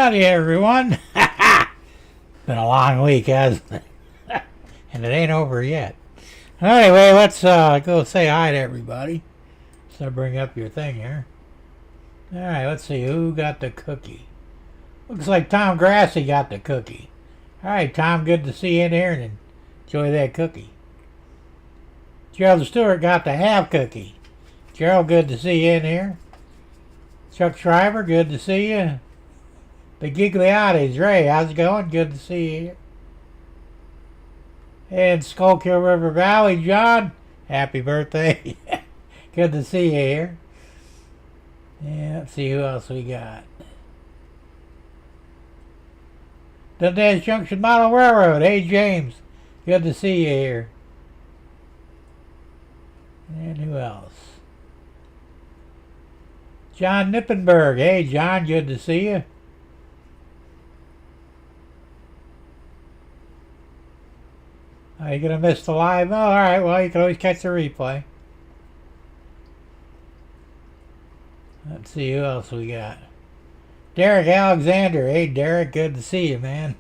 Howdy, everyone. Been a long week, hasn't it? And it ain't over yet. Anyway, let's go say hi to everybody. So bring up your thing here. All right, let's see who got the cookie. Looks like Tom Grassi got the cookie. All right, Tom, good to see you in here and enjoy that cookie. Gerald Stewart got the half cookie. Gerald, good to see you in here. Chuck Shriver, good to see you. The Gigliottis, Ray, how's it going? Good to see you here. And Schuylkill River Valley, John, happy birthday. Good to see you here. Yeah, let's see who else we got. Dundas Junction Model Railroad, hey James, good to see you here. And who else? John Nippenberg, hey John, good to see you. Are you going to miss the live? Oh, alright, well, you can always catch the replay. Let's see who else we got. Derek Alexander. Hey, Derek, good to see you, man.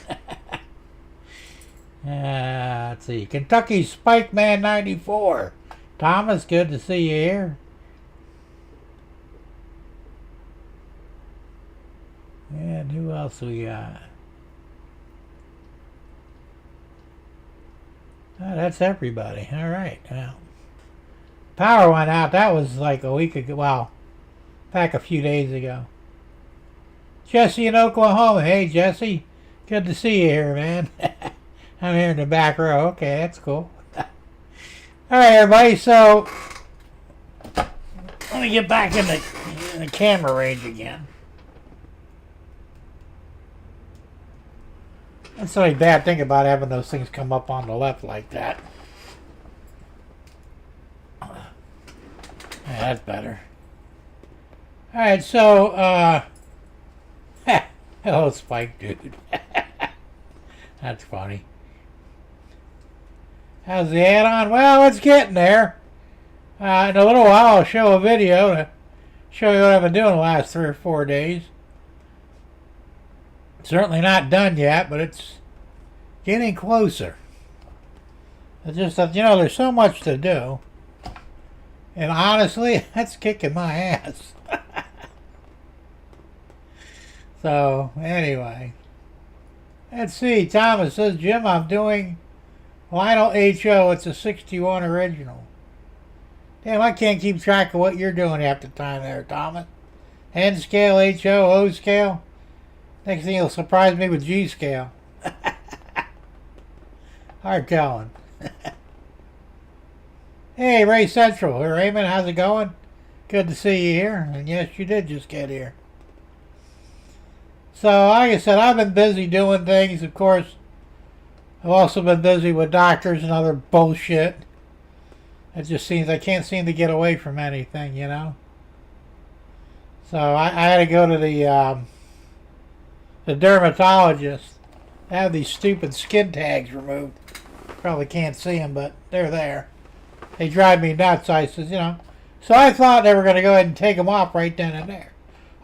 Let's see. Kentucky Spike Man 94. Thomas, good to see you here. And who else we got? Oh, that's everybody. All right. Well, power went out. That was like a week ago. Well, back a few days ago. Jesse in Oklahoma. Hey, Jesse. Good to see you here, man. I'm here in the back row. Okay, that's cool. All right, everybody. So, let me get back in the camera range again. That's the only bad thing about having those things come up on the left like that. Yeah, that's better. Alright, so, hello, Spike, dude. That's funny. How's the add-on? Well, it's getting there. In a little while, I'll show a video to show you what I've been doing the last 3 or 4 days. Certainly not done yet, but it's getting closer. It's just that, you know, there's so much to do. And honestly, that's kicking my ass. So, anyway. Let's see. Thomas says, Jim, I'm doing Lionel HO. It's a 61 original. Damn, I can't keep track of what you're doing half the time there, Thomas. N scale, HO, O scale. Next thing you'll surprise me with G scale. Hard telling. Hey, Ray Central. Hey, Raymond, how's it going? Good to see you here. And yes, you did just get here. So, like I said, I've been busy doing things. Of course, I've also been busy with doctors and other bullshit. It just seems I can't seem to get away from anything, you know? So, I had to go to the dermatologist. I have these stupid skin tags removed. Probably can't see them, but they're there. They drive me nuts. I says, you know. So I thought they were going to go ahead and take them off right then and there.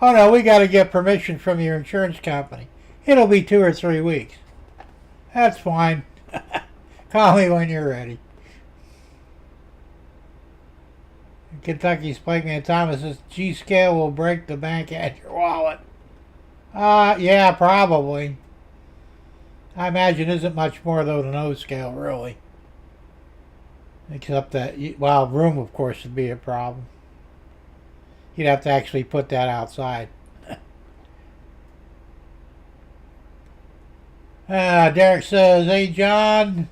Oh no, we got to get permission from your insurance company. It'll be 2 or 3 weeks. That's fine. Call me when you're ready. Kentucky Spike Man Thomas says, G scale will break the bank at your wallet. Yeah, probably. I imagine isn't much more though than O scale, really. Except that, well, room of course would be a problem. You'd have to actually put that outside. Derek says, hey John,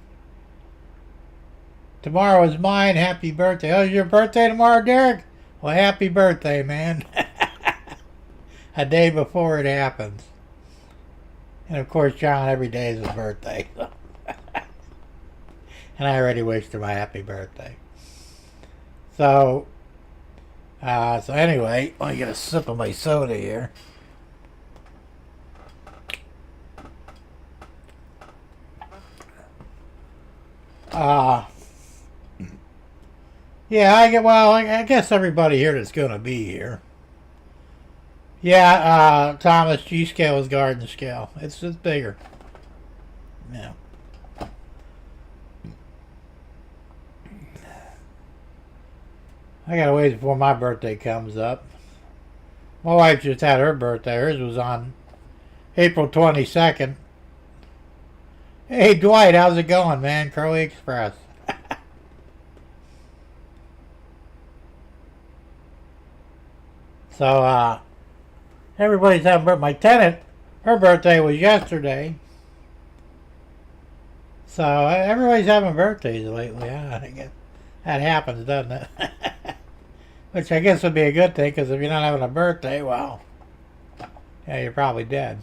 tomorrow is mine. Happy birthday. Oh, is your birthday tomorrow, Derek? Well, happy birthday, man. A day before it happens. And of course, John, every day is his birthday. So. And I already wished him a happy birthday. So anyway, let me get a sip of my soda here. Yeah, I guess everybody here that's going to be here. Yeah, Thomas, G scale is garden scale. It's just bigger. Yeah. I gotta wait before my birthday comes up. My wife just had her birthday. Hers was on April 22nd. Hey, Dwight, how's it going, man? Curly Express. So, everybody's having birthday. My tenant, her birthday was yesterday. So, everybody's having birthdays lately. I guess that happens, doesn't it? Which I guess would be a good thing, because if you're not having a birthday, well, yeah, you're probably dead.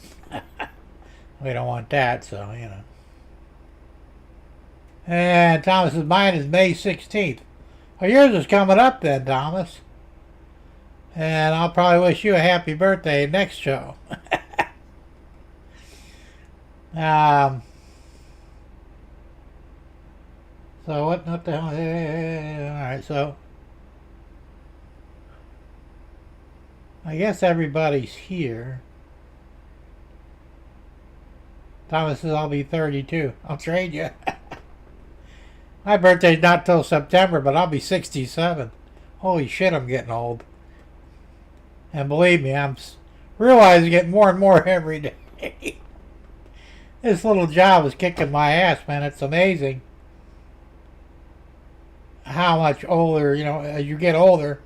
We don't want that, so, you know. And Thomas says, mine is May 16th. Well, yours is coming up then, Thomas. And I'll probably wish you a happy birthday next show. So what the hell? Alright, so I guess everybody's here. Thomas says, I'll be 32. I'll trade you. My birthday's not till September, but I'll be 67. Holy shit, I'm getting old. And believe me, I'm realizing getting more and more every day. This little job is kicking my ass, man. It's amazing how much older, as you get older,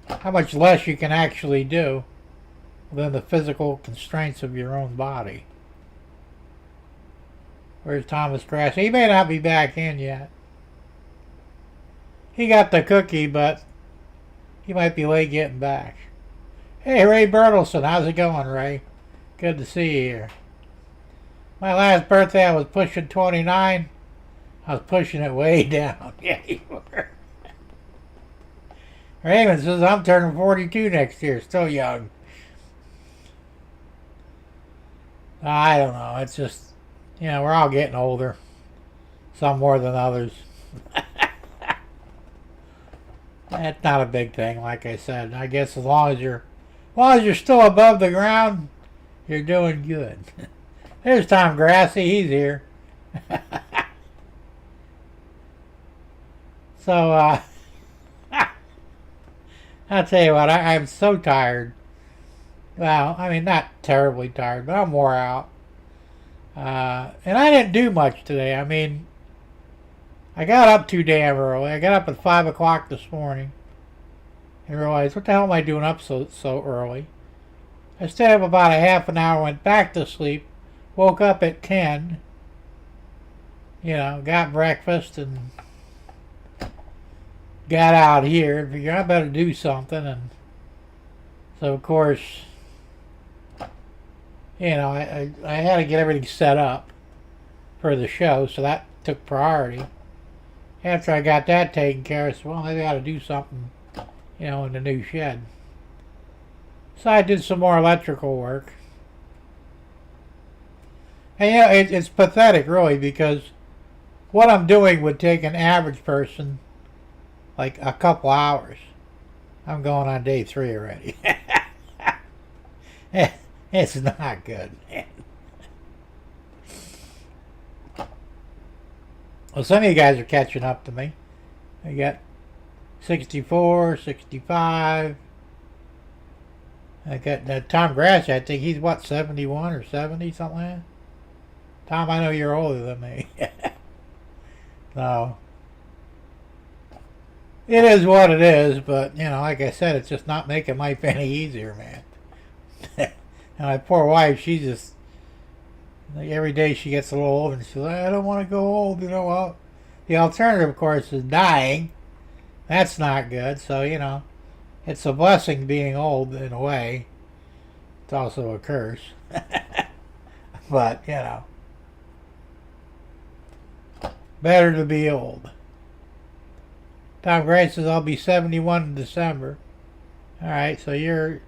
how much less you can actually do than the physical constraints of your own body. Where's Thomas Grass? He may not be back in yet. He got the cookie, but he might be late getting back. Hey, Ray Bertelson, how's it going, Ray? Good to see you here. My last birthday, I was pushing 29. I was pushing it way down. Yeah, you were. Raymond says, I'm turning 42 next year. Still young. I don't know. It's just, we're all getting older. Some more than others. That's not a big thing, like I said. I guess as long as you're still above the ground, you're doing good. There's Tom Grassy. He's here. So, I'll tell you what, I'm so tired. Well, I mean, not terribly tired, but I'm wore out. And I didn't do much today. I mean, I got up too damn early. I got up at 5 o'clock this morning and realized, what the hell am I doing up so early? I stayed up about a half an hour, went back to sleep, woke up at 10, got breakfast and got out here and figured I better do something. And so, of course, I had to get everything set up for the show, so that took priority. After I got that taken care of, I said, well, maybe I ought to do something, in the new shed. So I did some more electrical work. And it's pathetic, really, because what I'm doing would take an average person like a couple hours. I'm going on day 3 already. It's not good, man. Well, some of you guys are catching up to me. I got 64, 65. I got Tom Grass, I think he's 71 or 70, something like that. Tom, I know you're older than me. So, it is what it is, but, like I said, it's just not making life any easier, man. And my poor wife, she's just, every day she gets a little older, and she's like, I don't want to go old, well, the alternative, of course, is dying. That's not good, so, it's a blessing being old in a way. It's also a curse. But, better to be old. Tom Gray says, I'll be 71 in December. Alright, so you're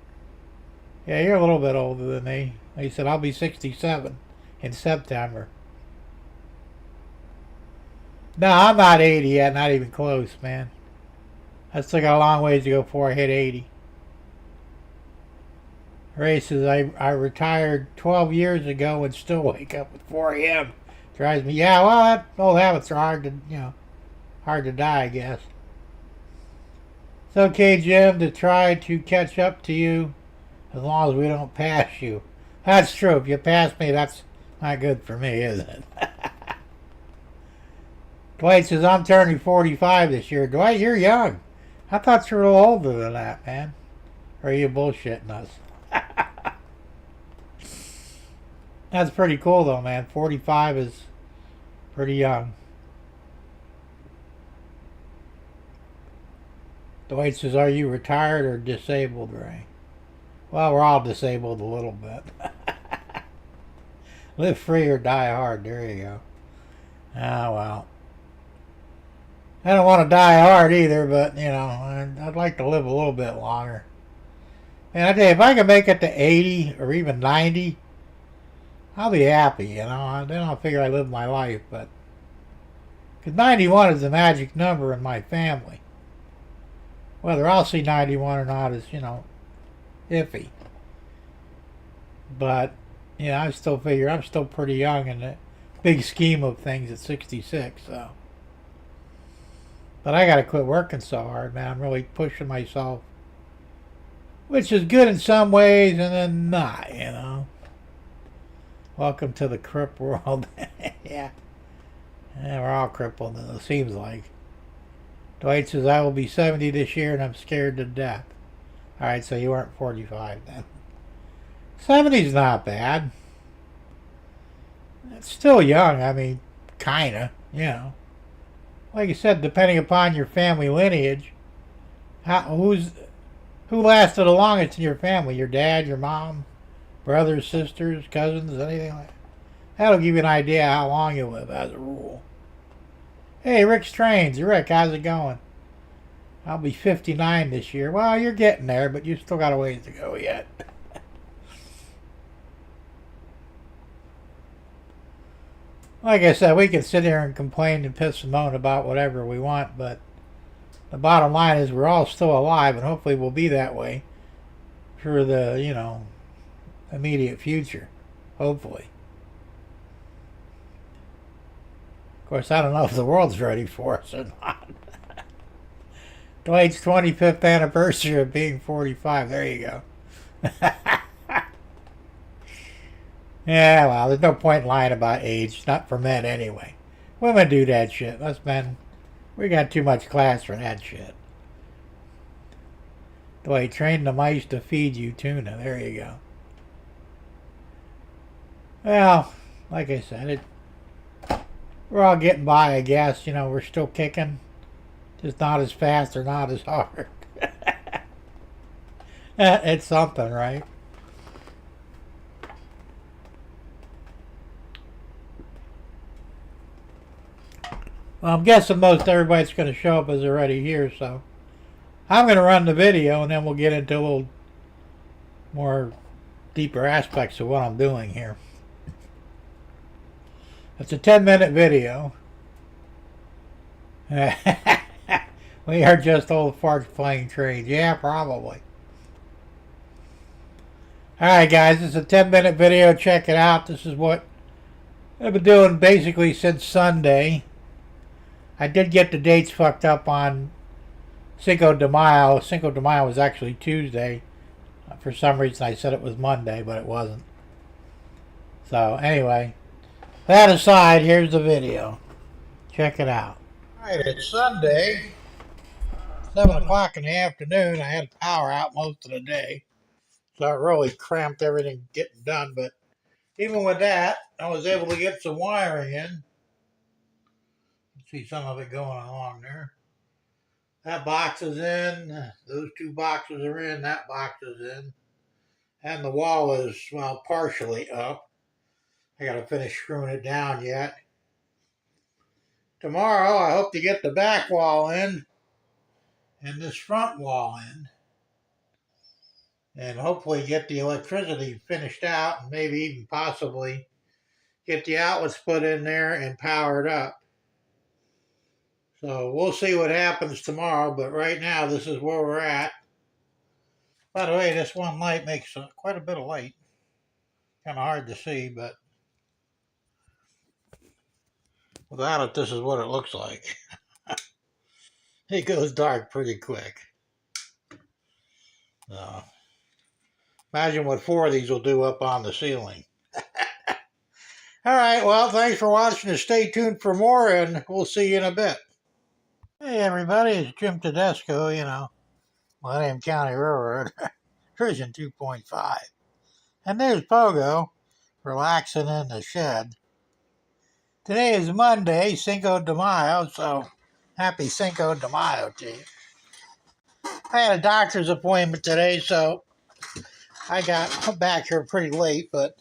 a little bit older than me. He said, I'll be 67 in September. No, I'm not 80 yet, not even close, man. I still got a long ways to go before I hit 80. Ray says, I retired 12 years ago and still wake up at 4 a.m. Drives me. Yeah, well, old habits are hard to, hard to die, I guess. It's okay, Jim, to try to catch up to you as long as we don't pass you. That's true. If you pass me, that's not good for me, is it? Dwight says, I'm turning 45 this year. Dwight, you're young. I thought you were a little older than that, man. Or are you bullshitting us? That's pretty cool, though, man. 45 is pretty young. Dwight says, are you retired or disabled, Ray? Well, we're all disabled a little bit. Live free or die hard. There you go. Ah, well. I don't want to die hard either, but, I'd like to live a little bit longer. And I tell you, if I can make it to 80 or even 90, I'll be happy, Then I'll figure I lived my life, but... Because 91 is the magic number in my family. Whether I'll see 91 or not is, iffy. But, I still figure I'm still pretty young in the big scheme of things at 66, so... But I gotta quit working so hard, man. I'm really pushing myself. Which is good in some ways and then not, Welcome to the crip world. Yeah. We're all crippled, it seems like. Dwight says, I will be 70 this year and I'm scared to death. Alright, so you weren't 45 then. 70's not bad. It's still young, kinda, Like you said, depending upon your family lineage, who lasted the longest in your family? Your dad, your mom, brothers, sisters, cousins, anything like that? That'll give you an idea how long you live as a rule. Hey, Rick's Trains. Rick, how's it going? I'll be 59 this year. Well, you're getting there, but you still got a ways to go yet. Like I said, we can sit here and complain and piss and moan about whatever we want, but the bottom line is we're all still alive, and hopefully we'll be that way for the, immediate future. Hopefully. Of course, I don't know if the world's ready for us or not. Dwight's 25th anniversary of being 45. There you go. Yeah, well, there's no point in lying about age. Not for men, anyway. Women do that shit. Us men, we got too much class for that shit. Dwight, train the mice to feed you tuna. There you go. Well, like I said, we're all getting by, I guess. We're still kicking. Just not as fast or not as hard. It's something, right? Well, I'm guessing most everybody's going to show up is already here, so I'm going to run the video and then we'll get into a little more deeper aspects of what I'm doing here. It's a 10-minute video. We are just old farts playing trains. Yeah, probably. Alright guys, this is a 10-minute video. Check it out. This is what I've been doing basically since Sunday. I did get the dates fucked up on Cinco de Mayo. Cinco de Mayo was actually Tuesday. For some reason I said it was Monday, but it wasn't. So anyway, that aside, here's the video. Check it out. Alright, it's Sunday. 7 o'clock in the afternoon. I had power out most of the day. So it really cramped everything getting done. But even with that, I was able to get some wiring in. See some of it going along there. That box is in. Those two boxes are in. That box is in. And the wall is, well, partially up. I got to finish screwing it down yet. Tomorrow, I hope to get the back wall in and this front wall in. And hopefully get the electricity finished out and maybe even possibly get the outlets put in there and powered up. So we'll see what happens tomorrow, but right now this is where we're at. By the way, this one light makes quite a bit of light. Kind of hard to see, but without it, this is what it looks like. It goes dark pretty quick. Imagine what 4 of these will do up on the ceiling. All right, well, thanks for watching and stay tuned for more, and we'll see you in a bit. Hey, everybody, it's Jim Tedesco, Millennium County Railroad, version 2.5. And there's Pogo, relaxing in the shed. Today is Monday, Cinco de Mayo, so happy Cinco de Mayo to you. I had a doctor's appointment today, so I got back here pretty late, but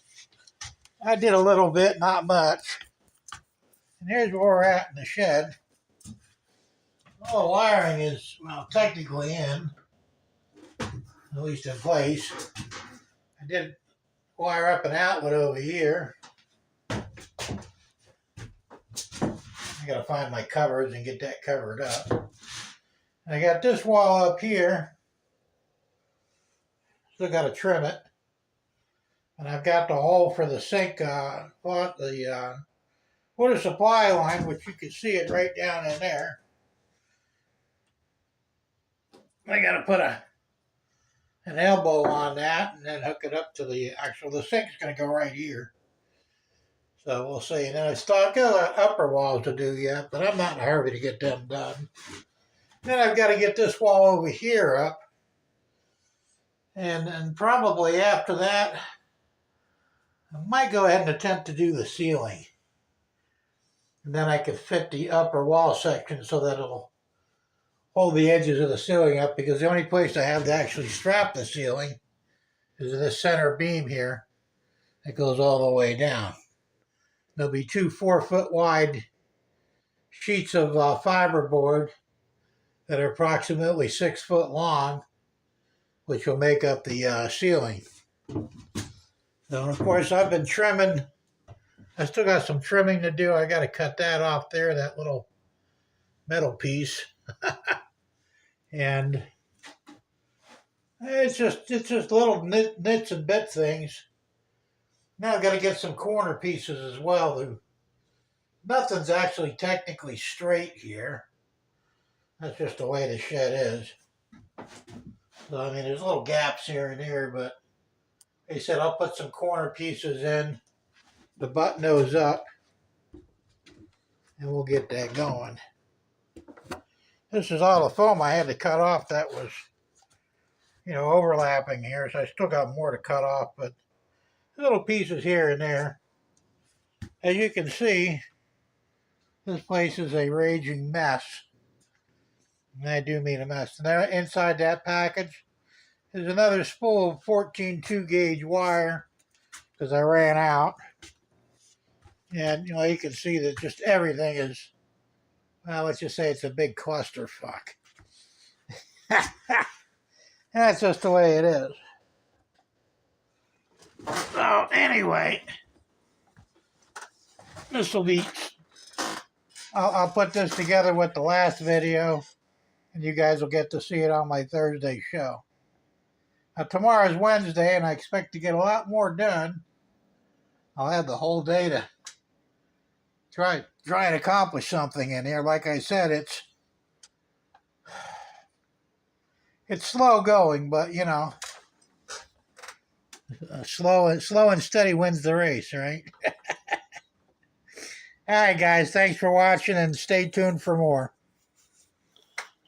I did a little bit, not much. And here's where we're at in the shed. All the wiring is, well, technically in, at least in place. I did wire up an outlet over here. I gotta find my covers and get that covered up. And I got this wall up here. Still gotta trim it. And I've got the hole for the sink, the water supply line, which you can see it right down in there. I gotta put an elbow on that and then hook it up to the sink's gonna go right here. So we'll see. And then I still got upper walls to do yet, but I'm not in a hurry to get them done. Then I've got to get this wall over here up. And probably after that, I might go ahead and attempt to do the ceiling. And then I could fit the upper wall section so that it'll hold the edges of the ceiling up, because the only place I have to actually strap the ceiling is this center beam here that goes all the way down. There'll be 2 4-foot wide sheets of fiberboard that are approximately 6 foot long, which will make up the ceiling. So, of course, I've been trimming. I still got some trimming to do. I got to cut that off there, that little metal piece. And it's just little nits and bit things. Now I've got to get some corner pieces as well. Nothing's actually technically straight here. That's just the way the shed is. So, I mean, there's little gaps here and here, but they said I'll put some corner pieces in, the butt nose up, and we'll get that going. This is all the foam I had to cut off that was, overlapping here, so I still got more to cut off, but little pieces here and there. As you can see, this place is a raging mess. And I do mean a mess. And there, inside that package is another spool of 14 2-gauge wire, because I ran out. And, you can see that just everything is, well, let's just say it's a big clusterfuck. That's just the way it is. So, anyway, this will be, I'll put this together with the last video, and you guys will get to see it on my Thursday show. Now, tomorrow's Wednesday, and I expect to get a lot more done. I'll have the whole day to try and accomplish something in here. Like I said, it's slow going, but, slow and steady wins the race, right? All right, guys, thanks for watching, and stay tuned for more.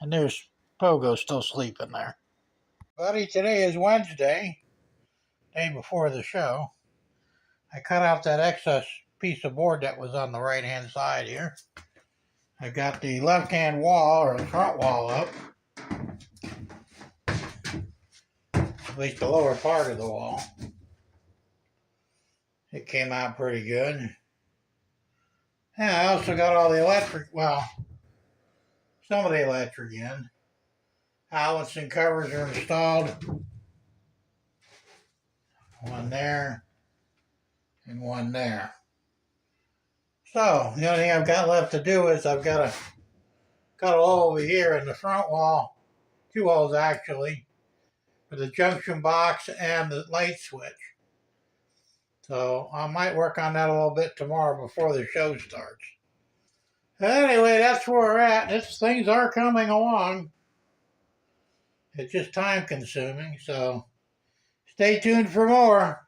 And there's Pogo still sleeping there. Buddy, today is Wednesday, day before the show. I cut out that excess piece of board that was on the right-hand side here. I got the left-hand wall, or the front wall, up. At least the lower part of the wall. It came out pretty good. And I also got all the electric, well, some of the electric in. Outlets and covers are installed. One there and one there. So, the only thing I've got left to do is I've got to cut a hole over here in the front wall. 2 holes, actually. for the junction box and the light switch. So I might work on that a little bit tomorrow before the show starts. Anyway, that's where we're at. Things are coming along. It's just time consuming, so stay tuned for more.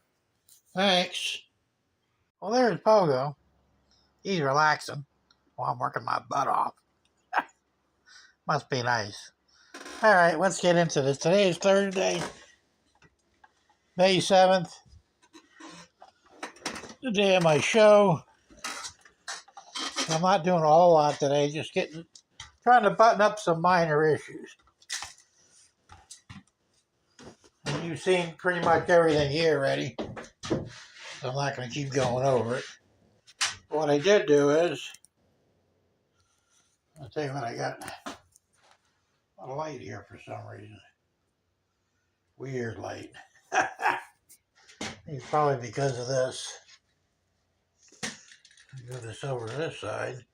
Thanks. Well, there's Pogo. He's relaxing while I'm working my butt off. Must be nice. All right, let's get into this. Today is Thursday, May 7th, the day of my show. I'm not doing a whole lot today, just trying to button up some minor issues. And you've seen pretty much everything here already, so I'm not going to keep going over it. What I did do is, I'll tell you what I got. A light here for some reason. Weird light. It's probably because of this. Move this over to this side.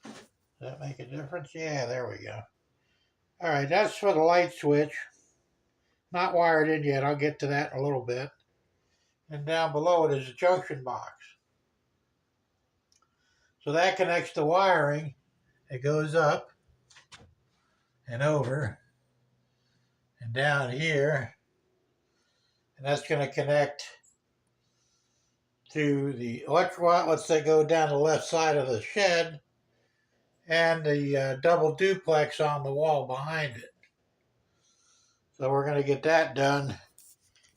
Does that make a difference? Yeah, there we go. Alright, that's for the light switch. Not wired in yet. I'll get to that in a little bit. And down below it is a junction box. So that connects the wiring. It goes up and over and down here, and that's going to connect to the electrical outlets that go down the left side of the shed and the double duplex on the wall behind it. So we're going to get that done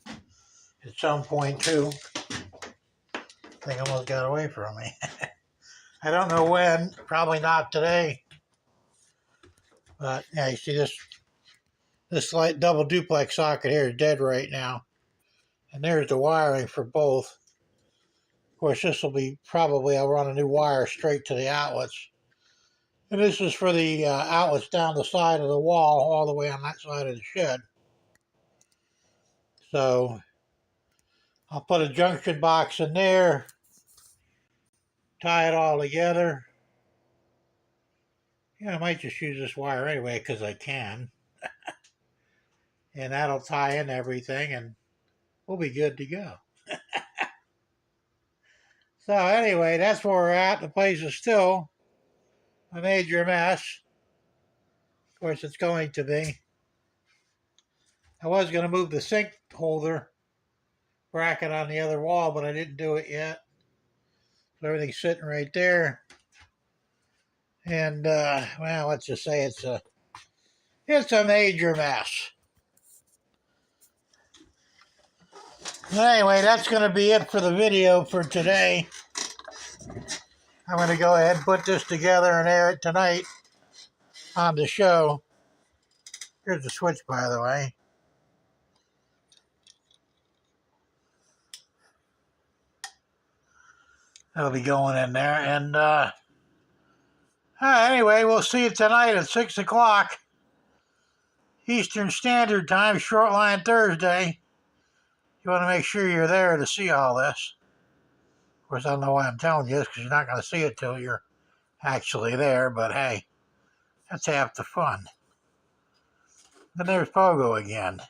at some point too. Thing almost got away from me. I don't know when, probably not today. But yeah, you see this light double duplex socket here is dead right now. And there's the wiring for both. Of course, this will be probably, I'll run a new wire straight to the outlets. And this is for the outlets down the side of the wall, all the way on that side of the shed. So I'll put a junction box in there, tie it all together. Yeah, I might just use this wire anyway because I can. And that'll tie in everything and we'll be good to go. So anyway, that's where we're at. The place is still a major mess. Of course, it's going to be. I was going to move the sink holder bracket on the other wall, but I didn't do it yet. So everything's sitting right there. And, well, let's just say it's a major mess. Anyway, that's going to be it for the video for today. I'm going to go ahead and put this together and air it tonight on the show. Here's the switch, by the way. That'll be going in there. And anyway, we'll see you tonight at 6 o'clock Eastern Standard Time, Shortline Thursday. You want to make sure you're there to see all this. Of course, I don't know why I'm telling you this, because you're not going to see it till you're actually there, but hey, that's half the fun. Then there's Pogo again.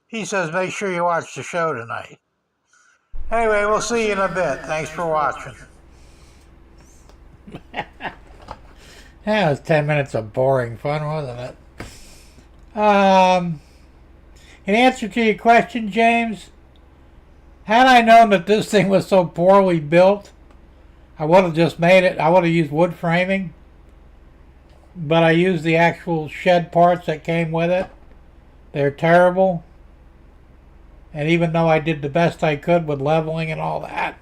He says make sure you watch the show tonight. Anyway, we'll see you in a bit. Thanks for watching. That was 10 minutes of boring fun, wasn't it? In answer to your question, James, had I known that this thing was so poorly built, I would have just made it. I would have used wood framing, but I used the actual shed parts that came with it. They're terrible. And even though I did the best I could with leveling and all that,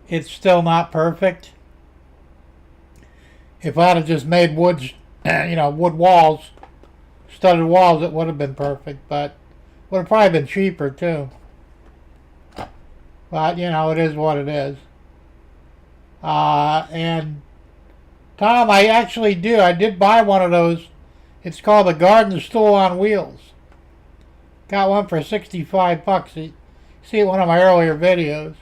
it's still not perfect. If I'd have just made wood walls, studded walls, it would have been perfect, but would have probably been cheaper too. But, it is what it is. And Tom, I did buy one of those. It's called the garden stool on wheels. Got one for 65 bucks. You see one of my earlier videos.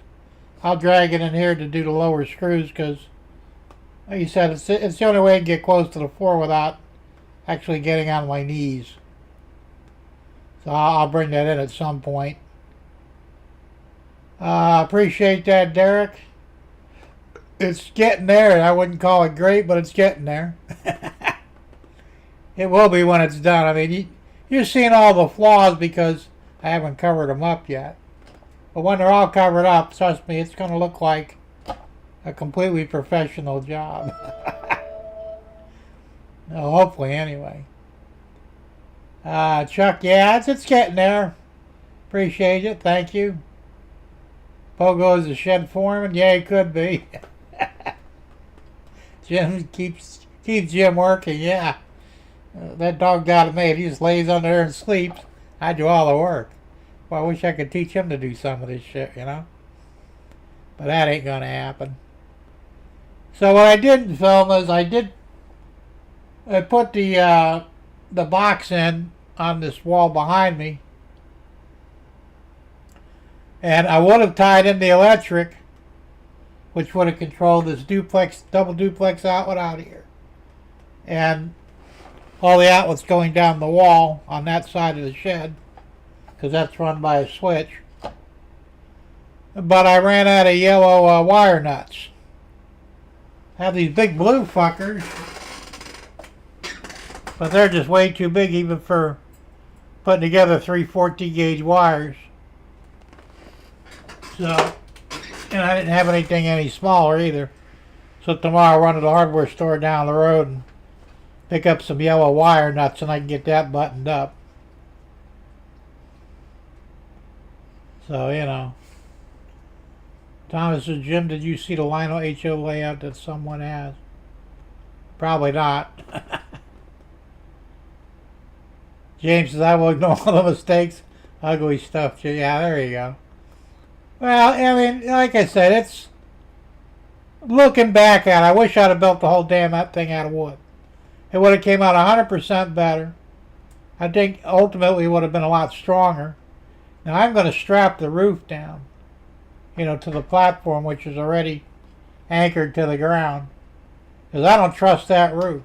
I'll drag it in here to do the lower screws because, like you said, it's the only way to get close to the floor without actually getting on my knees. So I'll bring that in at some point. Appreciate that, Derek. It's getting there. I wouldn't call it great, but it's getting there. It will be when it's done. I mean, you're seeing all the flaws because I haven't covered them up yet. But when they're all covered up, trust me, it's going to look like a completely professional job. No, hopefully, anyway. Chuck, yeah, it's getting there. Appreciate it. Thank you. Pogo is a shed foreman? Yeah, he could be. Jim keeps Jim working, yeah. That dog got it made. He just lays under there and sleeps. I do all the work. Well, I wish I could teach him to do some of this shit, you know? But that ain't gonna happen. So what I didn't film is I put the box in on this wall behind me. And I would have tied in the electric, which would have controlled this double duplex outlet out here. And all the outlets going down the wall on that side of the shed, because that's run by a switch. But I ran out of yellow wire nuts. I have these big blue fuckers, but they're just way too big even for putting together 3 14 gauge wires. So, and I didn't have anything any smaller either. So tomorrow I'll run to the hardware store down the road and pick up some yellow wire nuts and I can get that buttoned up. So, you know. Thomas says, Jim, did you see the Lionel HO layout that someone has? Probably not. James says, I will ignore all the mistakes. Ugly stuff. Yeah, there you go. Well, I mean, like I said, it's looking back at it, I wish I'd have built the whole damn thing out of wood. It would have came out 100% better. I think ultimately it would have been a lot stronger. Now I'm going to strap the roof down, you know, to the platform, which is already anchored to the ground. Because I don't trust that roof.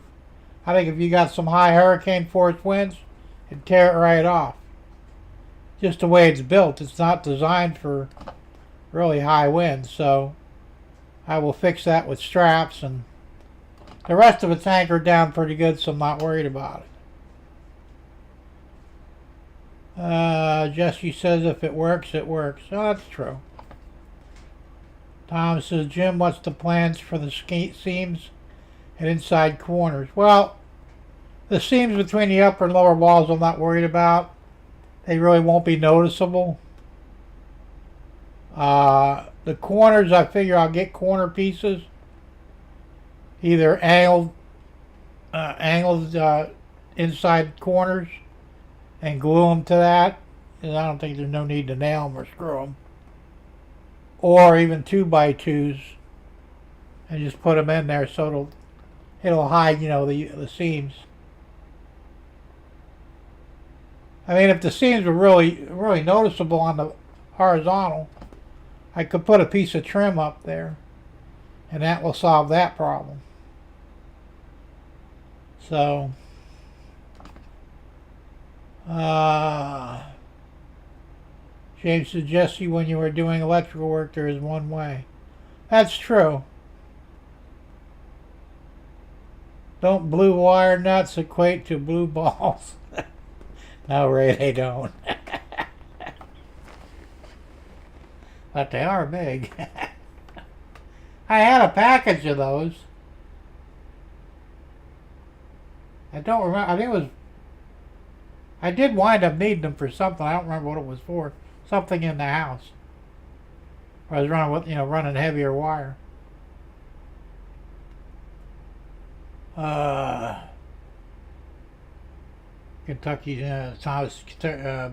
I think if you got some high hurricane force winds, it'd tear it right off. Just the way it's built. It's not designed for really high winds, so I will fix that with straps, and the rest of it's anchored down pretty good, so I'm not worried about it. Jesse says if it works, it works. Oh, that's true. Tom says, Jim, what's the plans for the seams and inside corners? Well, the seams between the upper and lower walls I'm not worried about. They really won't be noticeable. The corners, I figure I'll get corner pieces, either angled inside corners, and glue them to that. And I don't think there's no need to nail them or screw them, or even 2x2s, and just put them in there so it'll hide, you know, the seams. I mean, if the seams were really noticeable on the horizontal, I could put a piece of trim up there, and that will solve that problem. So, James suggests you when you were doing electrical work, there is one way. That's true. Don't blue wire nuts equate to blue balls? No, Ray, they don't. But they are big. I had a package of those. I don't remember. I think it was. I did wind up needing them for something. I don't remember what it was for. Something in the house. I was running with, running heavier wire. Kentucky, Thomas. Yeah,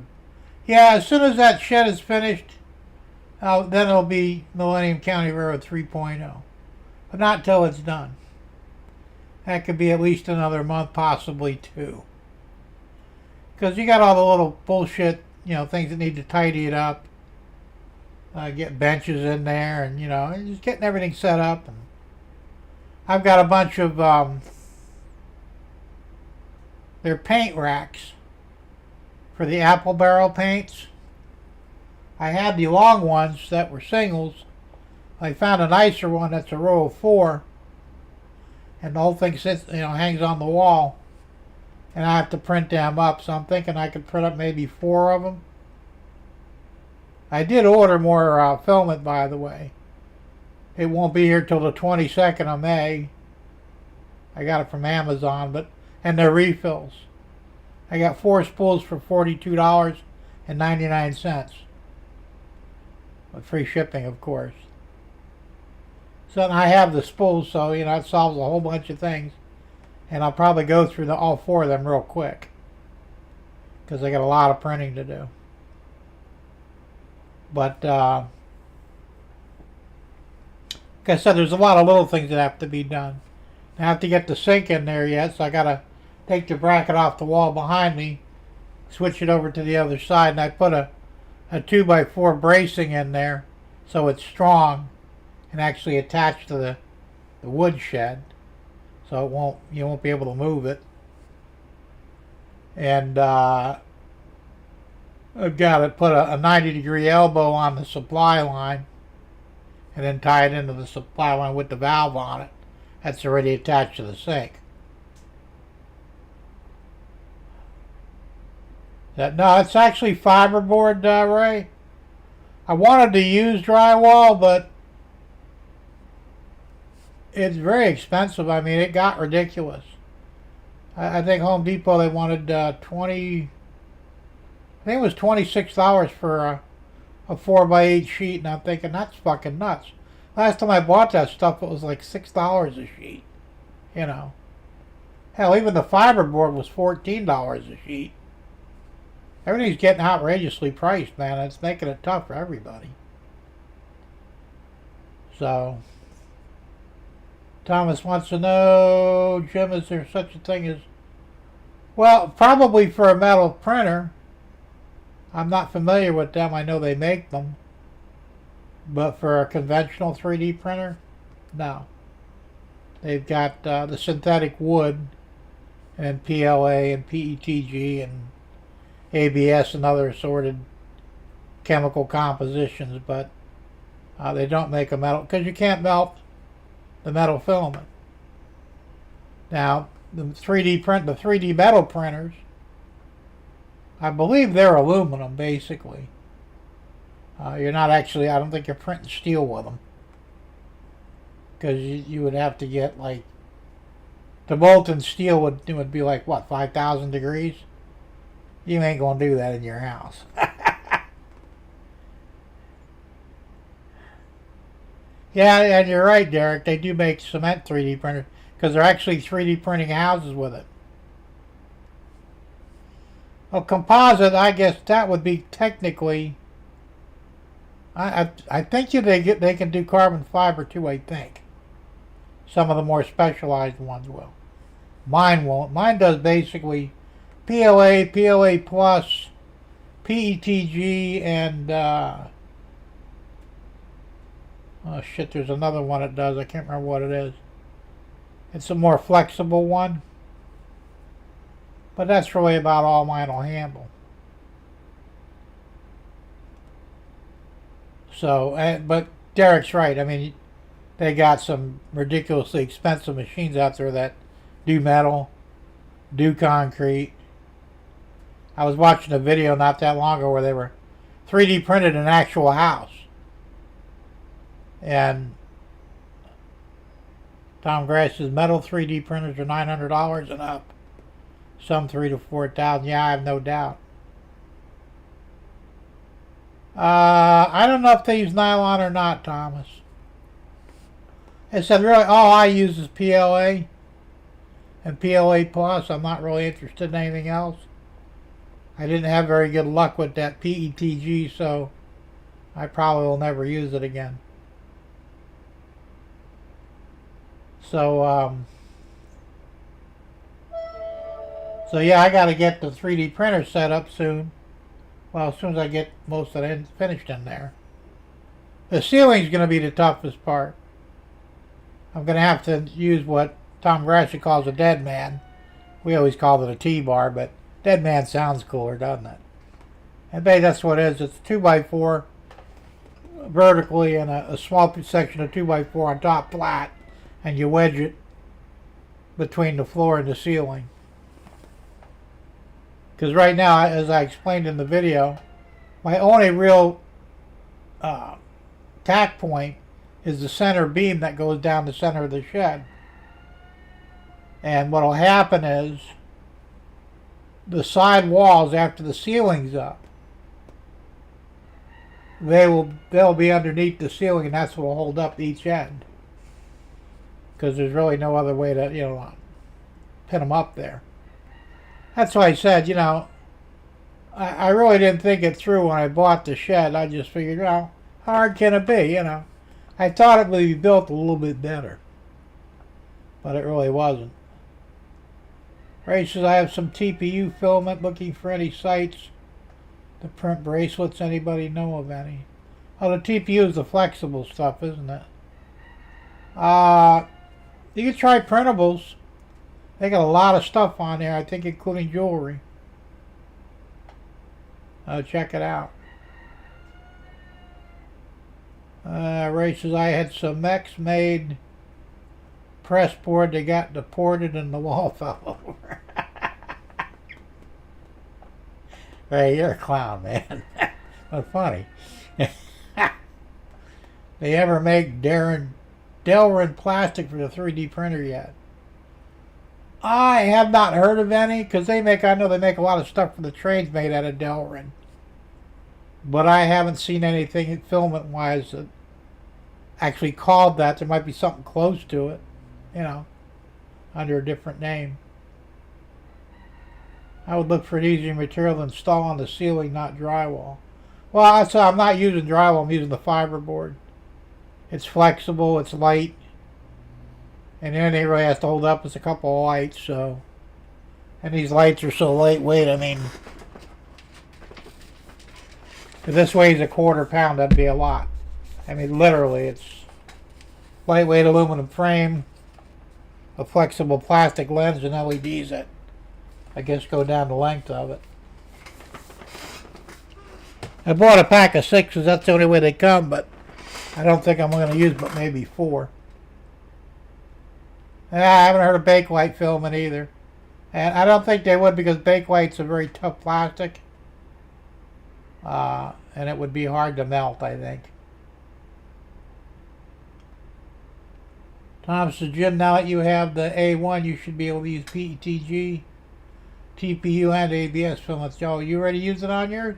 as soon as that shed is finished, then it'll be Millennium County Railroad 3.0. But not till it's done. That could be at least another month, possibly 2. Because you got all the little bullshit, things that need to tidy it up. Get benches in there and, just getting everything set up. And I've got a bunch of, they're paint racks for the apple barrel paints. I had the long ones that were singles. I found a nicer one that's a row of 4, and the whole thing sits, hangs on the wall, and I have to print them up. So I'm thinking I could print up maybe 4 of them. I did order more filament, by the way. It won't be here till the 22nd of May. I got it from Amazon, and they're refills. I got 4 spools for $42.99. With free shipping, of course. So I have the spools, so it solves a whole bunch of things. And I'll probably go through all 4 of them real quick, because I got a lot of printing to do. But like I said, there's a lot of little things that have to be done. I have to get the sink in there yet, so I gotta take the bracket off the wall behind me, switch it over to the other side, and I put a 2x4 bracing in there so it's strong and actually attached to the wood shed, so you won't be able to move it. And I've got to put a 90-degree elbow on the supply line and then tie it into the supply line with the valve on it. That's already attached to the sink. No, it's actually fiberboard, Ray. I wanted to use drywall, but it's very expensive. I mean, it got ridiculous. I think Home Depot, they wanted I think it was $26 for a 4x8 sheet, and I'm thinking, that's fucking nuts. Last time I bought that stuff, it was like $6 a sheet. Hell, even the fiberboard was $14 a sheet. Everything's getting outrageously priced, man. It's making it tough for everybody. So, Thomas wants to know, Jim, is there such a thing as... Well, probably for a metal printer. I'm not familiar with them. I know they make them. But for a conventional 3D printer, no. They've got the synthetic wood and PLA and PETG and ABS and other assorted chemical compositions, but they don't make a metal, because you can't melt the metal filament. Now, the 3D metal printers, I believe they're aluminum, basically. You're not actually, I don't think you're printing steel with them, because you would have to get, like, the molten steel would be like, what, 5,000 degrees? You ain't gonna do that in your house. Yeah, and you're right, Derek. They do make cement 3D printers, because they're actually 3D printing houses with it. Well, composite, I guess that would be technically... I think they can do carbon fiber too, I think. Some of the more specialized ones will. Mine won't. Mine does basically PLA, PLA Plus, PETG, and oh shit, there's another one it does. I can't remember what it is. It's a more flexible one. But that's really about all mine will handle. So, but Derek's right. I mean, they got some ridiculously expensive machines out there that do metal, do concrete. I was watching a video not that long ago where they were 3D printed an actual house. And Tom Grass's metal 3D printers are $900 and up. Some $3,000 to $4,000. Yeah, I have no doubt. I don't know if they use nylon or not, Thomas. They said really all I use is PLA and PLA Plus. I'm not really interested in anything else. I didn't have very good luck with that PETG, so I probably will never use it again. So, yeah, I got to get the 3D printer set up soon. Well, as soon as I get most of it finished in there. The ceiling's going to be the toughest part. I'm going to have to use what Tom Grasha calls a dead man. We always call it a T-bar, but dead man sounds cooler, doesn't it? And that's what it is. It's 2x4 vertically and a small section of 2x4 on top flat, and you wedge it between the floor and the ceiling. Because right now, as I explained in the video, my only real tack point is the center beam that goes down the center of the shed. And what will happen is the side walls, after the ceiling's up, they'll be underneath the ceiling, and that's what will hold up each end. Because there's really no other way to, pin them up there. That's why I said, I really didn't think it through when I bought the shed. I just figured, how hard can it be, I thought it would be built a little bit better. But it really wasn't. Ray says, I have some TPU filament, looking for any sites to print bracelets. Anybody know of any? Oh, the TPU is the flexible stuff, isn't it? You can try printables. They got a lot of stuff on there, I think, including jewelry. Check it out. Ray says, I had some Mex-made press board. They got deported and the wall fell over. Ray, you're a clown, man. But funny. They ever make Delrin plastic for the 3D printer yet? I have not heard of any, because I know they make a lot of stuff for the trains made out of Delrin. But I haven't seen anything filament-wise that actually called that. There might be something close to it, under a different name. I would look for an easier material to install on the ceiling, not drywall. Well, I'm not using drywall, I'm using the fiberboard. It's flexible, it's light. And the only thing it really has to hold up is a couple of lights, so. And these lights are so lightweight, if this weighs a quarter pound, that'd be a lot. Literally, it's lightweight aluminum frame, a flexible plastic lens, and LEDs that, I guess, go down the length of it. I bought a pack of 6 because that's the only way they come, but I don't think I'm going to use but maybe 4. And I haven't heard of Bakelite filament either. And I don't think they would, because Bakelite's a very tough plastic. And it would be hard to melt, I think. Tom says, Jim, now that you have the A1, you should be able to use PETG, TPU, and ABS filaments. Joe, you already use it on yours?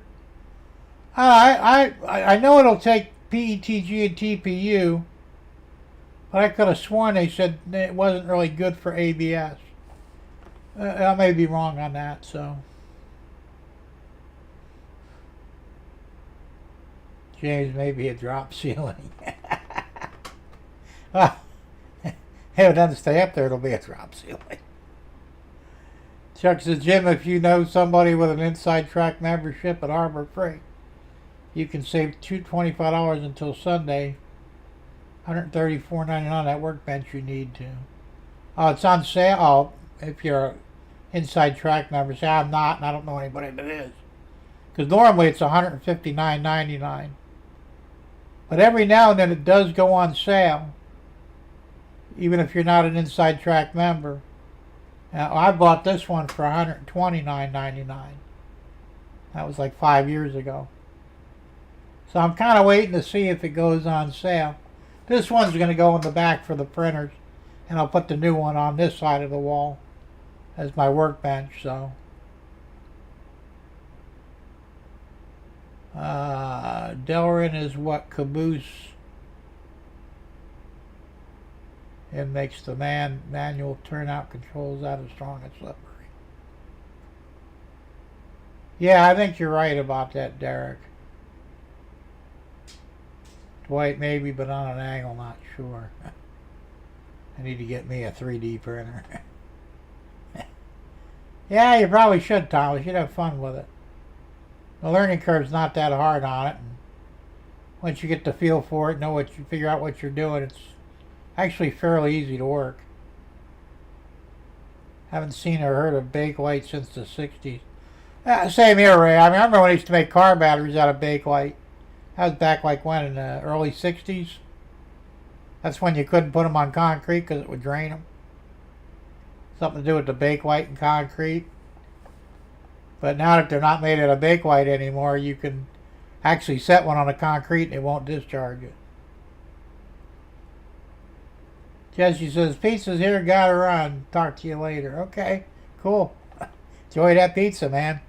I know it'll take PETG and TPU, but I could have sworn they said it wasn't really good for ABS. I may be wrong on that, so. James, maybe a drop ceiling. Well, if it doesn't stay up there, it'll be a drop ceiling. Chuck says, Jim, if you know somebody with an Inside Track membership at Harbor Freight, you can save $25 until Sunday. $134.99 that workbench you need to. Oh, it's on sale. Oh, if you're an Inside Track member, say I'm not, and I don't know anybody that is. Because normally it's $159.99. But every now and then it does go on sale, even if you're not an Inside Track member. Now, I bought this one for $129.99. That was like 5 years ago. So I'm kind of waiting to see if it goes on sale. This one's going to go in the back for the printers, and I'll put the new one on this side of the wall as my workbench. So Delrin is what caboose it makes the manual turnout controls out of strong and slippery. Yeah, I think you're right about that, Derek. Dwight, maybe, but on an angle, not sure. I need to get me a 3D printer. Yeah, you probably should, Tom. You should have fun with it. The learning curve's not that hard on it. And once you get the feel for it, figure out what you're doing, it's actually fairly easy to work. Haven't seen or heard of Bakelite since the 60s. Same here, Ray. I remember when I used to make car batteries out of Bakelite. That was back like when, in the early 60s. That's when you couldn't put them on concrete because it would drain them. Something to do with the Bakelite and concrete. But now that they're not made out of Bakelite anymore, you can actually set one on the concrete and it won't discharge it. Jesse says, pizza's here, gotta run. Talk to you later. Okay, cool. Enjoy that pizza, man.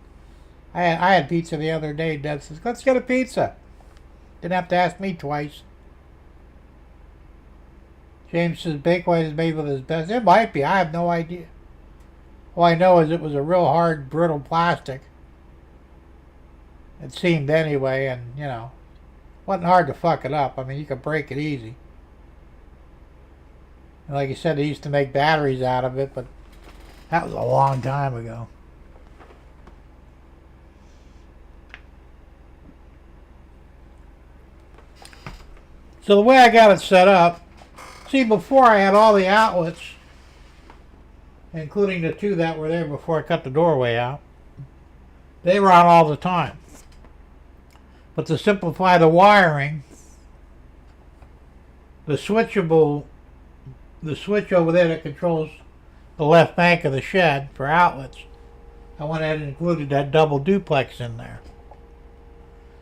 I had pizza the other day. Deb says, let's get a pizza. Didn't have to ask me twice. James says, Bakelite is made with his best. It might be. I have no idea. All I know is it was a real hard, brittle plastic. It seemed anyway, and, you know, wasn't hard to fuck it up. I mean, you could break it easy. And like you said, they used to make batteries out of it, but that was a long time ago. So the way I got it set up, see, before I had all the outlets, including the two that were there before I cut the doorway out. They were on all the time. But to simplify the wiring, the switch over there that controls the left bank of the shed for outlets, I went ahead and included that double duplex in there.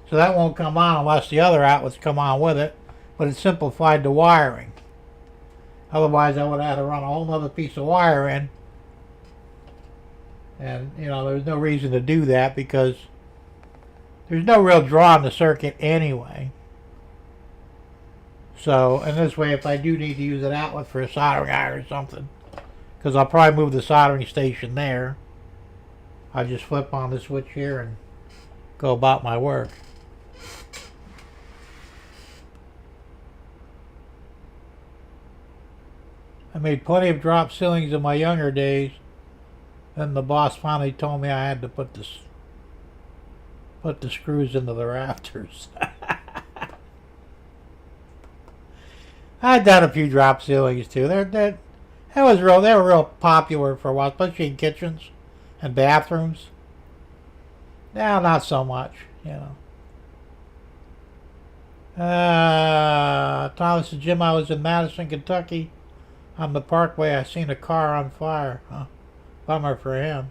So that won't come on unless the other outlets come on with it, but it simplified the wiring. Otherwise, I would have had to run a whole other piece of wire in. And, you know, there's no reason to do that because there's no real draw in the circuit anyway. So, and this way, if I do need to use an outlet for a soldering iron or something, because I'll probably move the soldering station there, I'll just flip on the switch here and go about my work. I made plenty of drop ceilings in my younger days. Then the boss finally told me I had to put the screws into the rafters. I've done a few drop ceilings too. They were real popular for a while, especially in kitchens and bathrooms. Now, not so much, you know. Thomas and Jim, I was in Madison, Kentucky. On the parkway, I seen a car on fire. Huh. Bummer for him.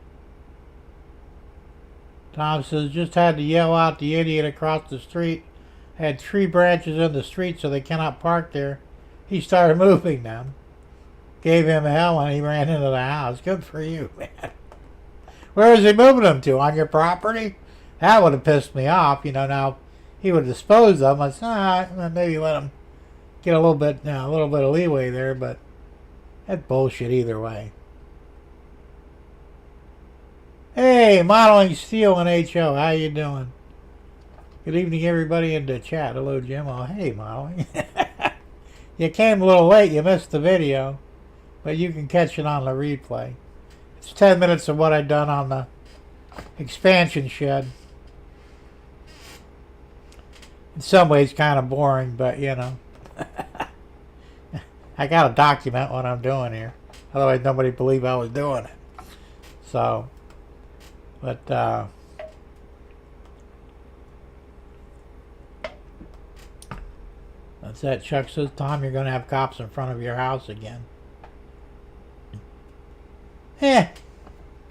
Tom says, just had to yell out the idiot across the street. Had tree branches in the street so they cannot park there. He started moving them. Gave him hell and he ran into the house. Good for you, man. Where is he moving them to? On your property? That would have pissed me off. You know, now he would dispose of them. I said, maybe let him get a little bit of leeway there, but that's bullshit either way. Hey, Modeling Steel and HO, how you doing? Good evening, everybody in the chat. Hello, Jim. Oh, hey, Modeling. You came a little late. You missed the video, but you can catch it on the replay. It's 10 minutes of what I've done on the expansion shed. In some ways, kind of boring, but you know. I gotta document what I'm doing here. Otherwise, nobody believe I was doing it. So, but, that's that. Chuck says, Tom, you're gonna have cops in front of your house again.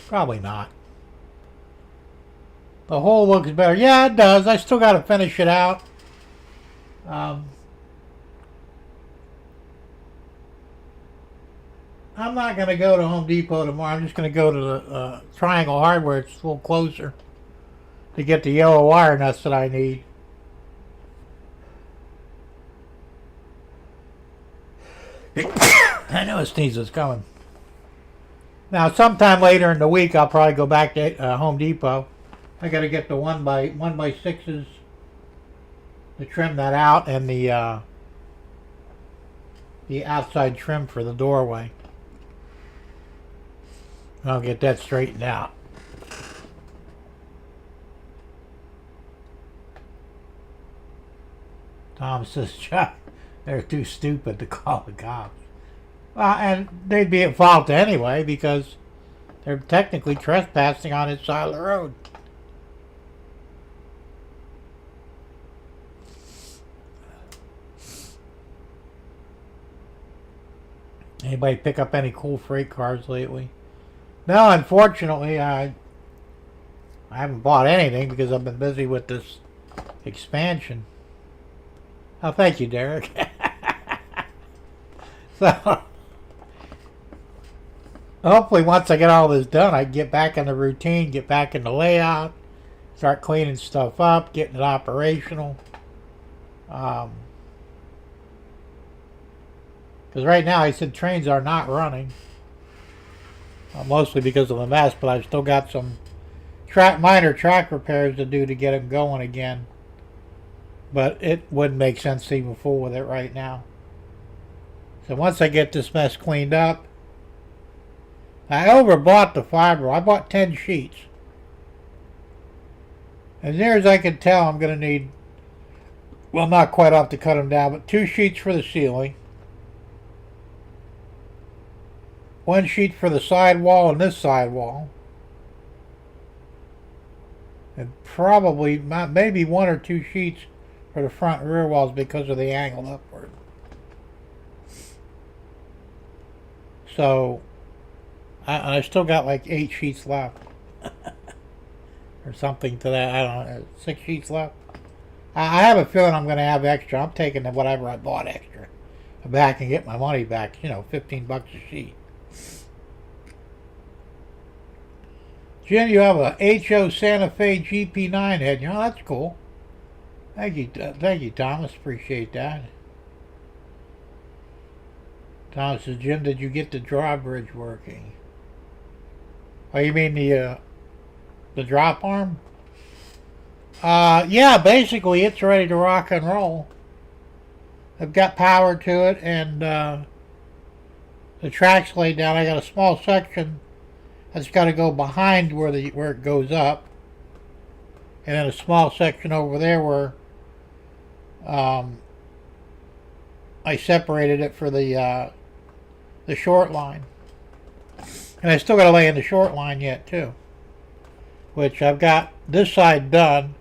Probably not. The hole looks better. Yeah, it does. I still gotta finish it out. I'm not going to go to Home Depot tomorrow. I'm just going to go to the Triangle Hardware. It's a little closer to get the yellow wire nuts that I need. I know a sneeze is coming. Now, sometime later in the week, I'll probably go back to Home Depot. I got to get the 1x6s to trim that out, and the outside trim for the doorway. I'll get that straightened out. Tom says, Chuck, they're too stupid to call the cops. Well, and they'd be at fault anyway because they're technically trespassing on his side of the road. Anybody pick up any cool freight cars lately? No, unfortunately, I haven't bought anything because I've been busy with this expansion. Oh, thank you, Derek. So, hopefully once I get all this done, I can get back in the routine, get back in the layout, start cleaning stuff up, getting it operational. Because right now, I said trains are not running. Mostly because of the mess, but I've still got some minor track repairs to do to get them going again. But it wouldn't make sense to even fool with it right now. So once I get this mess cleaned up, I overbought the fiber. I bought 10 sheets. As near as I can tell, I'm going to need, well, not quite enough to cut them down, but 2 sheets for the ceiling. 1 sheet for the side wall and this side wall. And probably, maybe 1 or 2 sheets for the front and rear walls because of the angle upward. So, I still got like 8 sheets left. Or something to that, I don't know, 6 sheets left. I have a feeling I'm going to have extra. I'm taking whatever I bought extra back and get my money back, you know, $15 a sheet. Jim, you have a HO Santa Fe GP9 head. You know, that's cool. Thank you, Thomas. Appreciate that. Thomas says, Jim, did you get the drawbridge working? Oh, you mean the drop arm? Yeah, basically it's ready to rock and roll. I've got power to it, and the track's laid down. I got a small section that's got to go behind where it goes up, and then a small section over there where I separated it for the short line, and I still got to lay in the short line yet too, which I've got this side done,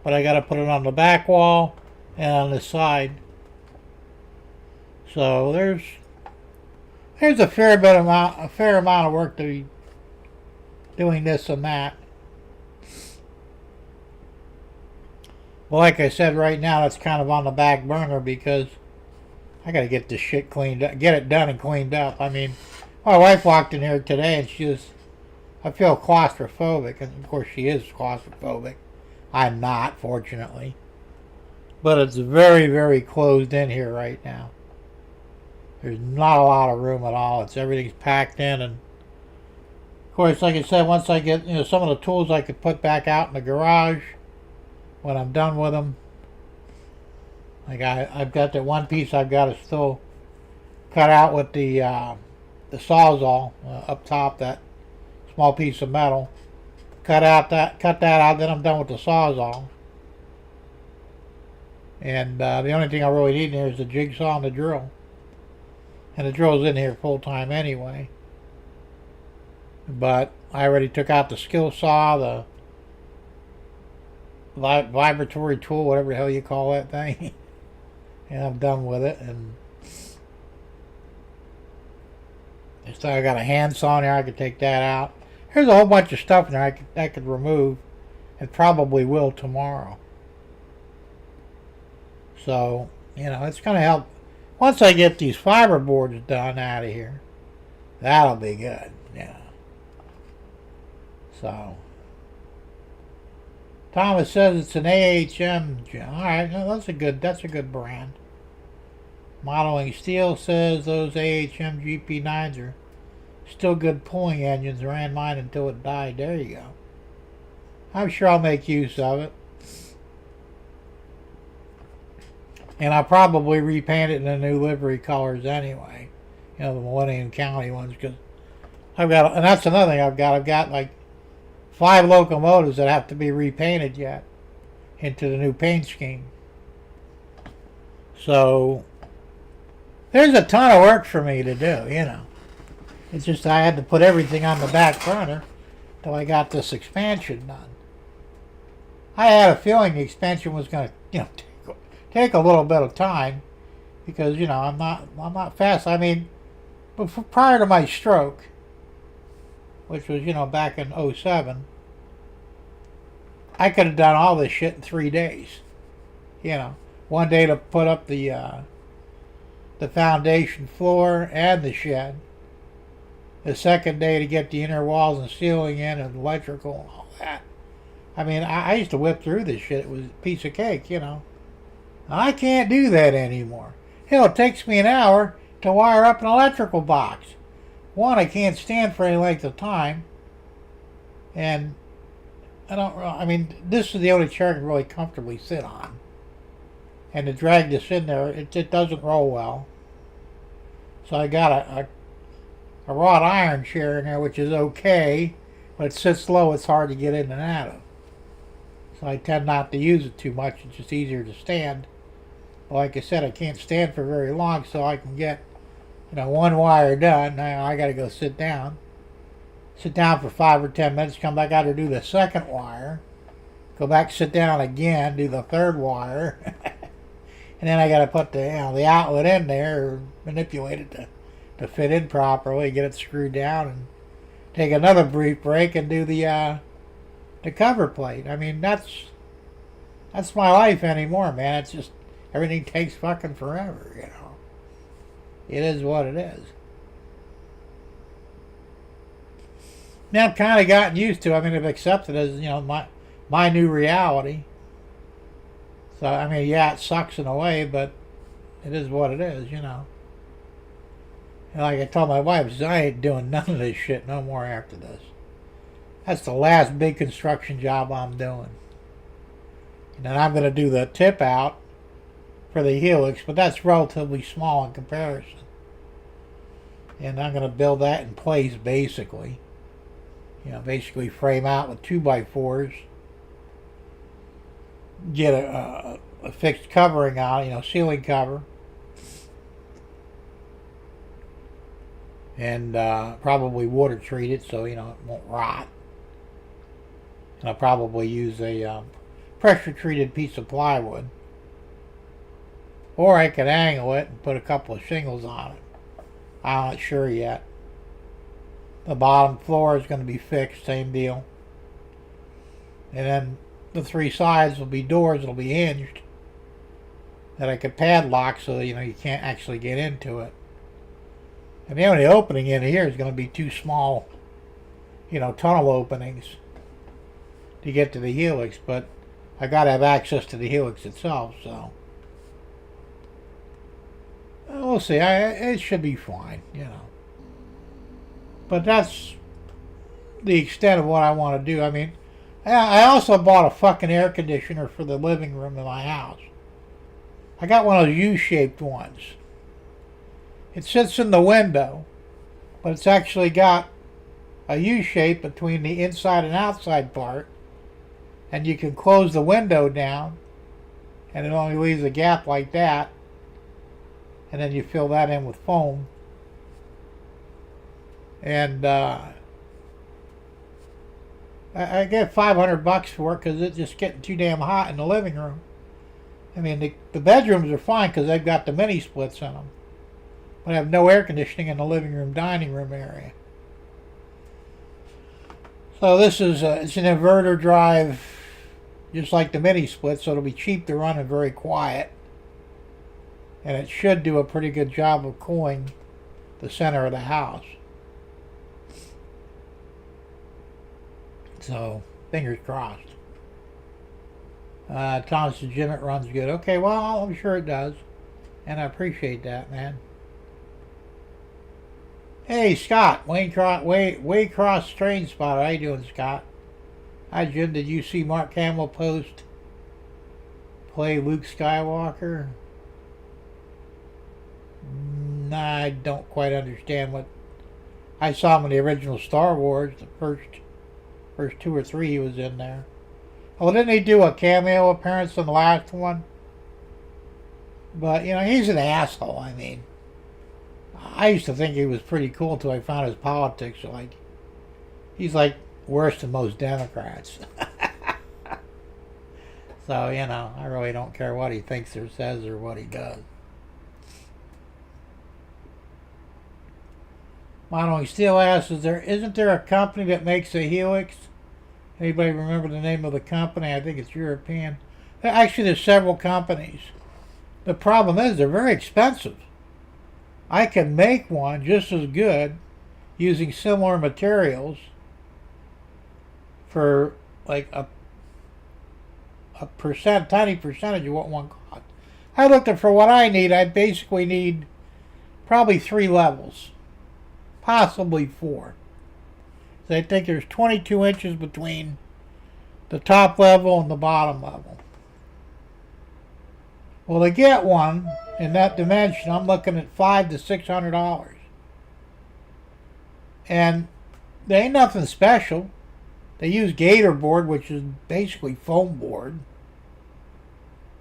but I got to put it on the back wall and on the side. So there's a fair amount of work to be doing this and that. Well, like I said, right now it's kind of on the back burner because I got to get this shit cleaned up, get it done and cleaned up. I mean, my wife walked in here today and she was, I feel claustrophobic, and of course she is claustrophobic. I'm not, fortunately. But it's very, very closed in here right now. There's not a lot of room at all. Everything's packed in, and of course, like I said, once I get, some of the tools I could put back out in the garage when I'm done with them. Like I've got that one piece I've got to still cut out with the Sawzall up top, that small piece of metal. Cut that out, then I'm done with the Sawzall. And the only thing I really need in here is the jigsaw and the drill. And the drill's in here full time anyway. But I already took out the skill saw, the vibratory tool, whatever the hell you call that thing. And I'm done with it. And so I got a handsaw in there, I could take that out. There's a whole bunch of stuff in there I could remove, and probably will tomorrow. So, it's going to help. Once I get these fiber boards done out of here, that'll be good. Yeah. So, Thomas says it's an AHM. All right, no, that's a good brand. Modeling Steel says those AHM GP9s are still good pulling engines. Ran mine until it died. There you go. I'm sure I'll make use of it. And I'll probably repaint it in the new livery colors anyway. The Millennium County ones. Because and that's another thing I've got. I've got like 5 locomotives that have to be repainted yet into the new paint scheme. So there's a ton of work for me to do, It's just I had to put everything on the back burner till I got this expansion done. I had a feeling the expansion was going to, take a little bit of time because, I'm not fast. I mean, prior to my stroke, which was, back in '07, I could have done all this shit in 3 days. One day to put up the foundation floor and the shed. The second day to get the inner walls and ceiling in and electrical and all that. I mean, I used to whip through this shit. It was a piece of cake, I can't do that anymore. Hell, it takes me an hour to wire up an electrical box. One, I can't stand for any length of time. And this is the only chair I can really comfortably sit on. And to drag this in there, it doesn't roll well. So I got a wrought iron chair in there, which is okay, but it sits low, it's hard to get in and out of. So I tend not to use it too much, it's just easier to stand. But like I said, I can't stand for very long, so I can get, one wire done. Now I gotta go sit down. Sit down for 5 or 10 minutes, come back out to do the second wire. Go back, sit down again, do the third wire. And then I gotta put the outlet in there, manipulate it to fit in properly, get it screwed down, and take another brief break and do the cover plate. I mean, that's my life anymore, man. It's just everything takes fucking forever, It is what it is. Now I've kind of gotten used to. I've accepted it as my new reality. So yeah, it sucks in a way, but it is what it is, And like I told my wife, I ain't doing none of this shit no more after this. That's the last big construction job I'm doing. And then I'm going to do the tip out for the helix, but that's relatively small in comparison. And I'm going to build that in place, basically. Basically frame out with 2x4s. Get a fixed covering on, ceiling cover. And probably water treat it so, it won't rot. And I'll probably use a pressure treated piece of plywood. Or I could angle it and put a couple of shingles on it. I'm not sure yet. The bottom floor is going to be fixed, same deal. And then the 3 sides will be doors, it'll be hinged. That I could padlock so that, you can't actually get into it. And the only opening in here is going to be 2 small, tunnel openings to get to the helix, but I got to have access to the helix itself, so we'll see. It should be fine, But that's the extent of what I want to do. I also bought a fucking air conditioner for the living room in my house. I got one of those U-shaped ones. It sits in the window, but it's actually got a U-shape between the inside and outside part, and you can close the window down, and it only leaves a gap like that, and then you fill that in with foam. And I get $500 for it because it's just getting too damn hot in the living room. The bedrooms are fine because they've got the mini splits in them, but I have no air conditioning in the living room, dining room area. So this is it's an inverter drive, just like the mini split, so it'll be cheap to run and very quiet. And it should do a pretty good job of cooling the center of the house. So, fingers crossed. Thomas and Jim, it runs good. Okay, well, I'm sure it does. And I appreciate that, man. Hey, Scott, Waycross Train Spotter. How you doing, Scott? Hi, Jim. Did you see Mark Hamill post play Luke Skywalker? Nah, I don't quite understand what... I saw him in the original Star Wars, the first 2 or 3 he was in there. Oh, didn't he do a cameo appearance in the last one? But, he's an asshole, I used to think he was pretty cool until I found his politics. He's worse than most Democrats. So, I really don't care what he thinks or says or what he does. Modeling steel asks, isn't there a company that makes a helix? Anybody remember the name of the company? I think it's European. Actually, there's several companies. The problem is they're very expensive. I can make one just as good using similar materials for like a tiny percentage of what one costs. I looked at for what I need. I basically need probably 3 levels, possibly 4. So I think there's 22 inches between the top level and the bottom level. Well, to get one in that dimension, I'm looking at $500 to $600, and they ain't nothing special. They use gator board, which is basically foam board,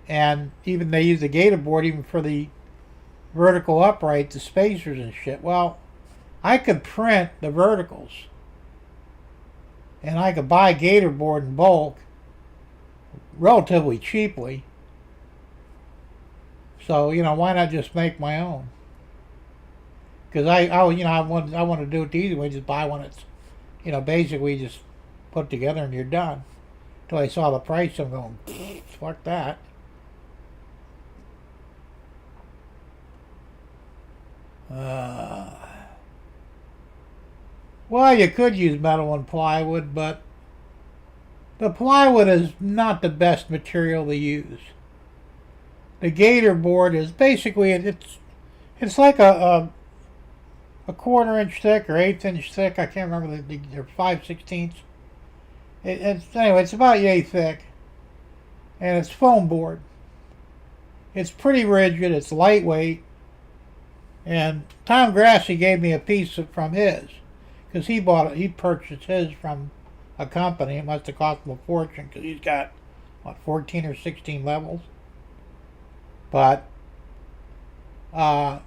and even they use the gator board even for the vertical upright, the spacers and shit. Well, I could print the verticals, and I could buy gator board in bulk relatively cheaply. So, why not just make my own? Because I want to do it the easy way. Just buy one that's, basically just put together and you're done. Until I saw the price, I'm going, fuck that. Well, you could use metal and plywood, but the plywood is not the best material to use. The gator board is basically it's like a 1/4 inch thick or 1/8 inch thick. I can't remember they're 5/16. It's about yay thick, and it's foam board. It's pretty rigid. It's lightweight, and Tom Grassi gave me a piece from his because he purchased his from a company. It must have cost him a fortune because he's got 14 or 16 levels. But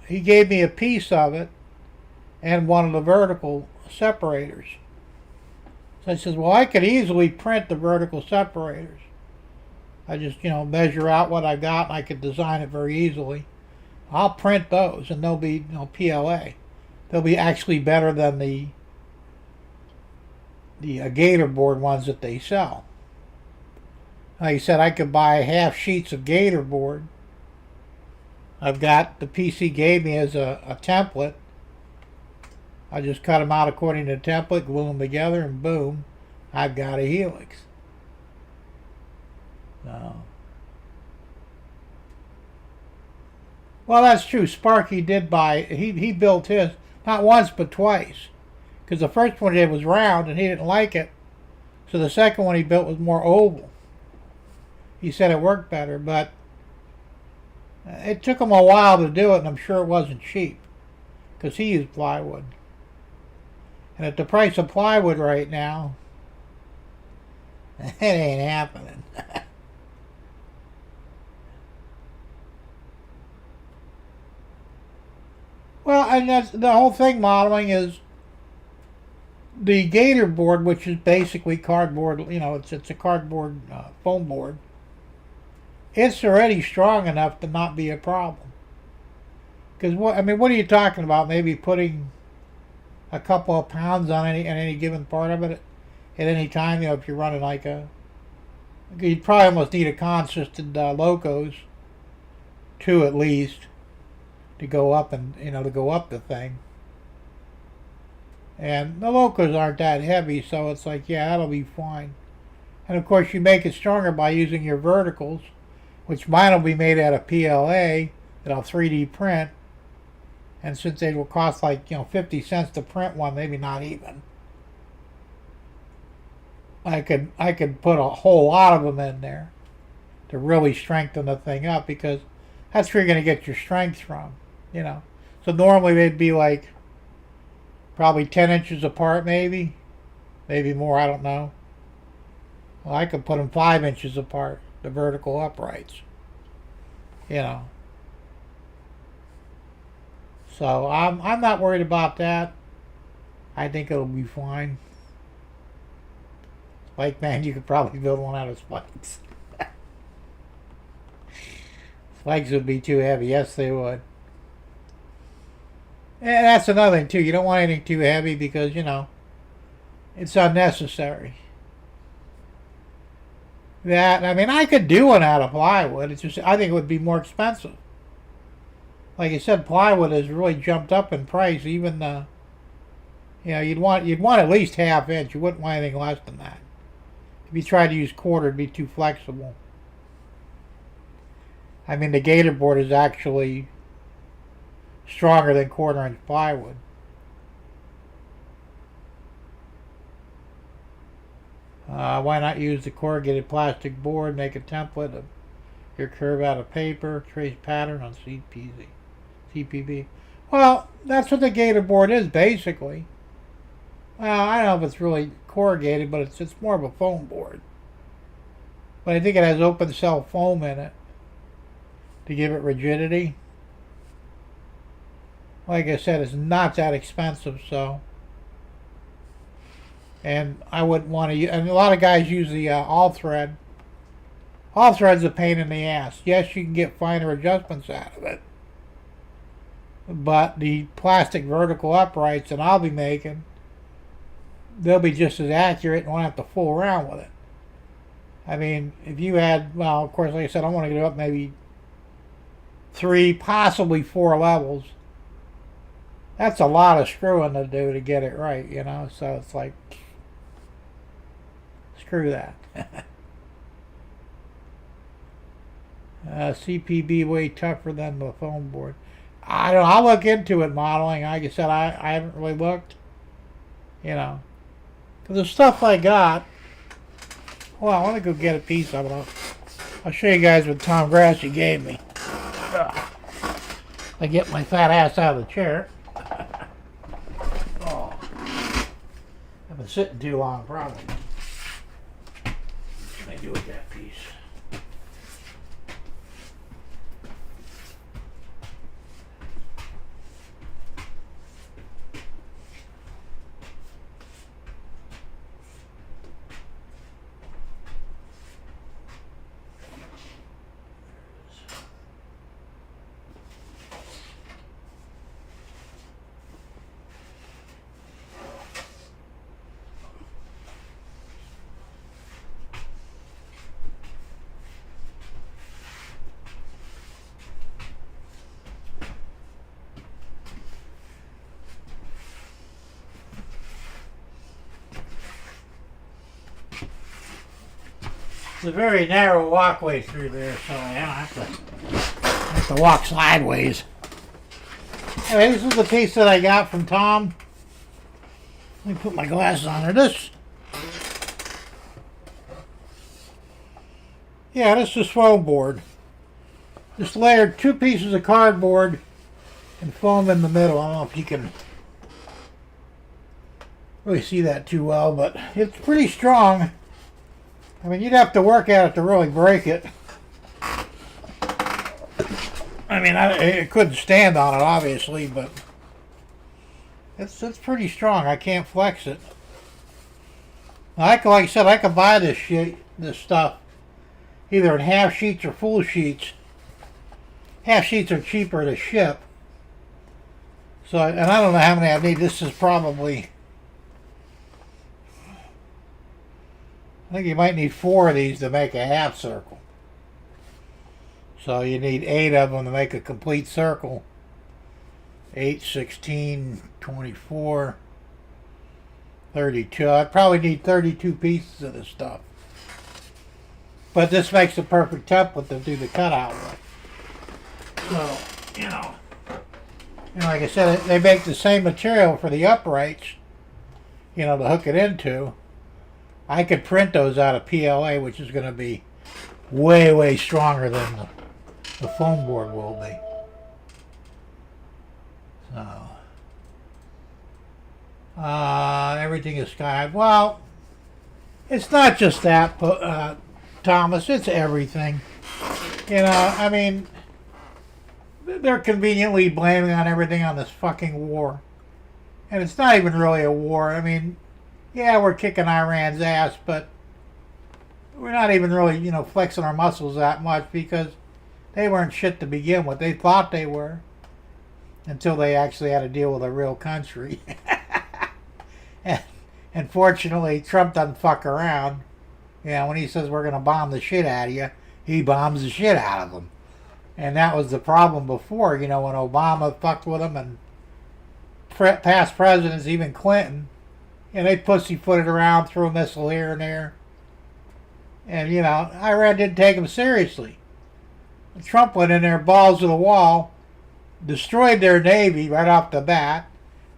he gave me a piece of it and one of the vertical separators. So I says, well, I could easily print the vertical separators. I just, measure out what I got and I could design it very easily. I'll print those and they'll be, PLA. They'll be actually better than the gator board ones that they sell. Like I said, I could buy half sheets of gator board. I've got the PC gave me as a template. I just cut them out according to the template, glue them together, and boom, I've got a helix. So, well, that's true. Sparky did buy. He built his not once but twice, because the first one he did was round and he didn't like it, so the second one he built was more oval. He said it worked better, but it took him a while to do it, and I'm sure it wasn't cheap, because he used plywood. And at the price of plywood right now, it ain't happening. Well, and that's the whole thing. Modeling is the gator board, which is basically cardboard. It's a cardboard foam board. It's already strong enough to not be a problem. Because what are you talking about? Maybe putting a couple of pounds on any given part of it at any time. If you're running you'd probably almost need a consistent locos, 2 at least, to go up and to go up the thing. And the locos aren't that heavy, so it's like, yeah, that'll be fine. And of course, you make it stronger by using your verticals, which mine will be made out of PLA that I'll 3D print. And since they will cost like 50 cents to print one, maybe not even, I could put a whole lot of them in there to really strengthen the thing up, because that's where you're going to get your strength from, So normally they'd be like probably 10 inches apart, maybe more. I don't know. Well, I could put them 5 inches apart, the vertical uprights, So I'm not worried about that. I think it'll be fine. Spike man, you could probably build one out of spikes. Spikes would be too heavy. Yes, they would. And that's another thing too. You don't want anything too heavy because, you know, it's unnecessary. That, I mean, I could do one out of plywood. It's just, I think it would be more expensive. Like I said, plywood has really jumped up in price. Even you know, you'd want at least half inch. You wouldn't want anything less than that. If you tried to use quarter, it'd be too flexible. I mean, the gator board is actually stronger than quarter-inch plywood. Why not use the corrugated plastic board, make a template of your curve out of paper, trace pattern on CPB? Well, that's what the gator board is, basically. Well, I don't know if it's really corrugated, but it's more of a foam board. But I think it has open cell foam in it to give it rigidity. Like I said, it's not that expensive, so. And I wouldn't want to use, and a lot of guys use the all thread. All thread's a pain in the ass. Yes, you can get finer adjustments out of it. But the plastic vertical uprights that I'll be making, they'll be just as accurate and won't have to fool around with it. I mean, if you had, well, of course, like I said, I want to get up maybe 3, possibly 4 levels. That's a lot of screwing to do to get it right, you know, so it's like, screw that. CPB way tougher than the foam board. I don't know, I'll look into it, modeling. Like I said, I haven't really looked, you know, because the stuff I got, well, I want to go get a piece of it. I'll show you guys what Tom Grassi gave me. I get my fat ass out of the chair. Oh, I've been sitting too long, probably. What can I do with that piece? It's a very narrow walkway through there, so I have to walk sideways. Anyway, this is the piece that I got from Tom. Let me put my glasses on there. This is foam board. Just layered 2 pieces of cardboard and foam in the middle. I don't know if you can really see that too well, but it's pretty strong. I mean, you'd have to work at it to really break it. I mean, it couldn't stand on it, obviously, but it's pretty strong. I can't flex it. Like I said, I could buy this stuff either in half sheets or full sheets. Half sheets are cheaper to ship. So, and I don't know how many I need. This is probably, I think you might need 4 of these to make a half circle. So you need 8 of them to make a complete circle. 8, 16, 24, 32. I'd probably need 32 pieces of this stuff. But this makes the perfect template to do the cutout with. So, you know, like I said, they make the same material for the uprights, you know, to hook it into. I could print those out of PLA, which is going to be way, way stronger than the foam board will be. So, everything is sky. Well, it's not just that, Thomas. It's everything. You know, I mean, they're conveniently blaming on everything on this fucking war. And it's not even really a war. I mean, yeah, we're kicking Iran's ass, but we're not even really, you know, flexing our muscles that much because they weren't shit to begin with. They thought they were. until they actually had to deal with a real country. and, and fortunately, Trump doesn't fuck around. You know, when he says we're going to bomb the shit out of you, he bombs the shit out of them. And that was the problem before, you know, when Obama fucked with them and past presidents, even Clinton, and they pussyfooted around, threw a missile here and there. And, you know, Iran didn't take them seriously. Trump went in there, balls to the wall, destroyed their Navy right off the bat,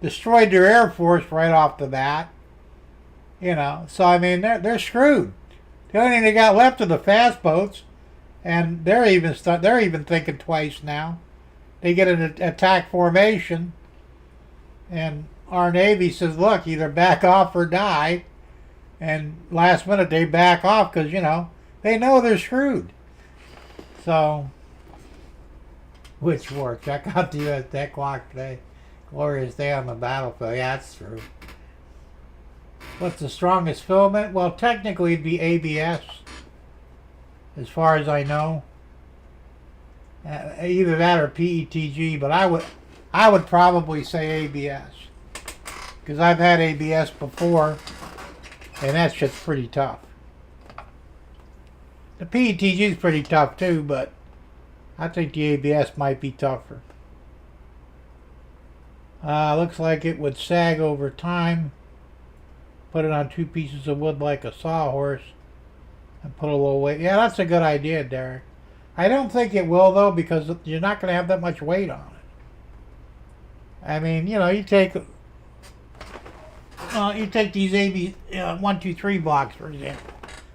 destroyed their Air Force right off the bat. You know, so, I mean, they're screwed. The only thing they got left are the fast boats, and they're even thinking twice now. They get an attack formation, and our Navy says, look, either back off or die. And last minute they back off because, you know, they know they're screwed. So, which war? Check out the U.S. Tech Clock today. Glorious day on the battlefield. Yeah, that's true. What's the strongest filament? Well, technically it'd be ABS, as far as I know. Either that or PETG, but I would probably say ABS, because I've had ABS before, and that shit's pretty tough. The PETG is pretty tough too, but I think the ABS might be tougher. Looks like it would sag over time. Put it on 2 pieces of wood like a sawhorse and put a little weight. Yeah, that's a good idea, Derek. I don't think it will, though, because you're not going to have that much weight on it. I mean, you know, you take these AB 1, 2, 3 blocks, for example.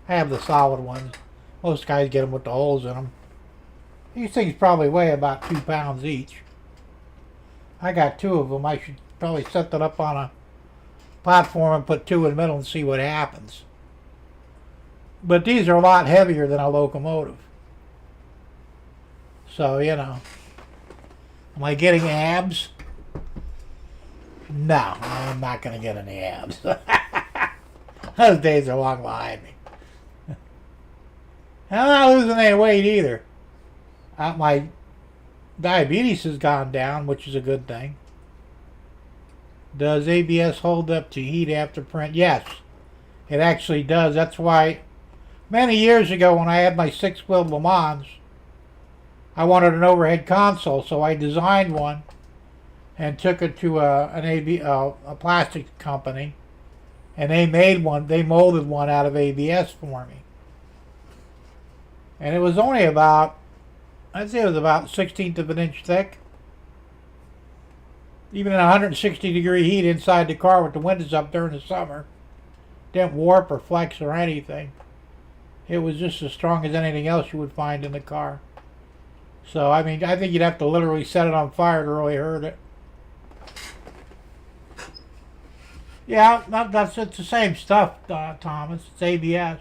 I have the solid ones. Most guys get them with the holes in them. These things probably weigh about 2 pounds each. I got 2 of them. I should probably set that up on a platform and put 2 in the middle and see what happens. But these are a lot heavier than a locomotive. So, you know. Am I getting abs? No, I'm not going to get any abs. Those days are long behind me. I'm not losing any weight either. My diabetes has gone down, which is a good thing. Does ABS hold up to heat after print? Yes, it actually does. That's why many years ago when I had my 6-wheel Le Mans, I wanted an overhead console, so I designed one and took it to a plastic company, and they made one. They molded one out of ABS for me, and it was only about, I'd say it was about 1/16 of an inch thick. Even in 160-degree heat inside the car with the windows up during the summer, didn't warp or flex or anything. It was just as strong as anything else you would find in the car. So, I mean, I think you'd have to literally set it on fire to really hurt it. Yeah, it's the same stuff, Thomas. It's ABS.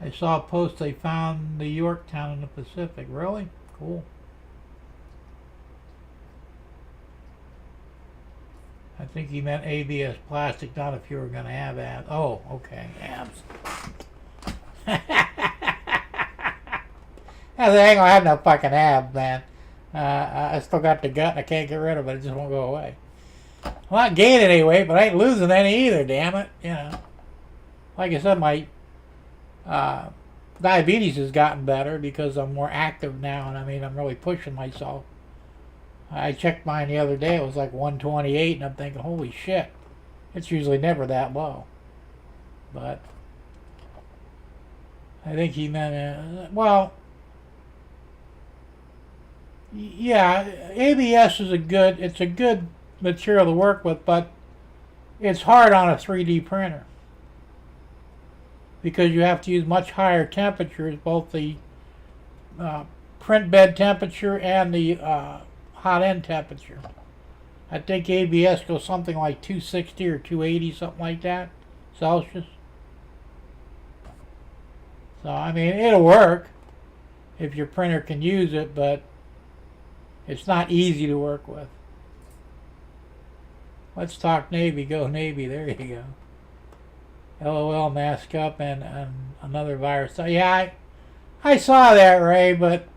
I saw a post they found the Yorktown in the Pacific. Really? Cool. I think he meant ABS plastic, not if you were going to have abs. Oh, okay, abs. I ain't gonna have no fucking abs, man. I still got the gut and I can't get rid of it. It just won't go away. I'm not gaining any weight, but I ain't losing any either, damn it. You know. Like I said, my diabetes has gotten better because I'm more active now, and I mean, I'm really pushing myself. I checked mine the other day, it was like 128, and I'm thinking, holy shit, it's usually never that low. But I think he meant, well, yeah, ABS is it's a good material to work with, but it's hard on a 3D printer because you have to use much higher temperatures, both the print bed temperature and the hot end temperature. I think ABS goes something like 260 or 280, something like that, Celsius. So, I mean, it'll work if your printer can use it, but it's not easy to work with. Let's talk Navy. Go Navy. There you go. LOL, mask up, and another virus. So, yeah, I saw that, Ray, but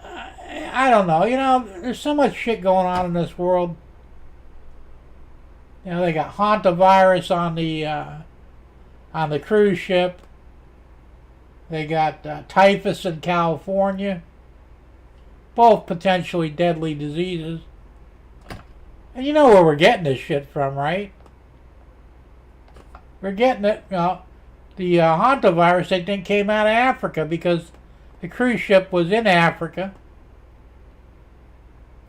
I don't know. You know, there's so much shit going on in this world. You know, they got hantavirus on the cruise ship. They got typhus in California. Both potentially deadly diseases. And you know where we're getting this shit from, right? We're getting it, you know, the hantavirus they think came out of Africa because the cruise ship was in Africa.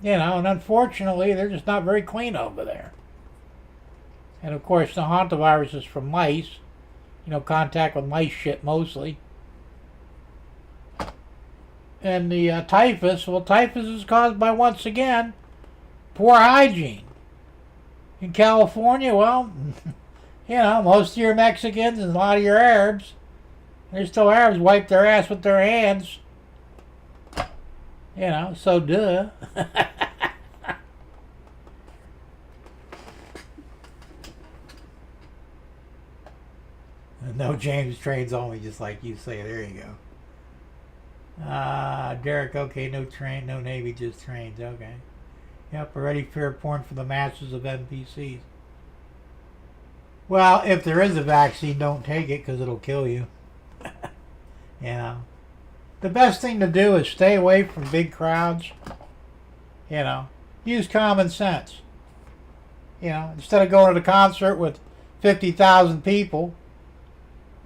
You know, and unfortunately, they're just not very clean over there. And of course, the hantavirus is from mice. You know, contact with mice shit mostly. And the typhus, well, typhus is caused by, once again, poor hygiene. In California, well, you know, most of your Mexicans and a lot of your Arabs, there's still Arabs, wipe their ass with their hands. You know, so duh. No James trains only, just like you say. There you go. Derek, okay, no train, no Navy, just trains. Okay. Yep, already fair porn for the masses of NPCs. Well, if there is a vaccine, don't take it because it'll kill you. You know. The best thing to do is stay away from big crowds. You know. Use common sense. You know, instead of going to the concert with 50,000 people,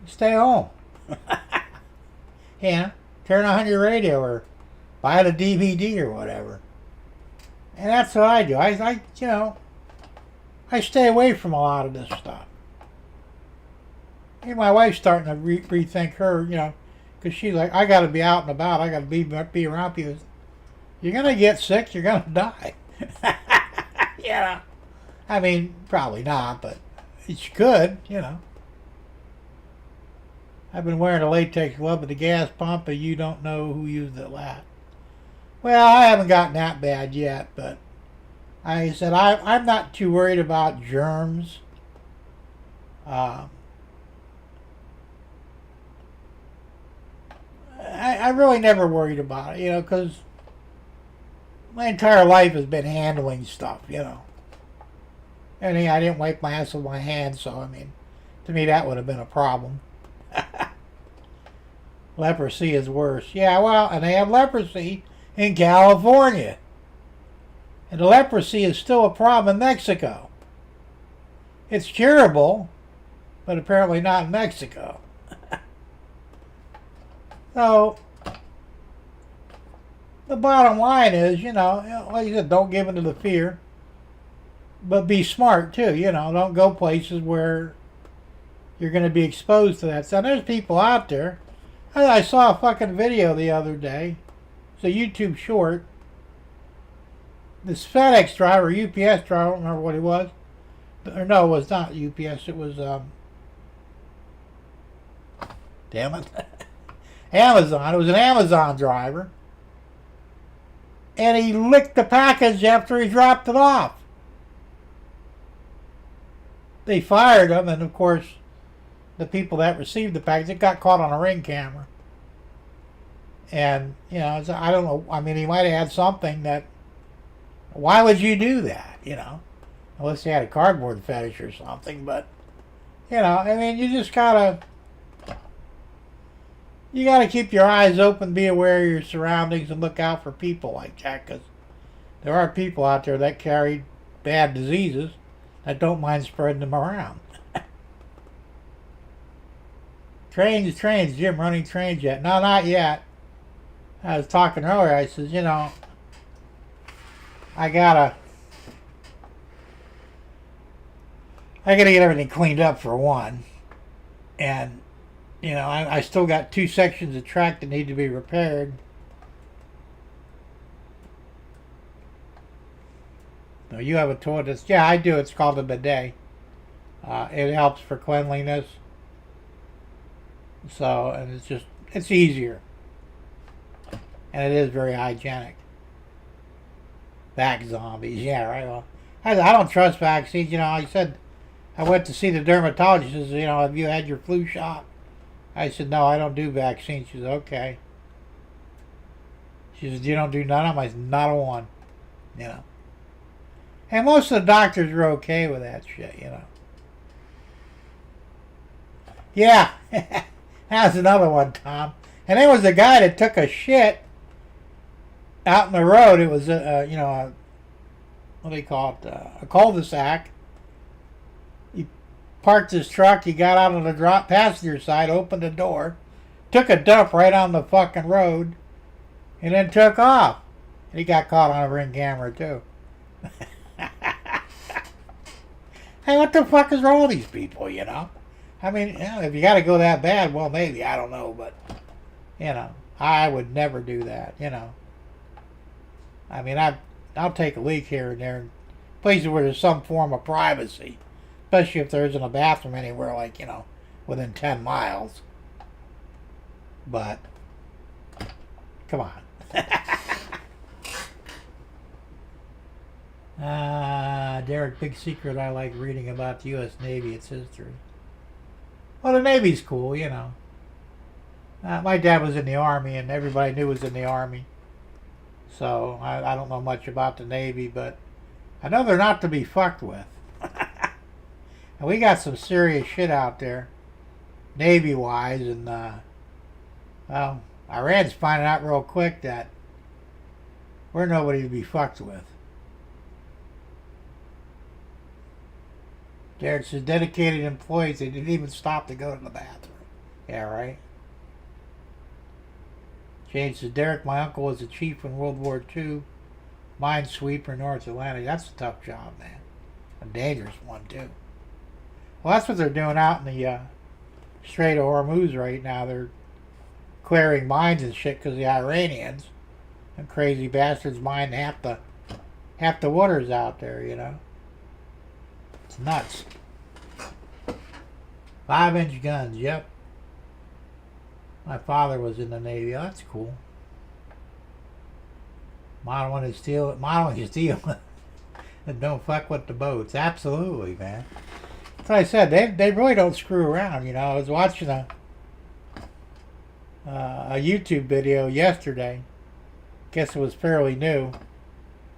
stay home. You know, turn on your radio or buy the DVD or whatever. And that's what I do. I you know, I stay away from a lot of this stuff. And my wife's starting to rethink her, you know, because she's like, I got to be out and about. I got to be around people. You're going to get sick. You're going to die. You know. I mean, probably not, but it's good, you know. I've been wearing a latex glove at the gas pump, but you don't know who used it last. Well, I haven't gotten that bad yet, but I said I'm not too worried about germs. I really never worried about it, you know, because my entire life has been handling stuff, you know. I mean, I didn't wipe my ass with my hands, so, I mean, to me that would have been a problem. Leprosy is worse. Yeah, well, and they have leprosy in California. And the leprosy is still a problem in Mexico. It's curable, but apparently not in Mexico. So, the bottom line is, you know, like you said, don't give in to the fear. But be smart, too. You know, don't go places where you're going to be exposed to that. So there's people out there. I saw a fucking video the other day. It's a YouTube short. This FedEx driver, UPS driver, I don't remember what he was. Or no, it was not UPS. It was, damn it. Amazon. It was an Amazon driver. And he licked the package after he dropped it off. They fired him, and of course, the people that received the package, it got caught on a Ring camera. And, you know, I don't know, I mean, he might have had something that, why would you do that, you know? Unless he had a cardboard fetish or something, but, you know, I mean, you just gotta keep your eyes open, be aware of your surroundings, and look out for people like that, because there are people out there that carry bad diseases that don't mind spreading them around. Trains, Jim, running trains yet? No, not yet. I was talking earlier, I says, you know, I gotta get everything cleaned up for one. And, you know, I still got 2 sections of track that need to be repaired. No, you have a toilet that's, yeah, I do. It's called a bidet. It helps for cleanliness. So, and it's easier. And it is very hygienic. Vax zombies, yeah, right. Well, I don't trust vaccines. You know, I said I went to see the dermatologist. He says, you know, have you had your flu shot? I said, no, I don't do vaccines. She said, okay. She said, you don't do none of them? I said, not a one. You know. And most of the doctors are okay with that shit, you know. Yeah. That was another one, Tom. And there was a guy that took a shit out in the road. It was, what do they call it? A cul-de-sac. He parked his truck. He got out on the passenger side, opened the door, took a dump right on the fucking road, and then took off. And he got caught on a ring camera, too. Hey, what the fuck is wrong with these people, you know? I mean, you know, if you got to go that bad, well, maybe, I don't know, but, you know, I would never do that, you know. I mean, I'll take a leak here and there in places where there's some form of privacy, especially if there isn't a bathroom anywhere, like, you know, within 10 miles. But, come on. Derek, big secret I like reading about the U.S. Navy, its history. Well, the Navy's cool, you know. My dad was in the Army, and everybody knew was in the Army. So, I don't know much about the Navy, but I know they're not to be fucked with. And we got some serious shit out there, Navy-wise, and, well, Iran's finding out real quick that we're nobody to be fucked with. Derek says dedicated employees, they didn't even stop to go to the bathroom. Yeah, right? James says, Derek, my uncle was a chief in World War II, minesweeper, North Atlantic. That's a tough job, man. A dangerous one, too. Well, that's what they're doing out in the Strait of Hormuz right now. They're clearing mines and shit because the Iranians and crazy bastards mine half the waters out there, you know. It's nuts. 5-inch guns, yep. My father was in the Navy. Oh, that's cool. Modeling and steel. And don't fuck with the boats. Absolutely, man. That's what I said. They really don't screw around, you know. I was watching a YouTube video yesterday. Guess it was fairly new.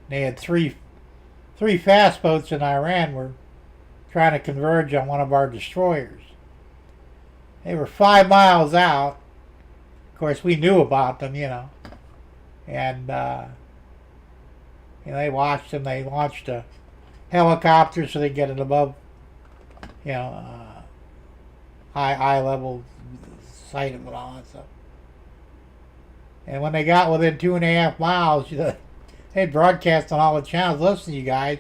They had three fast boats in Iran were trying to converge on one of our destroyers. They were 5 miles out. Of course, we knew about them, you know. And, you know, they watched them. They launched a helicopter so they get it above, you know, high level sight and all that stuff. And when they got within 2.5 miles, you know, they broadcast on all the channels, listen, you guys,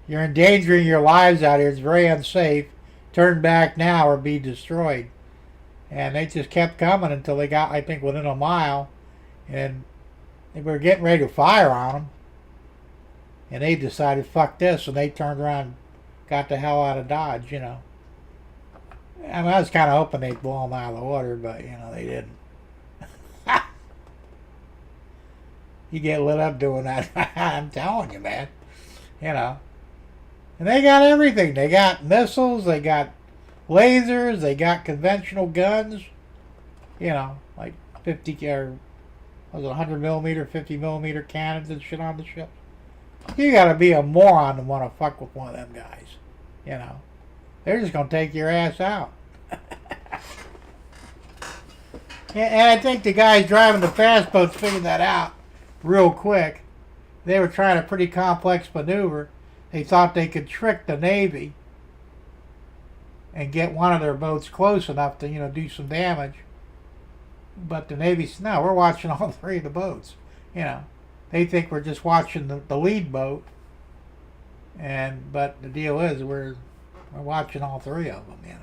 you're endangering your lives out here. It's very unsafe. Turn back now or be destroyed. And they just kept coming until they got, I think, within a mile. And they were getting ready to fire on them. And they decided, fuck this. And they turned around and got the hell out of Dodge, you know. I mean, I was kind of hoping they'd blow them out of the water, but, you know, they didn't. You get lit up doing that. I'm telling you, man. You know. And they got everything. They got missiles. They got lasers. They got conventional guns. You know, like 50 or was it 100 millimeter, 50 millimeter cannons and shit on the ship. You got to be a moron to want to fuck with one of them guys. You know, they're just gonna take your ass out. And I think the guys driving the fast boats figured that out real quick. They were trying a pretty complex maneuver. They thought they could trick the Navy and get one of their boats close enough to, you know, do some damage. But the Navy said, no, we're watching all three of the boats. You know, they think we're just watching the lead boat. But the deal is we're watching all three of them, you know.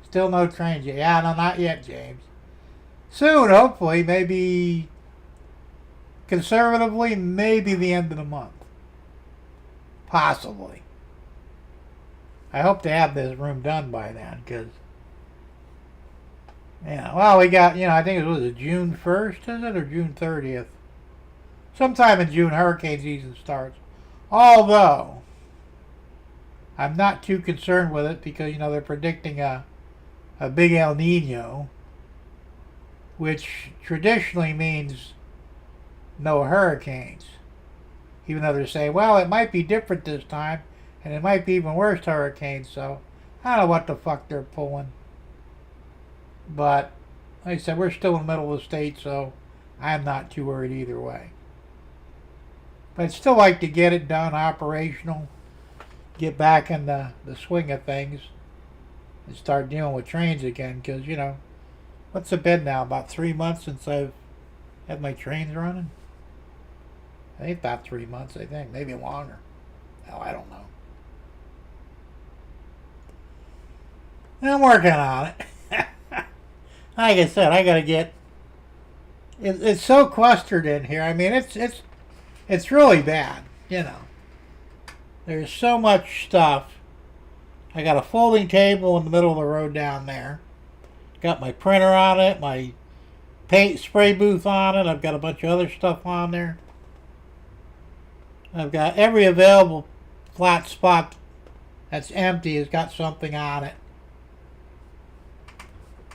Still no trains yet. Yeah, no, not yet, James. Soon, hopefully, maybe conservatively, maybe the end of the month. Possibly. I hope to have this room done by then, because, yeah, well, we got, you know, I think it was June 1st, is it, or June 30th? Sometime in June, hurricane season starts. Although, I'm not too concerned with it, because, you know, they're predicting a a big El Nino, which traditionally means no hurricanes. Even though they're saying, well, it might be different this time, and it might be even worse hurricanes, so I don't know what the fuck they're pulling. But, like I said, we're still in the middle of the state, so I'm not too worried either way. But I'd still like to get it done, operational, get back in the swing of things, and start dealing with trains again, because, you know, what's it been now? About 3 months since I've had my trains running? I think about 3 months, I think. Maybe longer. Hell, I don't know. I'm working on it. Like I said, I gotta get... It's so clustered in here. I mean, it's really bad, you know. There's so much stuff. I got a folding table in the middle of the road down there. Got my printer on it, my paint spray booth on it. I've got a bunch of other stuff on there. I've got every available flat spot that's empty has got something on it.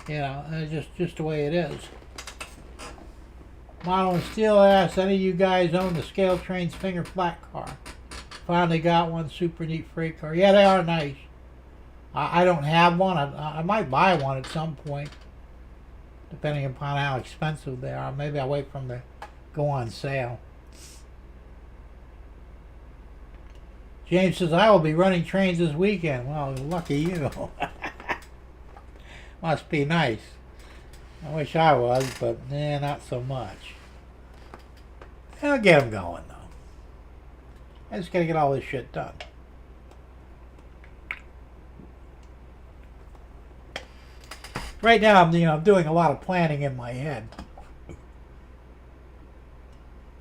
You know, it's just the way it is. Model and Steel asks, any of you guys own the Scale Trains finger flat car? Finally got one, super neat freight car. Yeah, they are nice. I don't have one. I might buy one at some point, depending upon how expensive they are. Maybe I'll wait for them to go on sale. James says, I will be running trains this weekend. Well, lucky you. Must be nice. I wish I was, but not so much. I'll get them going, though. I just gotta get all this shit done. Right now, I'm doing a lot of planning in my head.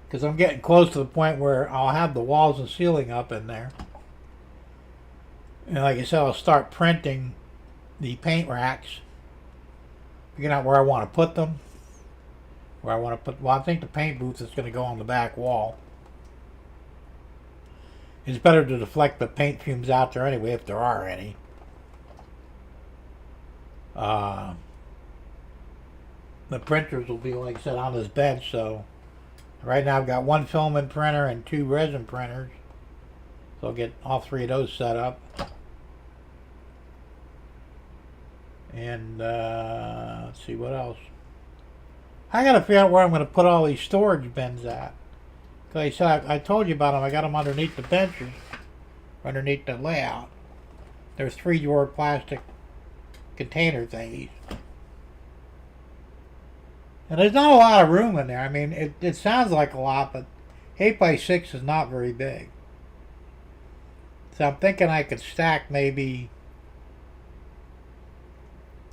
Because I'm getting close to the point where I'll have the walls and ceiling up in there. And like I said, I'll start printing the paint racks. Figuring out where I want to put them. Where I want to put... Well, I think the paint booth is going to go on the back wall. It's better to deflect the paint fumes out there anyway, if there are any. The printers will be, like I said, on this bench, so... Right now I've got one filament printer and 2 resin printers. So I'll get all 3 of those set up. And let's see what else. I gotta figure out where I'm gonna put all these storage bins at. Cause I said I told you about them. I got them underneath the benches, underneath the layout. There's 3 drawer plastic container thingies. And there's not a lot of room in there. I mean, it sounds like a lot, but 8x6 is not very big. So I'm thinking I could stack maybe...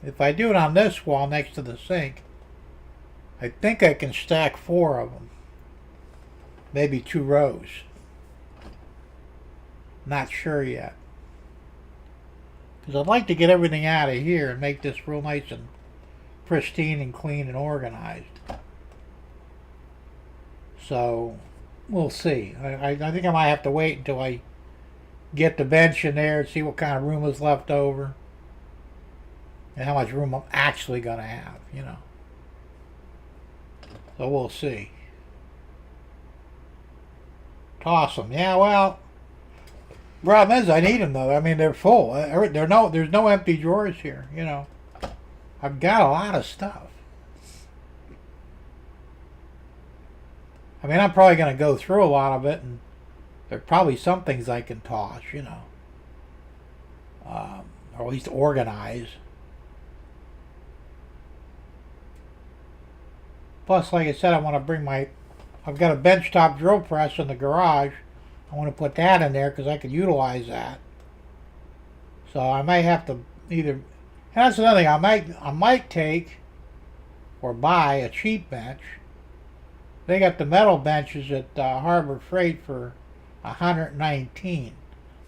If I do it on this wall next to the sink, I think I can stack 4 of them. Maybe 2 rows. Not sure yet. Because I'd like to get everything out of here and make this real nice and pristine and clean and organized. So, we'll see. I think I might have to wait until I get the bench in there and see what kind of room is left over. And how much room I'm actually going to have, you know. So we'll see. Toss them. Yeah, well, problem is I need them though. I mean, they're full. There's no empty drawers here, you know. I've got a lot of stuff. I mean, I'm probably going to go through a lot of it, and there's probably some things I can toss, you know. Or at least organize. Plus, like I said, I want to bring I've got a benchtop drill press in the garage. I want to put that in there because I could utilize that. So I might have to either... And that's another thing. I might take or buy a cheap bench. They got the metal benches at Harbor Freight for $119.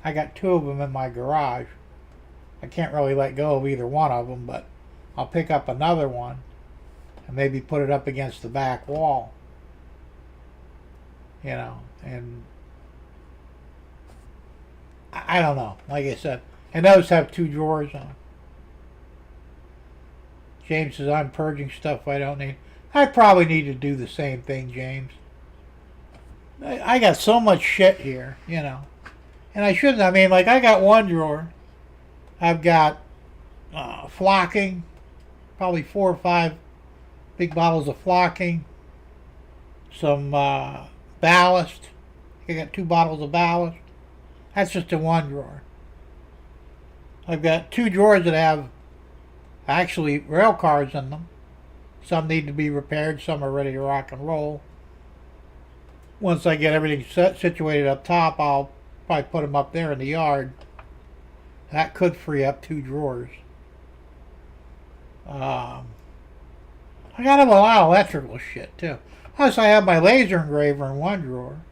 I got 2 of them in my garage. I can't really let go of either one of them, but I'll pick up another one and maybe put it up against the back wall. You know, and I don't know. Like I said, and those have 2 drawers on them. James says, I'm purging stuff I don't need. I probably need to do the same thing, James. I got so much shit here, you know. And I shouldn't. I mean, like, I got one drawer. I've got flocking, probably 4 or 5 big bottles of flocking, some ballast. I got 2 bottles of ballast. That's just in one drawer. I've got 2 drawers that have actually rail cars in them. Some need to be repaired, some are ready to rock and roll. Once I get everything situated up top, I'll probably put them up there in the yard. That could free up 2 drawers. I got a lot of electrical shit too. Plus I have my laser engraver in one drawer.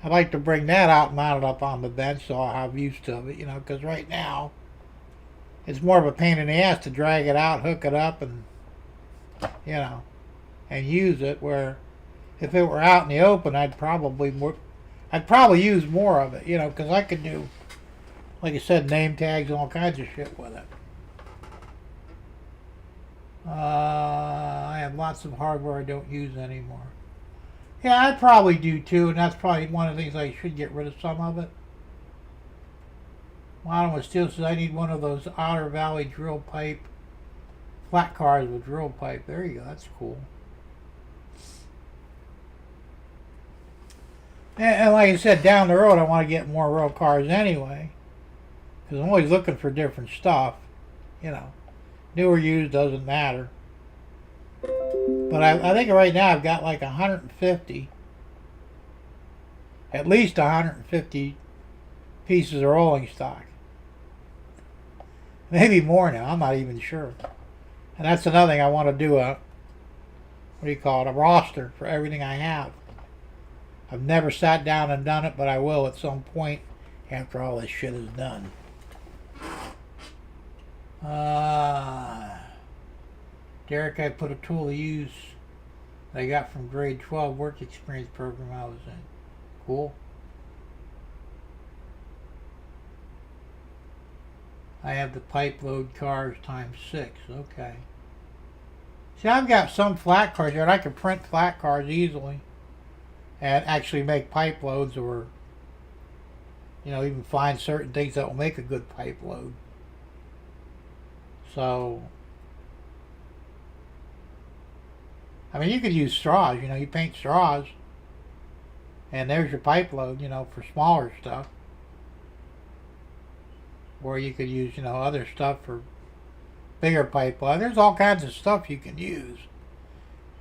I'd like to bring that out and mount it up on the bench so I'll have use to it, you know, because right now it's more of a pain in the ass to drag it out, hook it up, and, you know, and use it, where if it were out in the open, I'd probably use more of it, you know, because I could do, like I said, name tags and all kinds of shit with it. I have lots of hardware I don't use anymore. Yeah, I probably do too, and that's probably one of the things I should get rid of some of it. Modern with Steel says I need one of those Otter Valley drill pipe, flat cars with drill pipe. There you go, that's cool. And like I said, down the road I want to get more rail cars anyway, because I'm always looking for different stuff, you know. New or used doesn't matter. But I think right now I've got like 150, at least 150 pieces of rolling stock. Maybe more now, I'm not even sure. And that's another thing, I want to do a roster for everything I have. I've never sat down and done it, but I will at some point after all this shit is done. Derek, I put a tool to use that I got from grade 12 work experience program I was in. Cool. I have the pipe load cars times 6. Okay. See, I've got some flat cars here, and I can print flat cars easily and actually make pipe loads, or, you know, even find certain things that will make a good pipe load. So, I mean, you could use straws, you know, you paint straws, and there's your pipe load, you know, for smaller stuff. Or you could use, you know, other stuff for bigger pipe load. There's all kinds of stuff you can use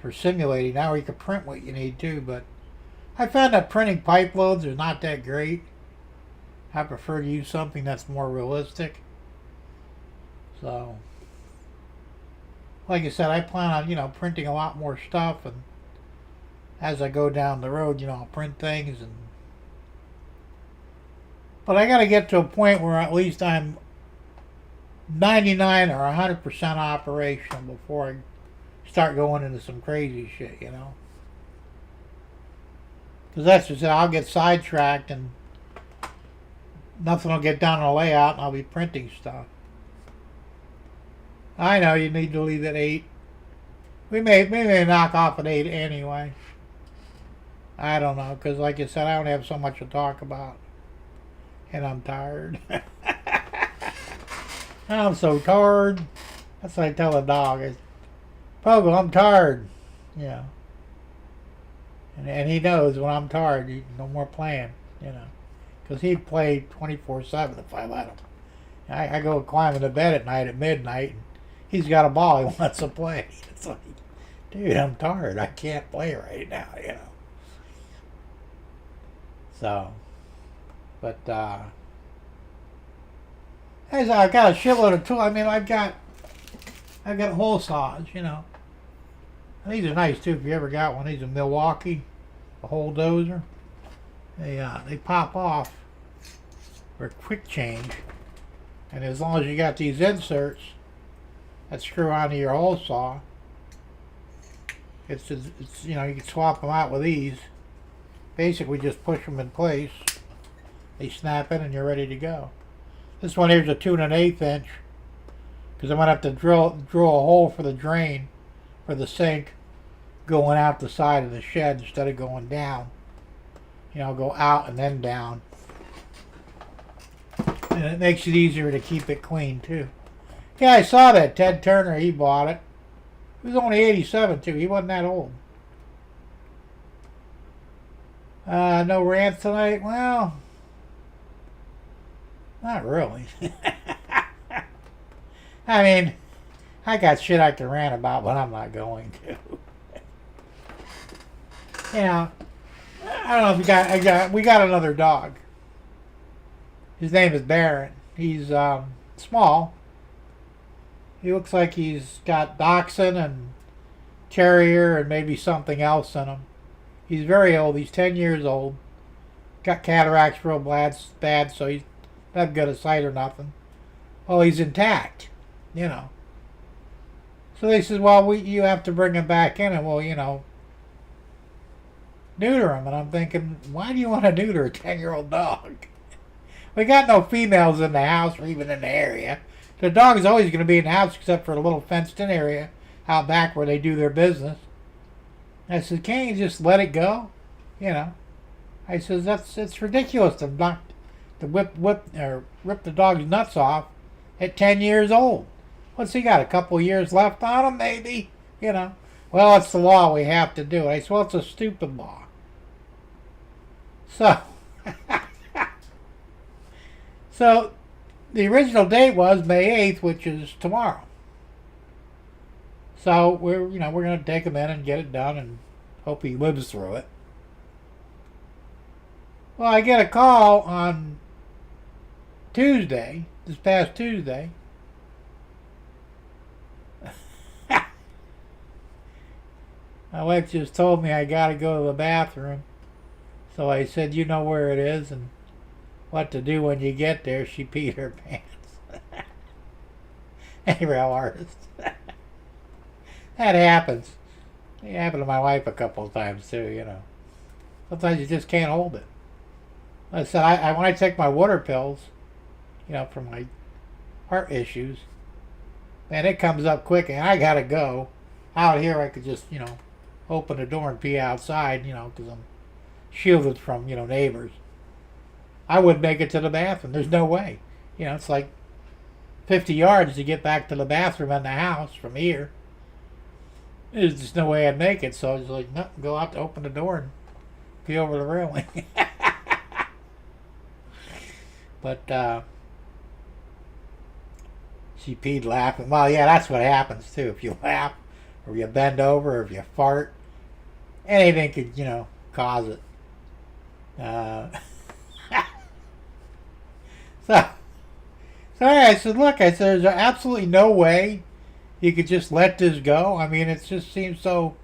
for simulating now, or you can print what you need to, but I found that printing pipe loads is not that great. I prefer to use something that's more realistic. So, like I said, I plan on, you know, printing a lot more stuff, and as I go down the road, you know, I'll print things. But I got to get to a point where at least I'm 99 or 100% operational before I start going into some crazy shit, you know. Because that's just it, I'll get sidetracked and nothing will get done on the layout, and I'll be printing stuff. I know you need to leave at 8. We may knock off at 8 anyway. I don't know, because like I said, I only have so much to talk about. And I'm tired. I'm so tired. That's what I tell the dog. Pogo, I'm tired. Yeah. And he knows when I'm tired, no more playing, you know. Because he'd play 24/7 if I let him. I go climb into bed at night at midnight, and he's got a ball he wants to play. It's like, dude, I'm tired. I can't play right now, you know. So, but, I've got a shitload of tools. I mean, I've got hole saws, you know. And these are nice, too, if you ever got one. These are Milwaukee, a hole dozer. They pop off for quick change. And as long as you got these inserts that screw onto your hole saw, it's you know, you can swap them out with these. Basically just push them in place. They snap in and you're ready to go. This one here's a 2 1/8 inch. Because I'm going to have to drill a hole for the drain for the sink going out the side of the shed instead of going down. You know, go out and then down. And it makes it easier to keep it clean, too. Yeah, I saw that. Ted Turner, he bought it. He was only 87, too. He wasn't that old. No rant tonight? Well, not really. I mean, I got shit I can rant about, but I'm not going to. You know, I don't know if we got another dog. His name is Baron. He's small. He looks like he's got Dachshund and Terrier and maybe something else in him. He's very old. He's 10 years old. Got cataracts real bad, so he's not good at sight or nothing. Well, he's intact, you know. So they said, well, you have to bring him back in and we'll, you know, neuter him. And I'm thinking, why do you want to neuter a 10-year-old dog? We got no females in the house or even in the area. The dog is always going to be in the house except for a little fenced-in area out back where they do their business. I said, can't you just let it go? You know. I says, it's ridiculous to rip the dog's nuts off at 10 years old. What's he got, a couple years left on him, maybe? You know. Well, it's the law, we have to do it. I said, well, it's a stupid law. So, so the original date was May 8th, which is tomorrow. So we're going to take him in and get it done and hope he lives through it. Well, I get a call on Tuesday, this past Tuesday. My wife just told me I got to go to the bathroom. So I said, you know where it is and what to do when you get there. She peed her pants. A real artist. That happens. It happened to my wife a couple of times too, you know. Sometimes you just can't hold it. Like I said, when I take my water pills, you know, for my heart issues, man, it comes up quick and I gotta go. Out here I could just, you know, open the door and pee outside, you know, because I'm shielded from, you know, neighbors. I wouldn't make it to the bathroom. There's no way. You know, it's like 50 yards to get back to the bathroom in the house from here. There's just no way I'd make it. So I was like, no, go out to open the door and pee over the railing. But she peed laughing. Well, yeah, that's what happens too. If you laugh or you bend over or if you fart, anything could, you know, cause it. So anyway, I said, look, I said, there's absolutely no way you could just let this go. I mean, it just seems so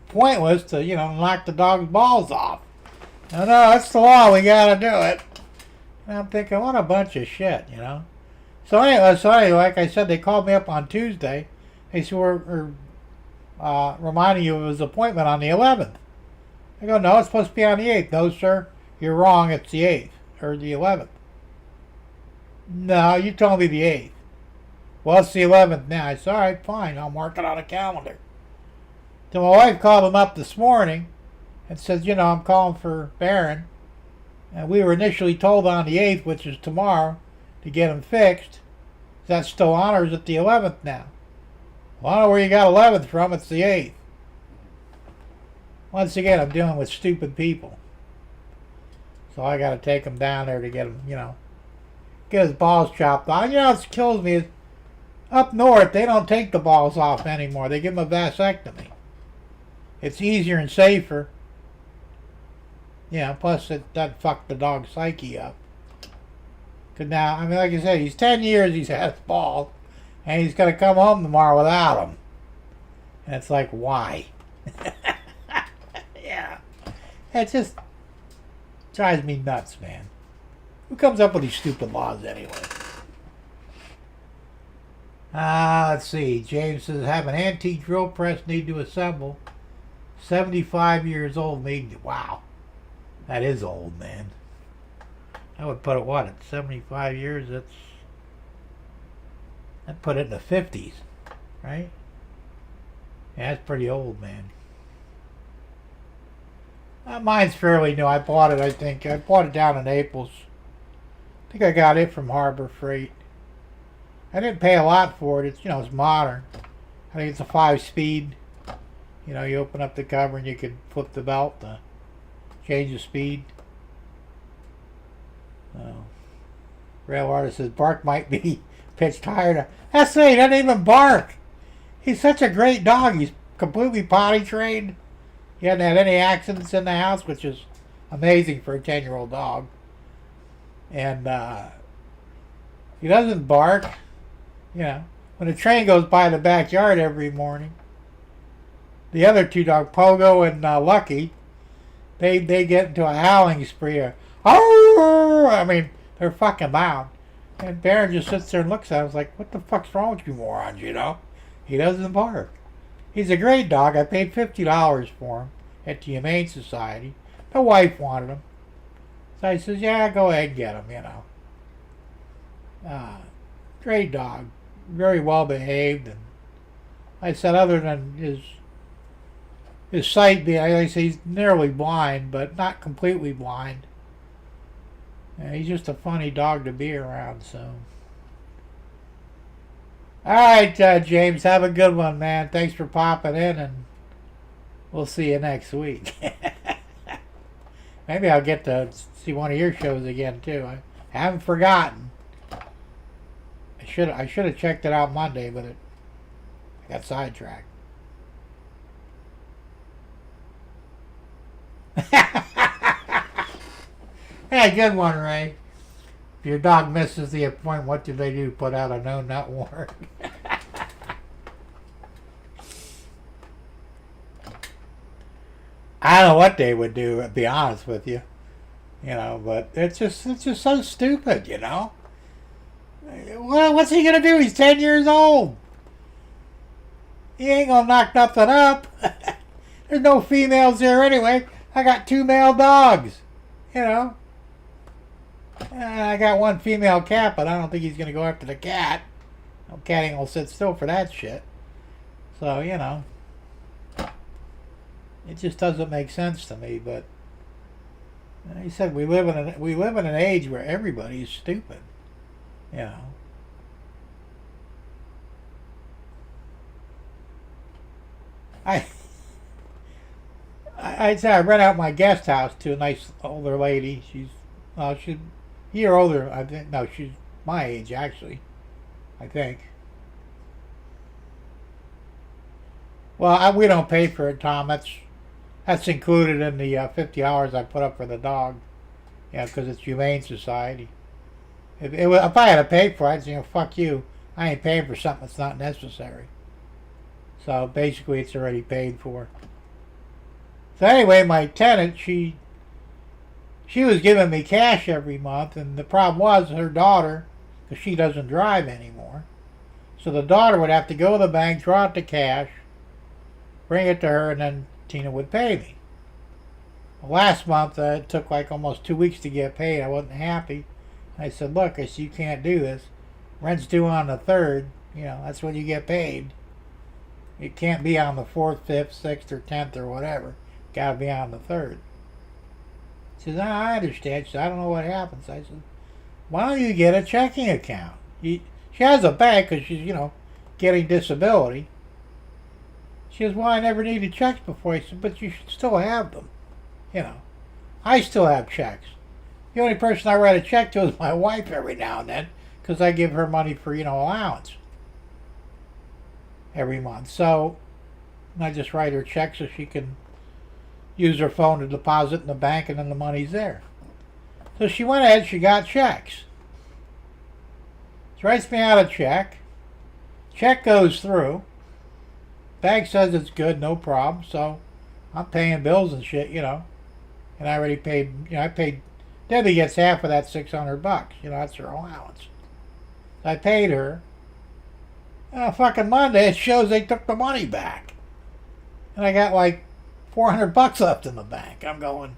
pointless to, you know, knock the dog's balls off. No, that's the law. We got to do it. And I'm thinking, what a bunch of shit, you know. So anyway, like I said, they called me up on Tuesday. They said, we're reminding you of his appointment on the 11th. I go, no, it's supposed to be on the 8th. No, sir, you're wrong. It's the 8th or the 11th. No, you told me the 8th. Well, it's the 11th now. I said, all right, fine. I'll mark it on a calendar. So my wife called him up this morning and said, you know, I'm calling for Baron. And we were initially told on the 8th, which is tomorrow, to get him fixed. Is that still on or is it the 11th now? Well, I don't know where you got 11th from. It's the 8th. Once again, I'm dealing with stupid people. So I got to take him down there to get him, you know, get his balls chopped off. You know what kills me is up north, they don't take the balls off anymore. They give them a vasectomy. It's easier and safer. Yeah, plus it doesn't fuck the dog's psyche up. Because now, I mean, like I said, he's 10 years he's had his balls, and he's going to come home tomorrow without them. And it's like, why? Yeah. It just drives me nuts, man. Who comes up with these stupid laws anyway? Let's see. James says, have an antique drill press need to assemble. 75 years old need. Wow. That is old, man. I would put it, what, at 75 years? That's I put it in the 50s, right? Yeah, that's pretty old, man. Mine's fairly new. I bought it, I think. I bought it down in Naples. I think I got it from Harbor Freight. I didn't pay a lot for it. It's, it's modern. I think it's a 5-speed. You open up the cover and you can flip the belt to change the speed. Rail artist says bark might be pitched higher. That's it. He doesn't even bark. He's such a great dog. He's completely potty trained. He hasn't had any accidents in the house, which is amazing for a 10-year-old dog. And he doesn't bark. When the train goes by the backyard every morning, the other two dogs, Pogo and Lucky, they get into a howling spree. I mean, they're fucking loud. And Baron just sits there and looks at him like, what the fuck's wrong with you morons, He doesn't bark. He's a great dog. I paid $50 for him at the Humane Society. My wife wanted him. So I says, yeah, go ahead and get him, Great dog. Very well behaved. And I said, other than his sight being, I say he's nearly blind, but not completely blind. And he's just a funny dog to be around, so. All right, James, have a good one, man. Thanks for popping in, and we'll see you next week. Maybe I'll get to see one of your shows again, too. I haven't forgotten. I should have checked it out Monday, but I got sidetracked. Hey, good one, Ray. If your dog misses the appointment, what do they do? Put out a no nut warrant. I don't know what they would do, to be honest with you. But it's just so stupid, Well, what's he gonna do? He's 10 years old. He ain't gonna knock nothing up. There's no females there anyway. I got 2 male dogs. I got 1 female cat, but I don't think he's going to go after the cat. No cat ain't going to sit still for that shit. So, it just doesn't make sense to me. But he said we live in an age where everybody's stupid. I'd say I rent out my guest house to a nice older lady. She's a year older, I think. No, she's my age, actually, I think. Well, we don't pay for it, Tom. That's included in the $50 I put up for the dog. Because it's Humane Society. If I had to pay for it, I'd say, fuck you. I ain't paying for something that's not necessary. So basically, it's already paid for. So anyway, my tenant, she was giving me cash every month, and the problem was her daughter, because she doesn't drive anymore, so the daughter would have to go to the bank, draw out the cash, bring it to her, and then Tina would pay me. Well, last month, it took like almost 2 weeks to get paid. I wasn't happy. I said, look, you can't do this. Rent's due on the 3rd. That's when you get paid. It can't be on the 4th, 5th, 6th, or 10th, or whatever. Got to be on the 3rd. She says, I understand. She said, I don't know what happens. I said, why don't you get a checking account? She has a bank because she's, getting disability. She says, well, I never needed checks before. I said, but you should still have them. I still have checks. The only person I write a check to is my wife every now and then because I give her money for, allowance every month. So I just write her check so she can use her phone to deposit in the bank, and then the money's there. So she went ahead, she got checks. She writes me out a check. Check goes through. Bank says it's good, no problem. So I'm paying bills and shit, And I already paid, I paid, Debbie gets half of that $600. That's her allowance. So I paid her. Fucking Monday, it shows they took the money back. And I got like $400 left in the bank. I'm going,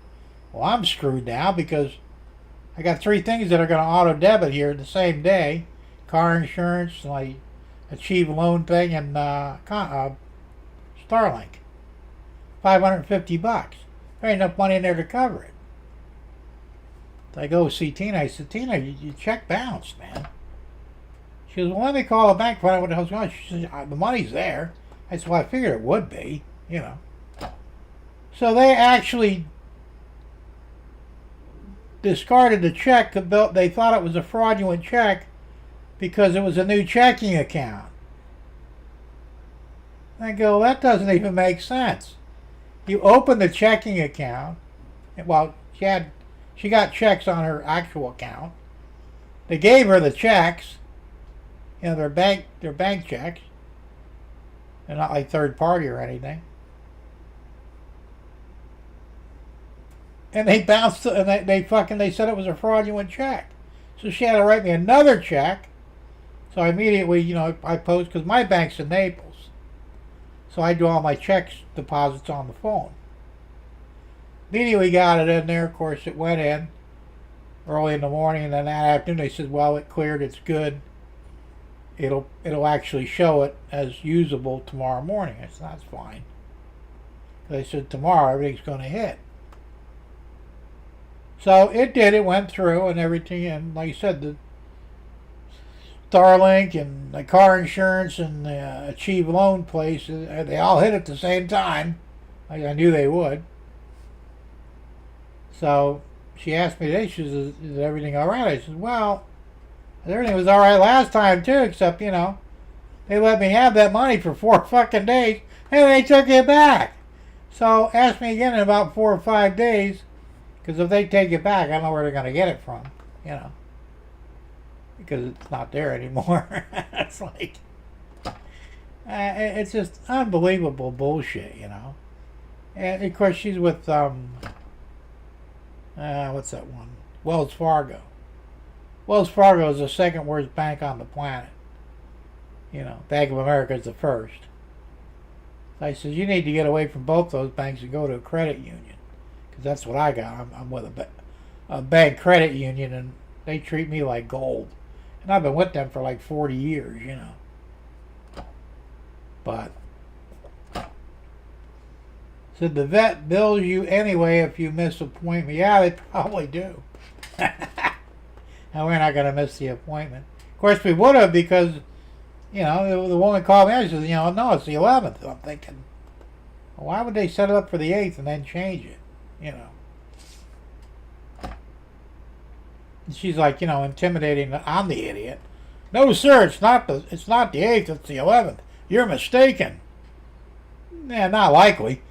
well, I'm screwed now because I got 3 things that are going to auto debit here the same day. Car insurance, my Achieve loan thing and Starlink. $550. There ain't enough money in there to cover it. So I go see Tina. I said, Tina, your check bounced, man. She goes, well, let me call the bank, find out what the hell's going on. She says, the money's there. I said, well, I figured it would be, you know. So they actually discarded the check. They thought it was a fraudulent check because it was a new checking account. I go, that doesn't even make sense. You open the checking account. Well, she got checks on her actual account. They gave her the checks. You know, they're bank checks. They're not like third party or anything. And they bounced, and they said it was a fraudulent check. So she had to write me another check. So I immediately, you know, I post, because my bank's in Naples. So I do all my checks deposits on the phone. Immediately got it in there. Of course, it went in early in the morning, and then that afternoon they said, well, it cleared, it's good. It'll actually show it as usable tomorrow morning. I said, that's fine. They said tomorrow everything's going to hit. So it did. It went through and everything. And like I said, the Starlink and the car insurance and the Achieve loan place, they all hit at the same time. Like I knew they would. So she asked me today, she says, is everything all right? I said, well, everything was all right last time too, except, you know, they let me have that money for 4 fucking days and they took it back. So ask me again in about 4 or 5 days, because if they take it back, I don't know where they're going to get it from, you know, because it's not there anymore. It's like, it's just unbelievable bullshit, you know. And of course she's with, what's that one? Wells Fargo. Wells Fargo is the second worst bank on the planet. You know, Bank of America is the first. So I said, you need to get away from both those banks and go to a credit union. Because that's what I got. I'm with a bank credit union, and they treat me like gold. And I've been with them for like 40 years, you know. But, said the vet bills you anyway if you miss an appointment. Yeah, they probably do. And we're not going to miss the appointment. Of course, we would have, because, you know, the woman called me and says, you know, no, it's the 11th. And I'm thinking, well, why would they set it up for the 8th and then change it? You know. And she's like, you know, intimidating. I'm the idiot. No, sir, it's not the 8th. It's the 11th. You're mistaken. Yeah, not likely.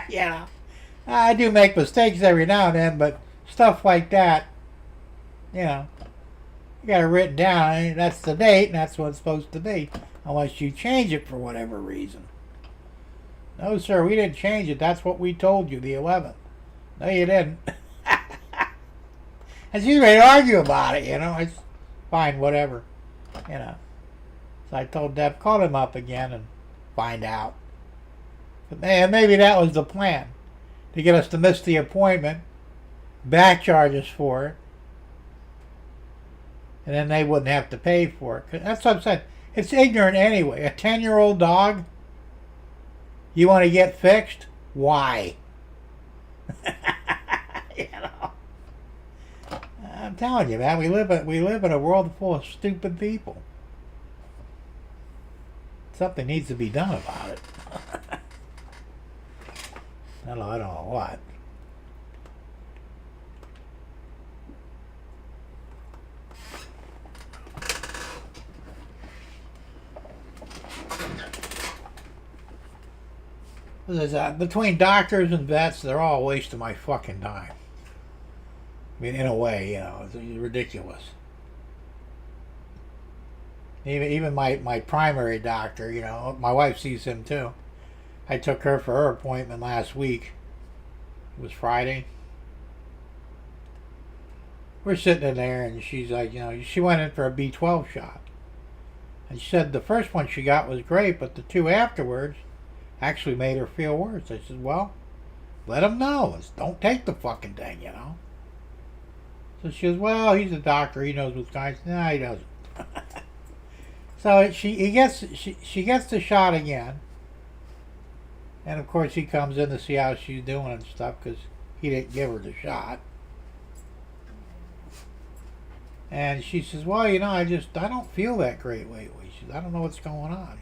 Yeah, I do make mistakes every now and then, but stuff like that, you know, you got it written down. I mean, that's the date, and that's what it's supposed to be, unless you change it for whatever reason. No, sir, we didn't change it. That's what we told you, the 11th. No, you didn't. And she's ready to argue about it, you know. It's fine, whatever, you know. So I told Deb, call him up again and find out. But man, maybe that was the plan, to get us to miss the appointment, back charge us for it, and then they wouldn't have to pay for it. 'Cause that's what I'm saying. It's ignorant anyway. A 10-year-old dog, you want to get fixed? Why? You know, I'm telling you, man. We live in a world full of stupid people. Something needs to be done about it. I don't know what. Between doctors and vets, they're all a waste of my fucking time. I mean, in a way, you know, it's ridiculous. Even my primary doctor, you know, my wife sees him too. I took her for her appointment last week. It was Friday. We're sitting in there, and she's like, you know, she went in for a B12 shot. And she said the first one she got was great, but the two afterwards actually made her feel worse. I said, well, let them know. Don't take the fucking thing, you know. So she goes, well, he's a doctor. He knows what's going on. No, he doesn't. So she gets the shot again, and of course he comes in to see how she's doing and stuff because he didn't give her the shot. And she says, "Well, I don't feel that great lately." She says, "I don't know what's going on.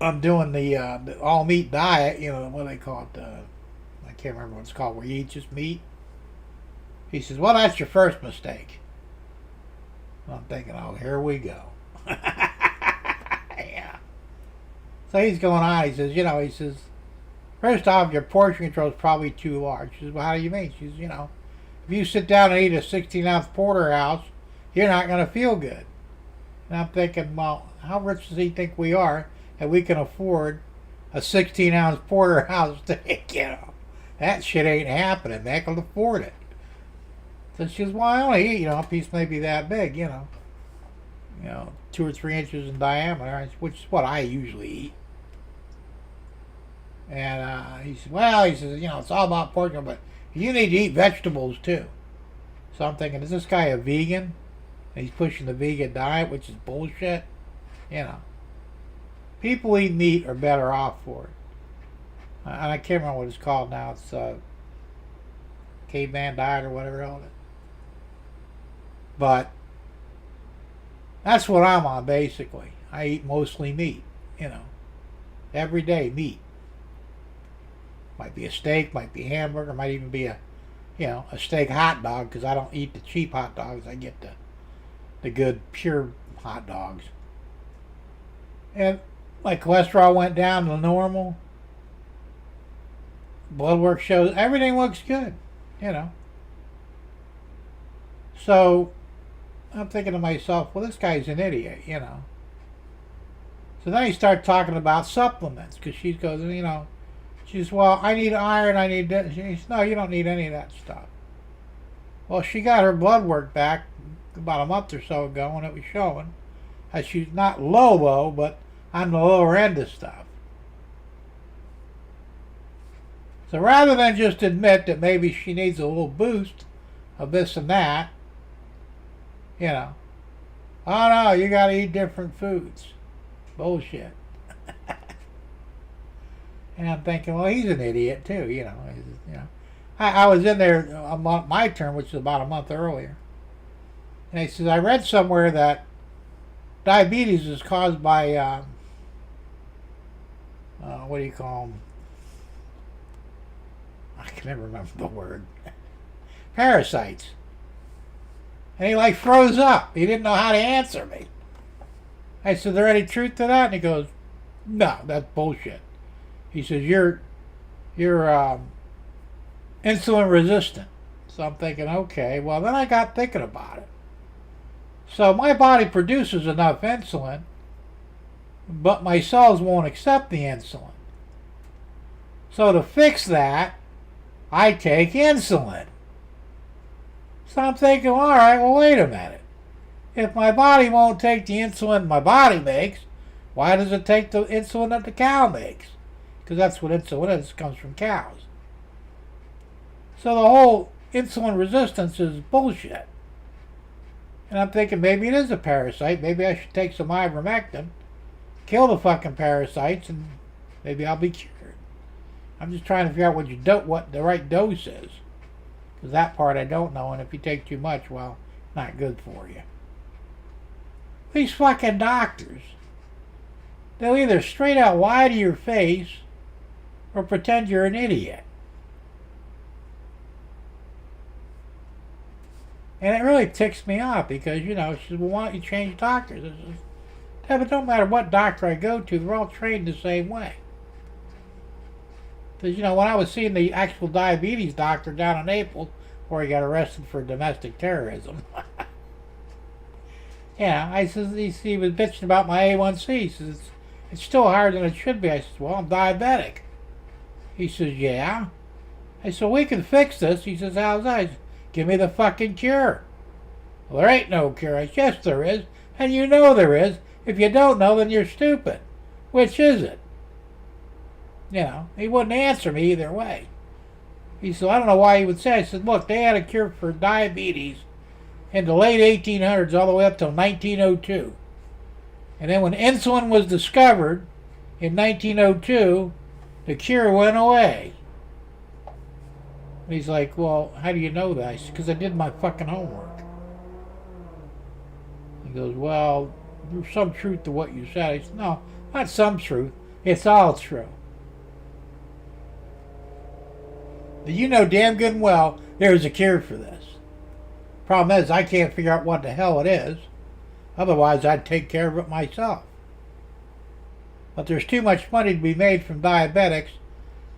I'm doing the all meat diet. What do they call it? I can't remember what it's called, where you eat just meat." He says, "Well, that's your first mistake." I'm thinking, "Oh, here we go." Yeah. So he's going on. He says, "First off, your portion control is probably too large." She says, "Well, how do you mean?" She says, "If you sit down and eat a 16-ounce porterhouse, you're not going to feel good." And I'm thinking, well, how rich does he think we are that we can afford a 16-ounce porterhouse steak? That shit ain't happening. They can afford it. So she says, "Well, I only eat, a piece maybe that big, 2 or 3 inches in diameter, which is what I usually eat." And he says, "It's all about portion, but you need to eat vegetables too." So I'm thinking, is this guy a vegan? And he's pushing the vegan diet, which is bullshit. People eat meat are better off for it. And I can't remember what it's called now. It's caveman diet or whatever else. But that's what I'm on, basically. I eat mostly meat, every day meat. Might be a steak, might be hamburger, might even be a steak hot dog, because I don't eat the cheap hot dogs. I get the good pure hot dogs. And my cholesterol went down to normal. Blood work shows everything looks good, So I'm thinking to myself, well, this guy's an idiot, So then he started talking about supplements, because she goes, she says, "Well, I need iron, I need this." She says, "No, you don't need any of that stuff." Well, she got her blood work back about a month or so ago, and it was showing that she's not low, but on the lower end of stuff. So rather than just admit that maybe she needs a little boost of this and that, "Oh no, you got to eat different foods." Bullshit. And I'm thinking, well, he's an idiot too, I was in there my term, which was about a month earlier. And he says, "I read somewhere that diabetes is caused by, what do you call them? I can never remember the word. Parasites." And he froze up. He didn't know how to answer me. I said, "Is there any truth to that?" And he goes, "No, that's bullshit." He says, you're insulin resistant." So I'm thinking, okay, well, then I got thinking about it. So my body produces enough insulin, but my cells won't accept the insulin. So to fix that, I take insulin. So I'm thinking, all right, well, wait a minute. If my body won't take the insulin my body makes, why does it take the insulin that the cow makes? Because that's what insulin is. It comes from cows. So the whole insulin resistance is bullshit. And I'm thinking maybe it is a parasite. Maybe I should take some ivermectin, kill the fucking parasites, and maybe I'll be cured. I'm just trying to figure out what the right dose is. Because that part I don't know, and if you take too much, well, not good for you. These fucking doctors, they'll either straight out lie to your face or pretend you're an idiot. And it really ticks me off because, she says, "Well, why don't you change doctors?" I says, "Yeah, but it don't matter what doctor I go to, they're all trained the same way." Because, when I was seeing the actual diabetes doctor down in Naples, where he got arrested for domestic terrorism, I says, he was bitching about my A1C. He says, "It's still higher than it should be." I says, "Well, I'm diabetic." He says, "Yeah." I said, "We can fix this." He says, "How's that?" I said, "Give me the fucking cure." "Well, there ain't no cure." I said, "Yes, there is. And you know there is. If you don't know, then you're stupid. Which is it?" He wouldn't answer me either way. He said, "I don't know why he would say." I said, "Look, they had a cure for diabetes in the late 1800s all the way up till 1902. And then when insulin was discovered in 1902, the cure went away. And he's like, well, how do you know that? I said, because I did my fucking homework. He goes, well, there's some truth to what you said. I said, no, not some truth. It's all true. You know damn good and well there's a cure for this. Problem is, I can't figure out what the hell it is. Otherwise, I'd take care of it myself. But there's too much money to be made from diabetics.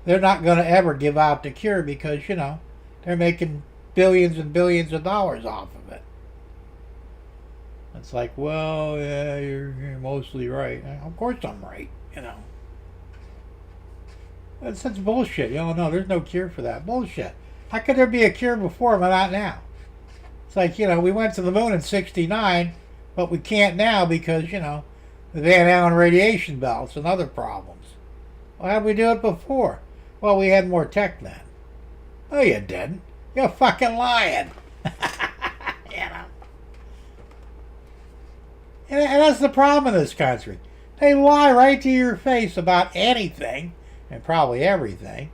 They're not going to ever give out the cure because, you know, they're making billions and billions of dollars off of it. It's like, well, yeah, you're mostly right. Of course I'm right, you know. That's bullshit. You know, no, there's no cure for that. Bullshit. How could there be a cure before but not now? It's like, you know, we went to the moon in '69, but we can't now because, you know, the Van Allen radiation belts and other problems. Well, how did we do it before? Well, we had more tech then. No, you didn't. You're fucking lying. You know. And that's the problem in this country. They lie right to your face about anything, and probably everything,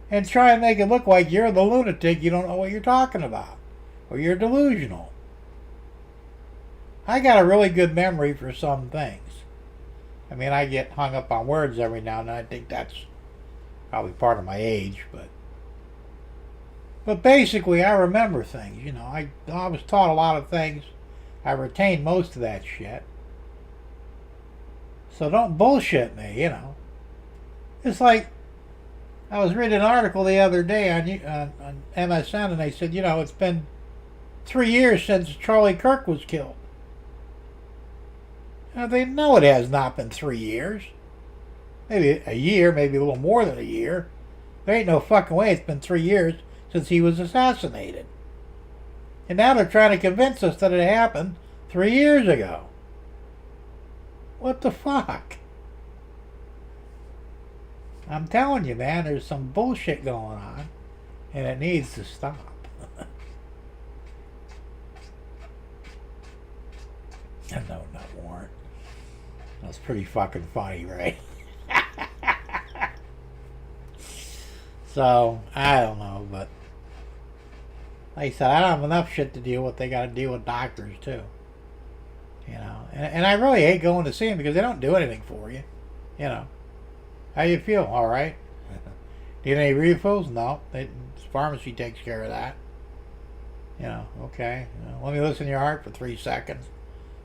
and try and make it look like you're the lunatic, you don't know what you're talking about, or you're delusional. I got a really good memory for some things. I mean, I get hung up on words every now and then. I think that's probably part of my age, but basically I remember things, you know. I was taught a lot of things. I retained most of that shit. So don't bullshit me, you know. It's like, I was reading an article the other day on MSN, and they said, you know, it's been 3 years since Charlie Kirk was killed. Now, they know it has not been 3 years. Maybe a year, maybe a little more than a year. There ain't no fucking way it's been 3 years since he was assassinated. And now they're trying to convince us that it happened 3 years ago. What the fuck? I'm telling you, man, there's some bullshit going on, and it needs to stop. No, not Warren. That's pretty fucking funny, right? So, I don't know, but like I said, I don't have enough shit to deal with. They got to deal with doctors, too. You know, and I really hate going to see them because they don't do anything for you. You know. How you feel? All right. Need any refills? No. The pharmacy takes care of that. You know, okay. Let me listen to your heart for 3 seconds.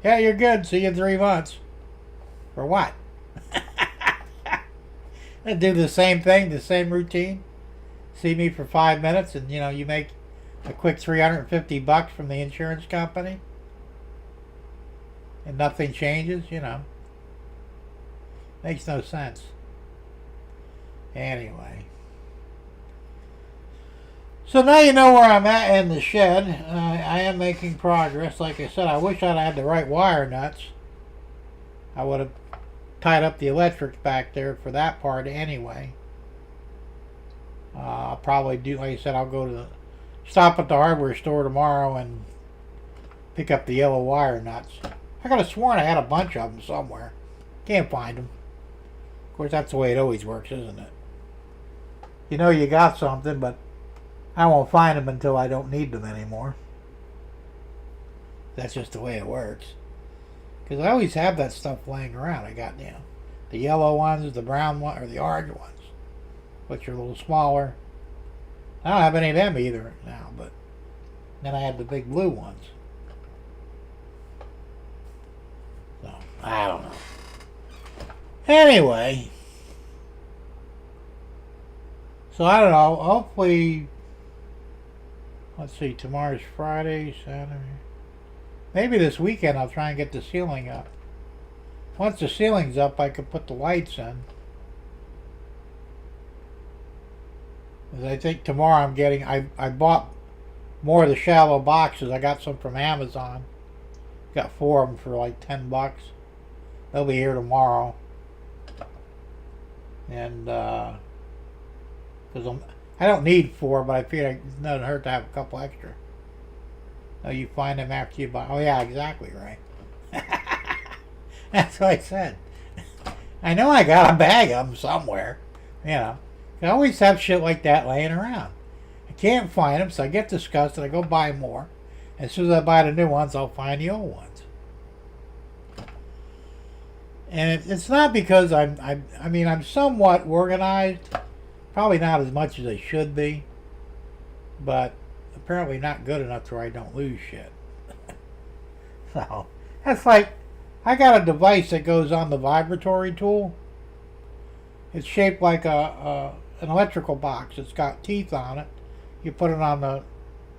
Yeah, you're good. See you in 3 months. For what? They do the same thing, the same routine. See me for 5 minutes and, you know, you make a quick $350 from the insurance company. And nothing changes, you know. Makes no sense. Anyway. So now you know where I'm at in the shed. I am making progress. Like I said, I wish I'd had the right wire nuts. I would have tied up the electrics back there for that part anyway. I'll probably do, like I said, I'll go to stop at the hardware store tomorrow and pick up the yellow wire nuts. I could have sworn I had a bunch of them somewhere. Can't find them. Of course, that's the way it always works, isn't it? You know you got something, but I won't find them until I don't need them anymore. That's just the way it works. Because I always have that stuff laying around. I got, you know, the yellow ones, the brown ones, or the orange ones, which are a little smaller. I don't have any of them either now, but then I had the big blue ones. So, I don't know. Anyway, so I don't know, hopefully, let's see, tomorrow's Friday, Saturday, maybe this weekend I'll try and get the ceiling up. Once the ceiling's up, I could put the lights in. Because I think tomorrow I'm getting, I bought more of the shallow boxes. I got some from Amazon. Got 4 of them for like $10. They'll be here tomorrow. And because I don't need 4, but I feel like it doesn't hurt to have a couple extra. Oh, you find them after you buy. Oh, yeah, exactly right. That's what I said. I know I got a bag of them somewhere. You know, I always have shit like that laying around. I can't find them, so I get disgusted. I go buy more. As soon as I buy the new ones, I'll find the old ones. And it's not because I'm somewhat organized. Probably not as much as I should be. But apparently not good enough to where I don't lose shit. So, that's like, I got a device that goes on the vibratory tool. It's shaped like an electrical box. It's got teeth on it. You put it on the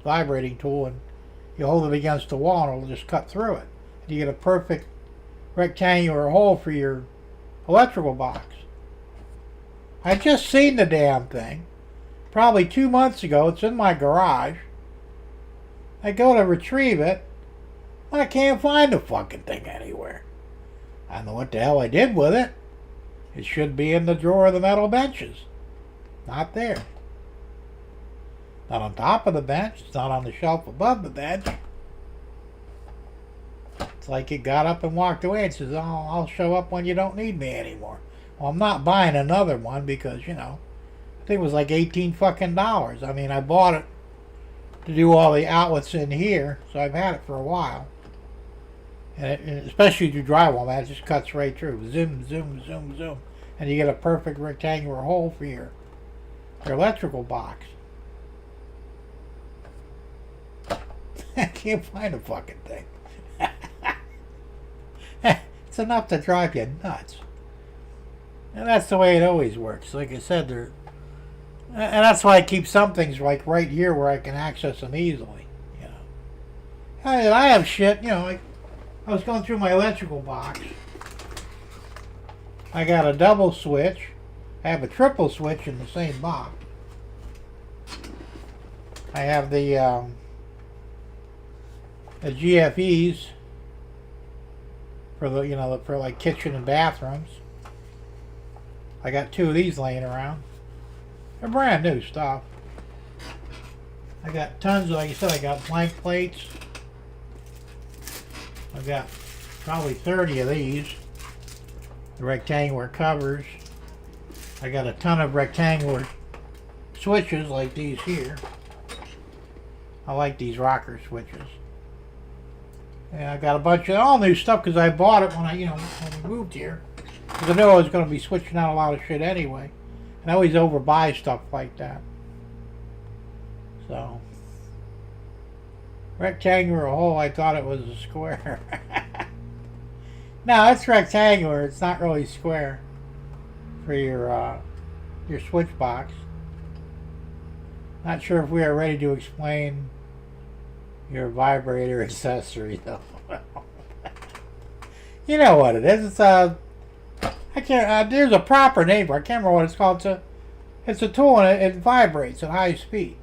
vibrating tool and you hold it against the wall and it'll just cut through it. You get a perfect rectangular hole for your electrical box. I just seen the damn thing probably 2 months ago. It's in my garage. I go to retrieve it. I can't find the fucking thing anywhere. I don't know what the hell I did with it. It should be in the drawer of the metal benches. Not there. Not on top of the bench. It's not on the shelf above the bench. It's like it got up and walked away and says, "Oh, I'll show up when you don't need me anymore." Well, I'm not buying another one because, you know, I think it was like 18 fucking dollars. I mean, I bought it to do all the outlets in here, so I've had it for a while. And especially if you drywall, man, it just cuts right through. Zoom, zoom, zoom, zoom. And you get a perfect rectangular hole for your electrical box. I can't find a fucking thing. It's enough to drive you nuts. And that's the way it always works. Like I said, and that's why I keep some things like right here where I can access them easily. You know, I have shit. You know, like I was going through my electrical box. I got a double switch. I have a triple switch in the same box. I have the GFEs for the, you know, for like kitchen and bathrooms. I got 2 of these laying around. They're brand new stuff. I got tons of, like I said, I got blank plates. I've got probably 30 of these. The rectangular covers. I got a ton of rectangular switches like these here. I like these rocker switches. And I got a bunch of all new stuff because I bought it when when we moved here. Because I knew I was going to be switching out a lot of shit anyway. And I always overbuy stuff like that. So, rectangular hole, I thought it was a square. No, it's rectangular. It's not really square for your switch box. Not sure if we are ready to explain your vibrator accessory, though. You know what it is. It's I can't. There's a proper name for it. I can't remember what it's called. It's a tool and it vibrates at high speed,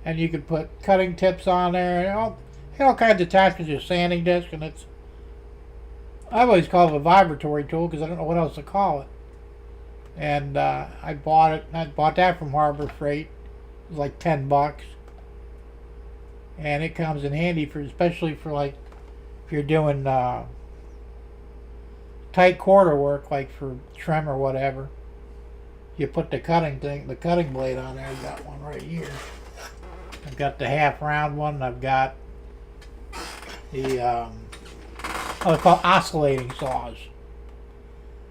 and you can put cutting tips on there and all kinds of attachments. Your sanding disc, and I always call it a vibratory tool because I don't know what else to call it. And I bought it. I bought that from Harbor Freight. It was like $10, and it comes in handy for, especially for like if you're doing tight quarter work, like for trim or whatever. You put the cutting blade on there. I've got one right here. I've got the half round one. I've got the they're called oscillating saws.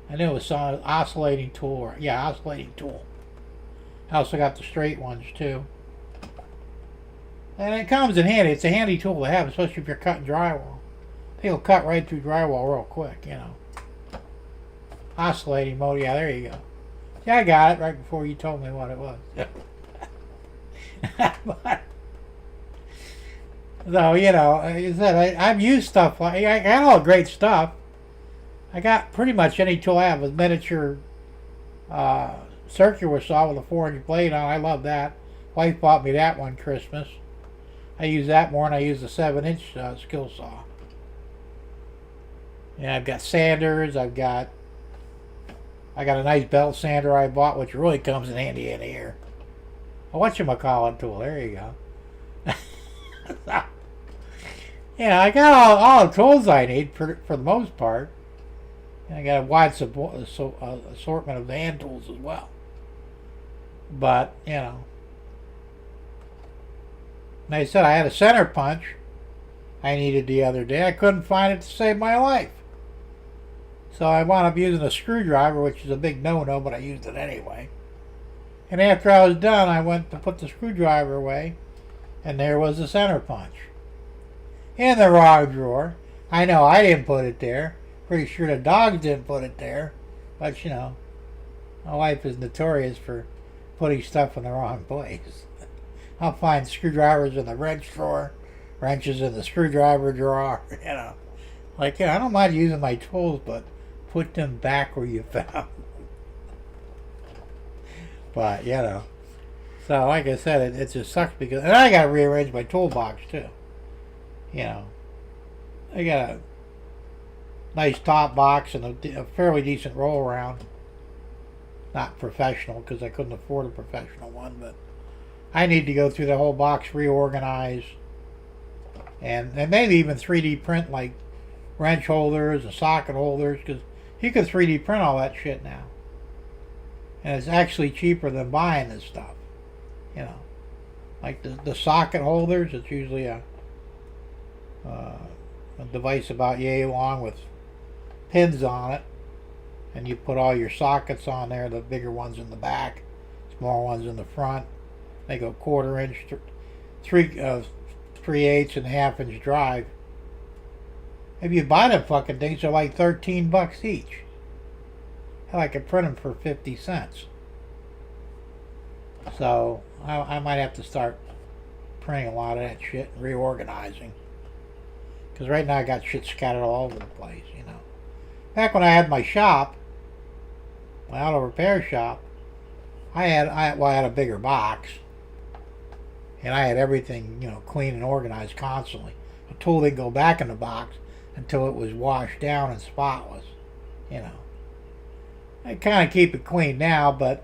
I knew it was oscillating tool. Yeah, oscillating tool. I also got the straight ones too. And it comes in handy. It's a handy tool to have, especially if you're cutting drywall. It'll cut right through drywall real quick, you know. Oscillating mode, yeah, there you go. Yeah, I got it right before you told me what it was. But, so, you know, like I said, I've used stuff like, I got all great stuff. I got pretty much any tool I have with miniature circular saw with a 4-inch blade on. I love that. Wife bought me that one Christmas. I use that more than I use the 7-inch skill saw. Yeah, I've got sanders. I got a nice belt sander I bought, which really comes in handy in here. A whatchamacallit tool. There you go. Yeah, I got all the tools I need for the most part. And I got a wide assortment of hand tools as well. But, you know, like I said, I had a center punch I needed the other day. I couldn't find it to save my life. So I wound up using a screwdriver, which is a big no-no, but I used it anyway. And after I was done, I went to put the screwdriver away, and there was the center punch. In the raw drawer. I know I didn't put it there. Pretty sure the dogs didn't put it there. But, you know, my wife is notorious for putting stuff in the wrong place. I'll find screwdrivers in the wrench drawer, wrenches in the screwdriver drawer, you know. Like, yeah, I don't mind using my tools, but put them back where you found them. But, you know. So, like I said, it just sucks because... And I got to rearrange my toolbox, too. You know. I got a nice top box and a fairly decent roll around. Not professional, because I couldn't afford a professional one, but I need to go through the whole box, reorganize, and maybe even 3D print like wrench holders and socket holders, because you can 3D print all that shit now. And it's actually cheaper than buying this stuff. You know, like the socket holders, it's usually a device about yay long with pins on it, and you put all your sockets on there, the bigger ones in the back, small ones in the front. They go 1/4 inch, 3/8 and 1/2 inch drive. If you buy them fucking things, they're like $13 each. Hell, I could print them for 50 cents. So I might have to start printing a lot of that shit and reorganizing. Because right now I got shit scattered all over the place, you know. Back when I had my shop, my auto repair shop, I had a bigger box. And I had everything, you know, clean and organized constantly. A tool didn't go back in the box until it was washed down and spotless, you know. I kind of keep it clean now, but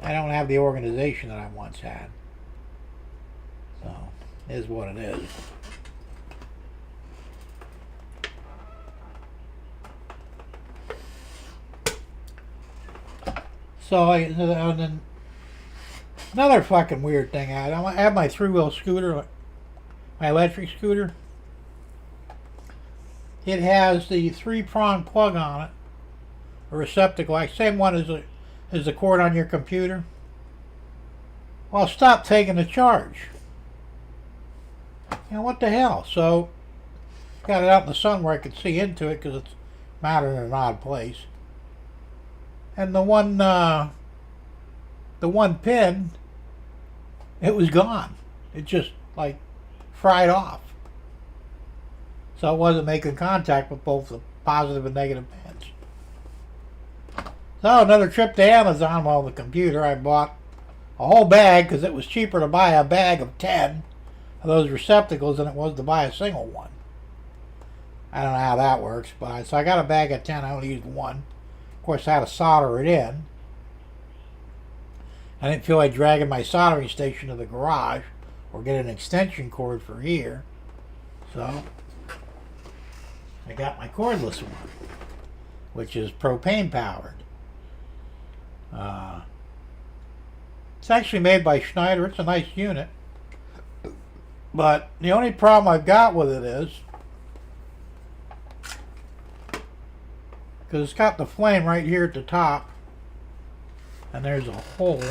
I don't have the organization that I once had. So, it is what it is. So, and then another fucking weird thing I have my 3-wheel scooter, my electric scooter. It has the 3-prong plug on it, a receptacle, like same one as the cord on your computer. Well, stop taking the charge. You know, what the hell? So, got it out in the sun where I could see into it because it's mounted in an odd place. And the one pin, it was gone. It just like fried off. So it wasn't making contact with both the positive and negative pins. So another trip to Amazon while the computer, I bought a whole bag because it was cheaper to buy a bag of 10 of those receptacles than it was to buy a single one. I don't know how that works, but so I got a bag of 10. I only used one. Of course, I had to solder it in. I didn't feel like dragging my soldering station to the garage or get an extension cord for here. So I got my cordless one, which is propane powered. It's actually made by Schneider. It's a nice unit. But the only problem I've got with it is because it's got the flame right here at the top, and there's a hole.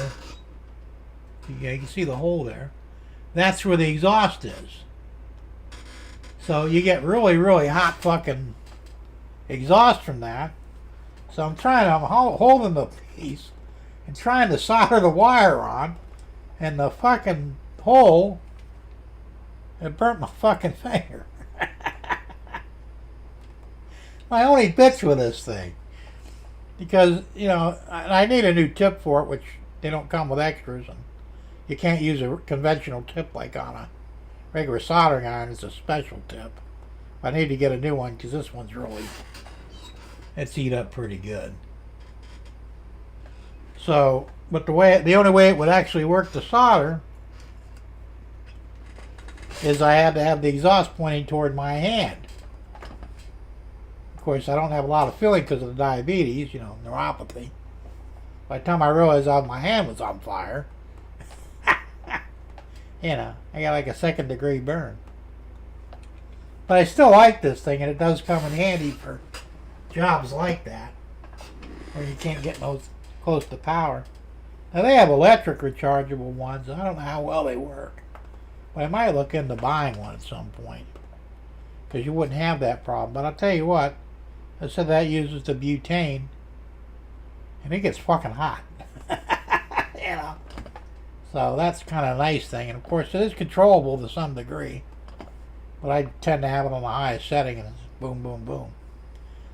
Yeah, you can see the hole there. That's where the exhaust is. So you get really, really hot fucking exhaust from that. So I'm holding the piece and trying to solder the wire on, and the fucking hole, it burnt my fucking finger. My only bitch with this thing, because, you know, I need a new tip for it, which they don't come with extras, and you can't use a conventional tip like on a regular soldering iron. It's a special tip. I need to get a new one because this one's really, it's eat up pretty good. So, but the only way it would actually work to solder is I had to have the exhaust pointing toward my hand. Of course, I don't have a lot of feeling because of the diabetes, neuropathy. By the time I realized my hand was on fire, I got like a second-degree burn. But I still like this thing, and it does come in handy for jobs like that, where you can't get close to power. Now, they have electric rechargeable ones, and I don't know how well they work. But I might look into buying one at some point, because you wouldn't have that problem. But I'll tell you what, I said that uses the butane, and it gets fucking hot. So that's kind of a nice thing. And of course, it is controllable to some degree. But I tend to have it on the highest setting, and it's boom, boom, boom.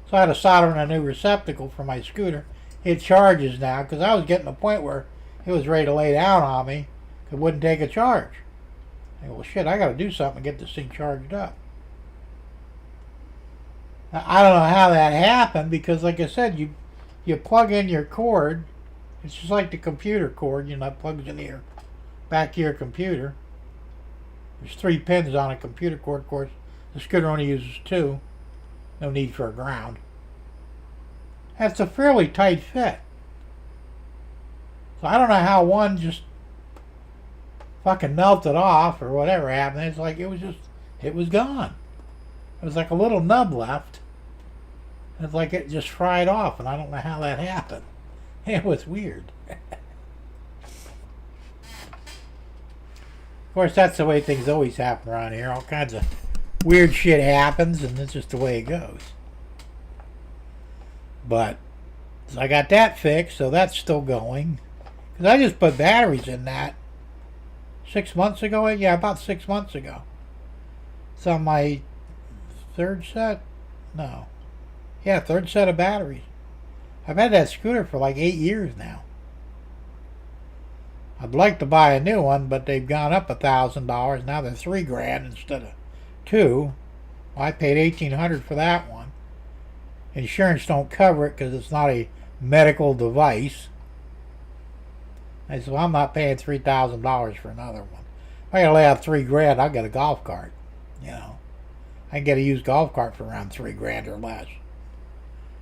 So I had to solder in a new receptacle for my scooter. It charges now, because I was getting to the point where it was ready to lay down on me. It wouldn't take a charge. I go, well, shit, I got to do something to get this thing charged up. Now, I don't know how that happened, because like I said, you plug in your cord. It's just like the computer cord, it plugs into your back to your computer. There's 3 pins on a computer cord, of course. The scooter only uses 2. No need for a ground. That's a fairly tight fit. So I don't know how one just fucking melted off or whatever happened. It's like it was gone. It was like a little nub left. It's like it just fried off, and I don't know how that happened. It was weird. Of course, that's the way things always happen around here. All kinds of weird shit happens, and it's just the way it goes. But so I got that fixed, so that's still going. Because I just put batteries in that 6 months ago. Yeah, about 6 months ago. It's on my third set. No. Yeah, third set of batteries. I've had that scooter for like 8 years now. I'd like to buy a new one, but they've gone up $1,000. Now they're $3,000 instead of $2,000. Well, I paid $1,800 for that one. Insurance don't cover it because it's not a medical device. I said, well, I'm not paying $3,000 for another one. If I gotta lay out $3,000, I'll get a golf cart. I can get a used golf cart for around $3,000 or less.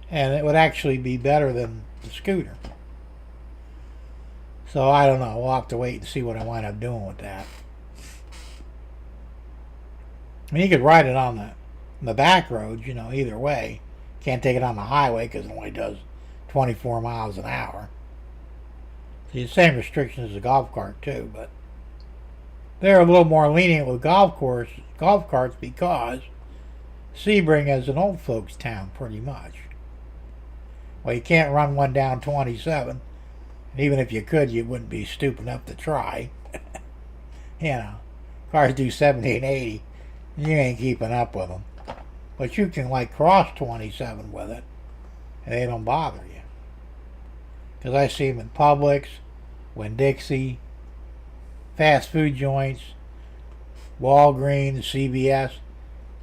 And it would actually be better than the scooter. So I don't know. We'll have to wait and see what I wind up doing with that. I mean, you could ride it on the back roads, either way. Can't take it on the highway because it only does 24 miles an hour. So the same restrictions as a golf cart too, but they're a little more lenient with golf carts because Sebring is an old folks town pretty much. Well, you can't run one down 27. And even if you could, you wouldn't be stupid enough to try. Cars do 70 and 80. And you ain't keeping up with them. But you can cross 27 with it. And they don't bother you. Because I see them in Publix, Winn-Dixie, fast food joints, Walgreens, CVS.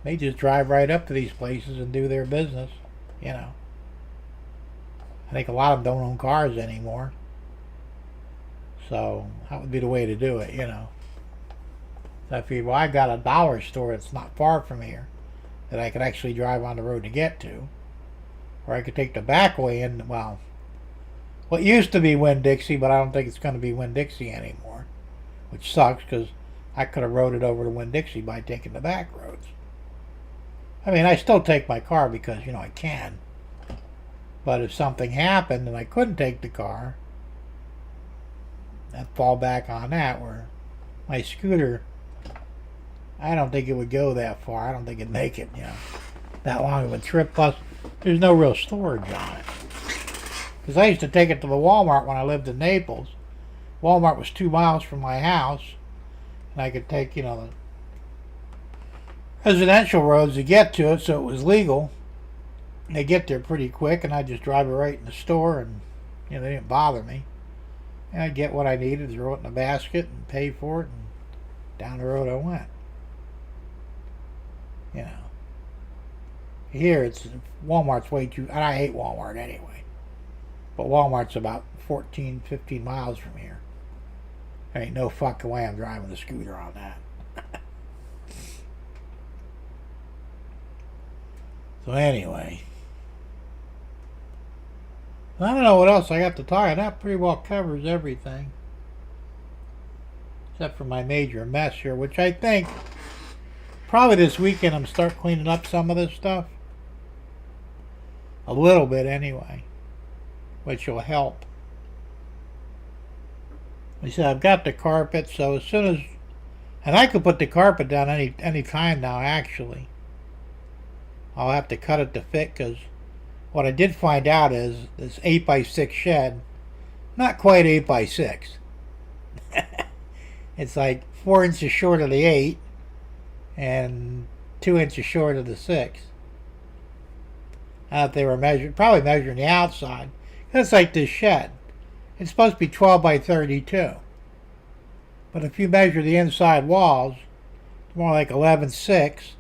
They just drive right up to these places and do their business. I think a lot of them don't own cars anymore. So that would be the way to do it, So I figured, well, I've got a dollar store that's not far from here that I could actually drive on the road to get to. Or I could take the back way in, well, what used to be Winn-Dixie, but I don't think it's going to be Winn-Dixie anymore. Which sucks, because I could have rode it over to Winn-Dixie by taking the back roads. I mean, I still take my car because, I can. But if something happened and I couldn't take the car, I'd fall back on that, where my scooter, I don't think it would go that far. I don't think it'd make it, that long of a trip. Plus, there's no real storage on it. Because I used to take it to the Walmart when I lived in Naples. Walmart was 2 miles from my house. And I could take, the residential roads to get to it, so it was legal. They get there pretty quick, and I'd just drive it right in the store, and they didn't bother me. And I'd get what I needed, throw it in a basket, and pay for it, and down the road I went. Here, Walmart's way too, and I hate Walmart anyway. But Walmart's about 14, 15 miles from here. There ain't no fucking way I'm driving a scooter on that. So anyway, I don't know what else I got to talk. That pretty well covers everything, except for my major mess here, which I think probably this weekend I'm start cleaning up some of this stuff. A little bit anyway, which will help. Like I said, I've got the carpet, so as soon as, and I could put the carpet down any time now actually. I'll have to cut it to fit, because what I did find out is this 8x6 shed, not quite 8x6. It's like 4 inches short of the 8 and 2 inches short of the 6. I thought they were probably measuring the outside. That's like this shed. It's supposed to be 12 by 32. But if you measure the inside walls, it's more like 11.6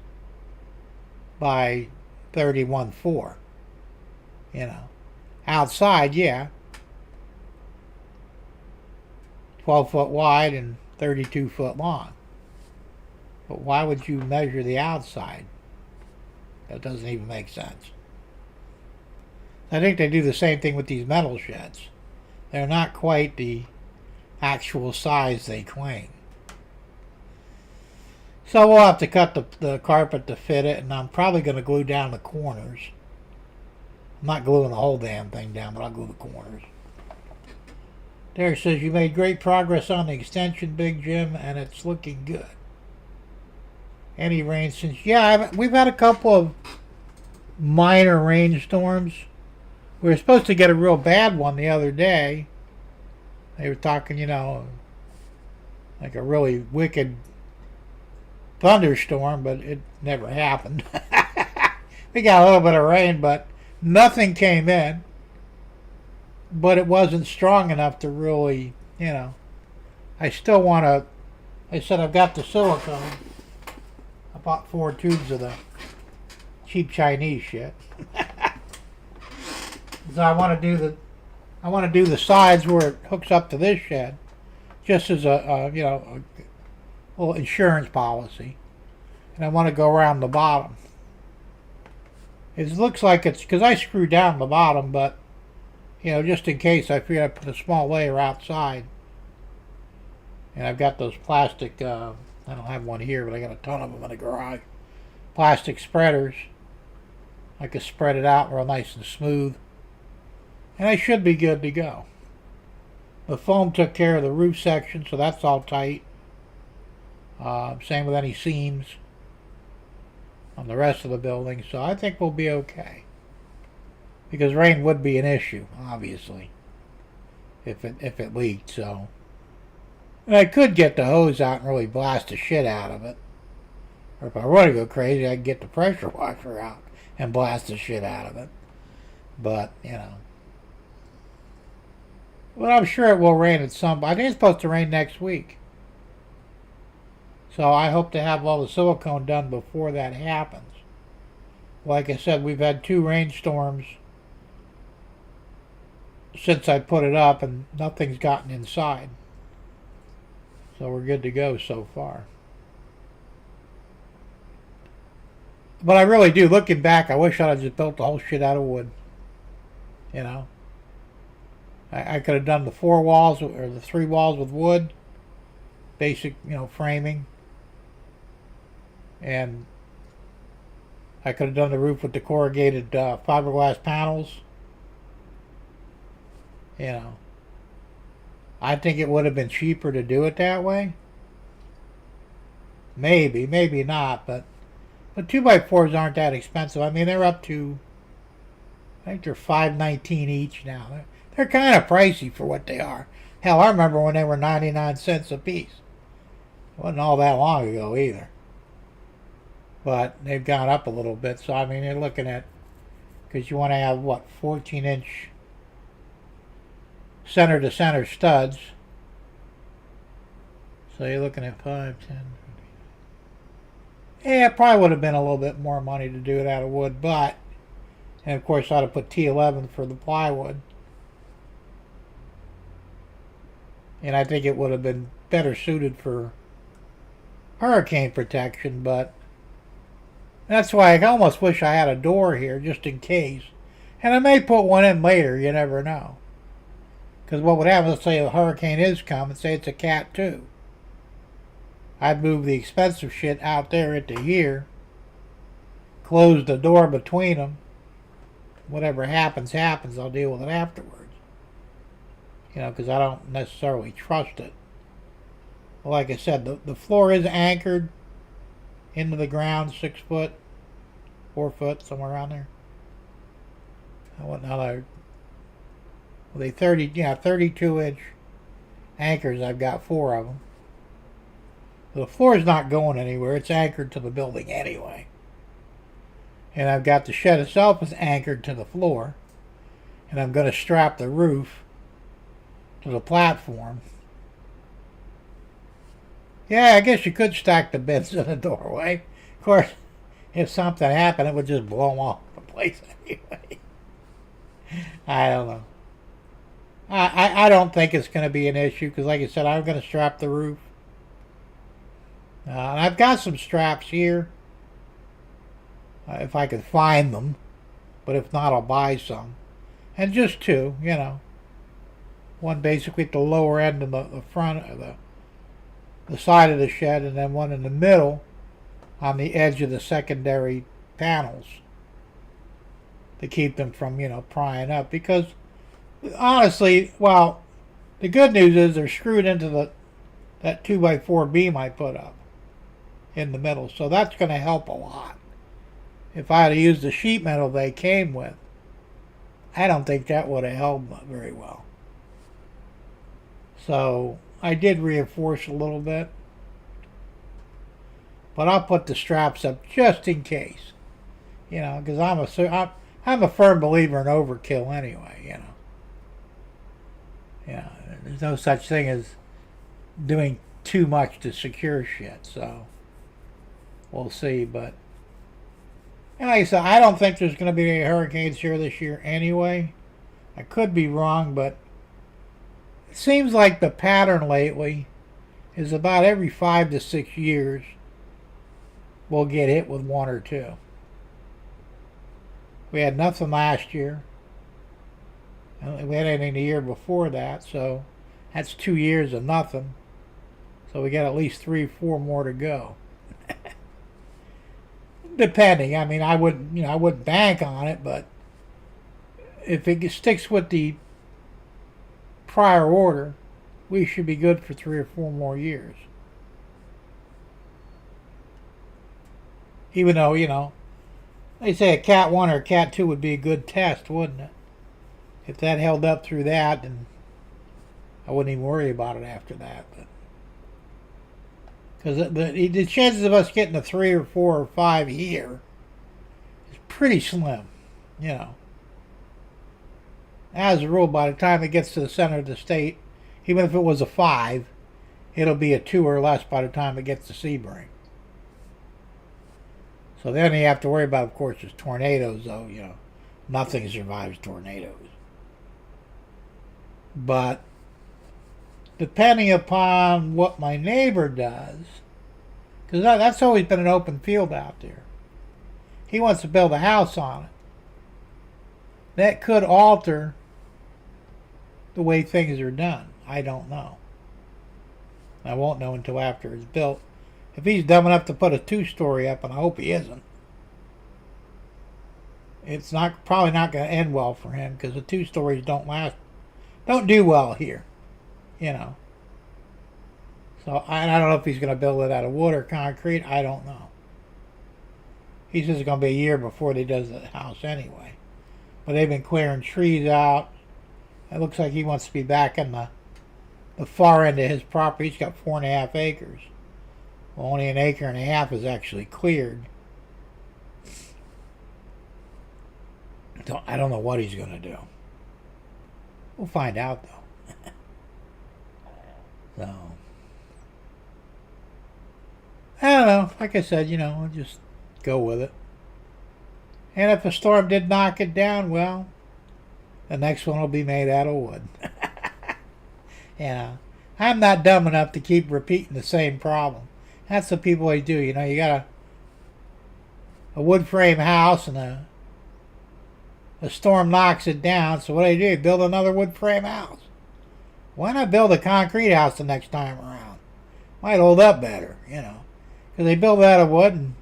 by 31.4. You know. Outside, yeah. 12 foot wide and 32 foot long. But why would you measure the outside? That doesn't even make sense. I think they do the same thing with these metal sheds. They're not quite the actual size they claim. So we'll have to cut the carpet to fit it, and I'm probably going to glue down the corners. I'm not gluing the whole damn thing down, but I'll glue the corners. Derek says, you made great progress on the extension, Big Jim, and it's looking good. Any rain since... Yeah, we've had a couple of minor rainstorms. We were supposed to get a real bad one the other day. They were talking, you know, like a really wicked thunderstorm, but it never happened. We got a little bit of rain, but nothing came in. But it wasn't strong enough to really, you know. I still want to... I said I've got the silicone. I bought 4 tubes of the cheap Chinese shit. So I want to do the sides where it hooks up to this shed, just as a you know, a little insurance policy, and I want to go around the bottom. It looks like it's because I screwed down the bottom, but you know, just in case, I figured I'd put a small layer outside, and I've got those plastic. I don't have one here, but I got a ton of them in the garage. Plastic spreaders. I could spread it out real nice and smooth. And I should be good to go. The foam took care of the roof section, so that's all tight. Same with any seams on the rest of the building, so I think we'll be okay. Because rain would be an issue, obviously, if it leaked. So, and I could get the hose out and really blast the shit out of it. Or if I want to go crazy, I could get the pressure washer out and blast the shit out of it. But you know. Well, I'm sure it will rain at some... I think it's supposed to rain next week. So I hope to have all the silicone done before that happens. Like I said, we've had 2 rainstorms since I put it up, and nothing's gotten inside. So we're good to go so far. But I really do, looking back, I wish I'd have just built the whole shit out of wood. You know? I could have done the 4 walls or the 3 walls with wood, basic, you know, framing, and I could have done the roof with the corrugated fiberglass panels. You know, I think it would have been cheaper to do it that way. Maybe not, but 2x4s aren't that expensive. I mean, they're up to, I think they're $5.19 each now. They're kind of pricey for what they are. Hell, I remember when they were 99 cents a piece. It wasn't all that long ago either. But they've gone up a little bit. So, I mean, you're looking at, because you want to have, what, 14-inch center-to-center studs. So you're looking at 5, 10. Yeah, it probably would have been a little bit more money to do it out of wood, but, and of course I'd have put T11 for the plywood. And I think it would have been better suited for hurricane protection, but That's why I almost wish I had a door here just in case. And I may put one in later, you never know. Because what would happen, let's say a hurricane is coming, say it's a Cat 2. I'd move the expensive shit out there into here, close the door between them. Whatever happens, happens. I'll deal with it afterwards. Because I don't necessarily trust it. Well, like I said, the floor is anchored into the ground, 6 foot, 4 foot, somewhere around there. What another? Well, they 32-inch anchors. I've got 4 of them. The floor is not going anywhere. It's anchored to the building anyway. And I've got the shed itself is anchored to the floor. And I'm going to strap the roof to the platform. Yeah, I guess you could stack the beds in the doorway. Of course, if something happened, it would just blow them off the place anyway. I don't know. I don't think it's going to be an issue because, like I said, I'm going to strap the roof. And I've got some straps here. If I could find them. But if not, I'll buy some. And just 2, One basically at the lower end of the front of the side of the shed, and then one in the middle on the edge of the secondary panels to keep them from, prying up. Because honestly, well, the good news is they're screwed into that 2x4 beam I put up in the middle, so that's going to help a lot. If I had used the sheet metal they came with, I don't think that would have held very well. So I did reinforce a little bit, but I'll put the straps up just in case, because I'm a firm believer in overkill anyway. There's no such thing as doing too much to secure shit. So we'll see, but. And like I said, I don't think there's going to be any hurricanes here this year anyway. I could be wrong, but it seems like the pattern lately is about every 5 to 6 years we'll get hit with 1 or 2. We had nothing last year. We had anything the year before that, so that's 2 years of nothing. So we got at least 3 or 4 more to go. Depending, I wouldn't bank on it, but if it sticks with the prior order, we should be good for 3 or 4 more years. Even though, they say a Cat 1 or a Cat 2 would be a good test, wouldn't it? If that held up through that, then I wouldn't even worry about it after that. Because the chances of us getting a 3 or 4 or 5 here is pretty slim, As a rule, by the time it gets to the center of the state, even if it was a 5, it'll be a 2 or less by the time it gets to Sebring. So then you have to worry about, of course, is tornadoes, though, Nothing survives tornadoes. But depending upon what my neighbor does, because that's always been an open field out there. He wants to build a house on it. That could alter the way things are done. I don't know. I won't know until after it's built. If he's dumb enough to put a 2-story up, and I hope he isn't, it's probably not going to end well for him because the 2 stories don't do well here. So I don't know if he's going to build it out of wood or concrete. I don't know. He says it's going to be a year before he does the house anyway. But they've been clearing trees out. It looks like he wants to be back in the far end of his property. He's got 4.5 acres. Well, only 1.5 acres is actually cleared. So I don't know what he's going to do. We'll find out though. So I don't know. Like I said, we'll just go with it. And if a storm did knock it down, well, the next one will be made out of wood. I'm not dumb enough to keep repeating the same problem. That's what people always do. You gotta a wood frame house and a storm knocks it down. So what do? They build another wood frame house. Why not build a concrete house the next time around? Might hold up better, you know. Because they build out of wood, and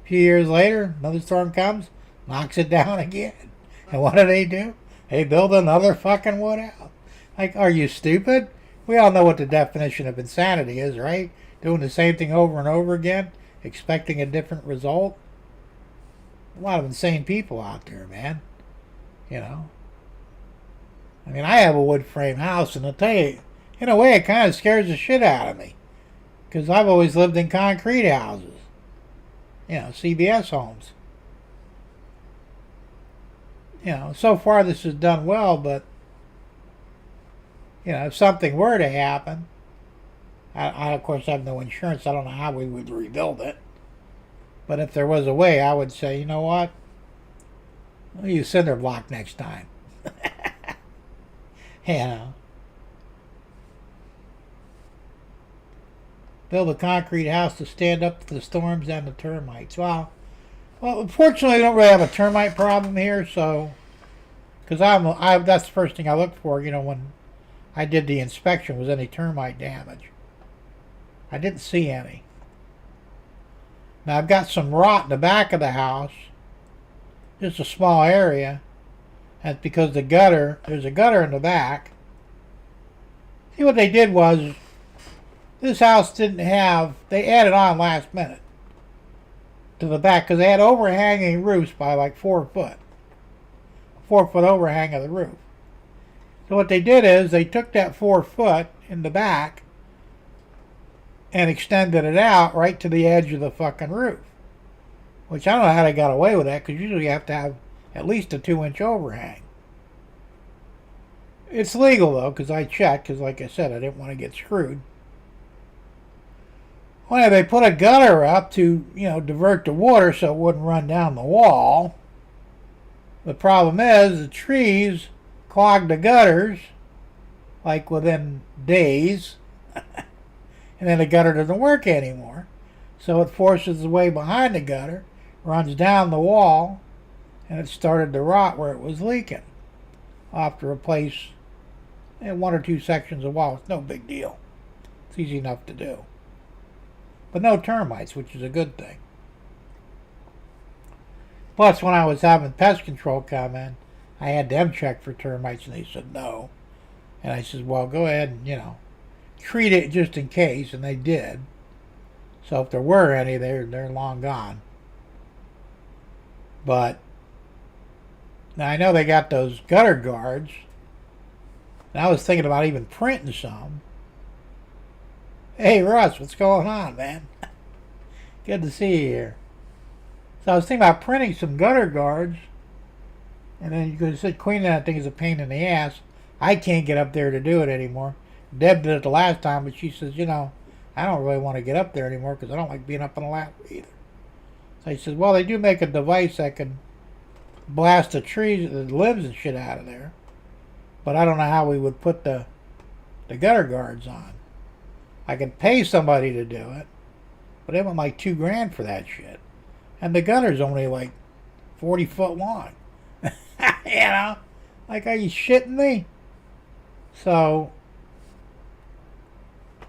a few years later, another storm comes, knocks it down again. And what do? They build another fucking wood house. Like, are you stupid? We all know what the definition of insanity is, right? Doing the same thing over and over again, expecting a different result. A lot of insane people out there, man. You know. I mean, I have a wood frame house, and I'll tell you, in a way, it kind of scares the shit out of me. Because I've always lived in concrete houses. You know, CBS homes. You know, so far this has done well, but, you know, if something were to happen, I of course have no insurance. I don't know how we would rebuild it. But if there was a way, I would say, you know what? We'll use cinder block next time. You know. Build a concrete house to stand up to the storms and the termites. Well, unfortunately, we don't really have a termite problem here, so because that's the first thing I looked for, you know, when I did the inspection, was any termite damage. I didn't see any. Now I've got some rot in the back of the house, just a small area. That's because there's a gutter in the back. See, what they did was, this house didn't have, they added on last minute to the back because they had overhanging roofs by like 4 foot. 4 foot overhang of the roof. So what they did is they took that 4 foot in the back and extended it out right to the edge of the fucking roof. Which I don't know how they got away with that, because usually you have to have at least a 2-inch overhang. It's legal though, because I checked, because like I said, I didn't want to get screwed. Well, they put a gutter up to, you know, divert the water so it wouldn't run down the wall. The problem is the trees clogged the gutters, like within days, and then the gutter doesn't work anymore. So it forces the way behind the gutter, runs down the wall, and it started to rot where it was leaking. I'll have to replace 1 or 2 sections of wall. It's no big deal. It's easy enough to do. But no termites, which is a good thing. Plus, when I was having pest control come in, I had them check for termites, and they said no. And I said, well, go ahead and, you know, treat it just in case, and they did. So if there were any, they're long gone. But now I know they got those gutter guards, and I was thinking about even printing some. Hey Russ, what's going on, man? Good to see you here. So I was thinking about printing some gutter guards, and then you could say cleaning that thing is a pain in the ass. I can't get up there to do it anymore. Deb did it the last time, but she says, you know, I don't really want to get up there anymore because I don't like being up on the ladder either. So he says, well, they do make a device that can blast the trees, the limbs and shit out of there. But I don't know how we would put the gutter guards on. I could pay somebody to do it, but they want like $2,000 for that shit. And the gutter's only like 40 foot long. You know? Like, are you shitting me? So,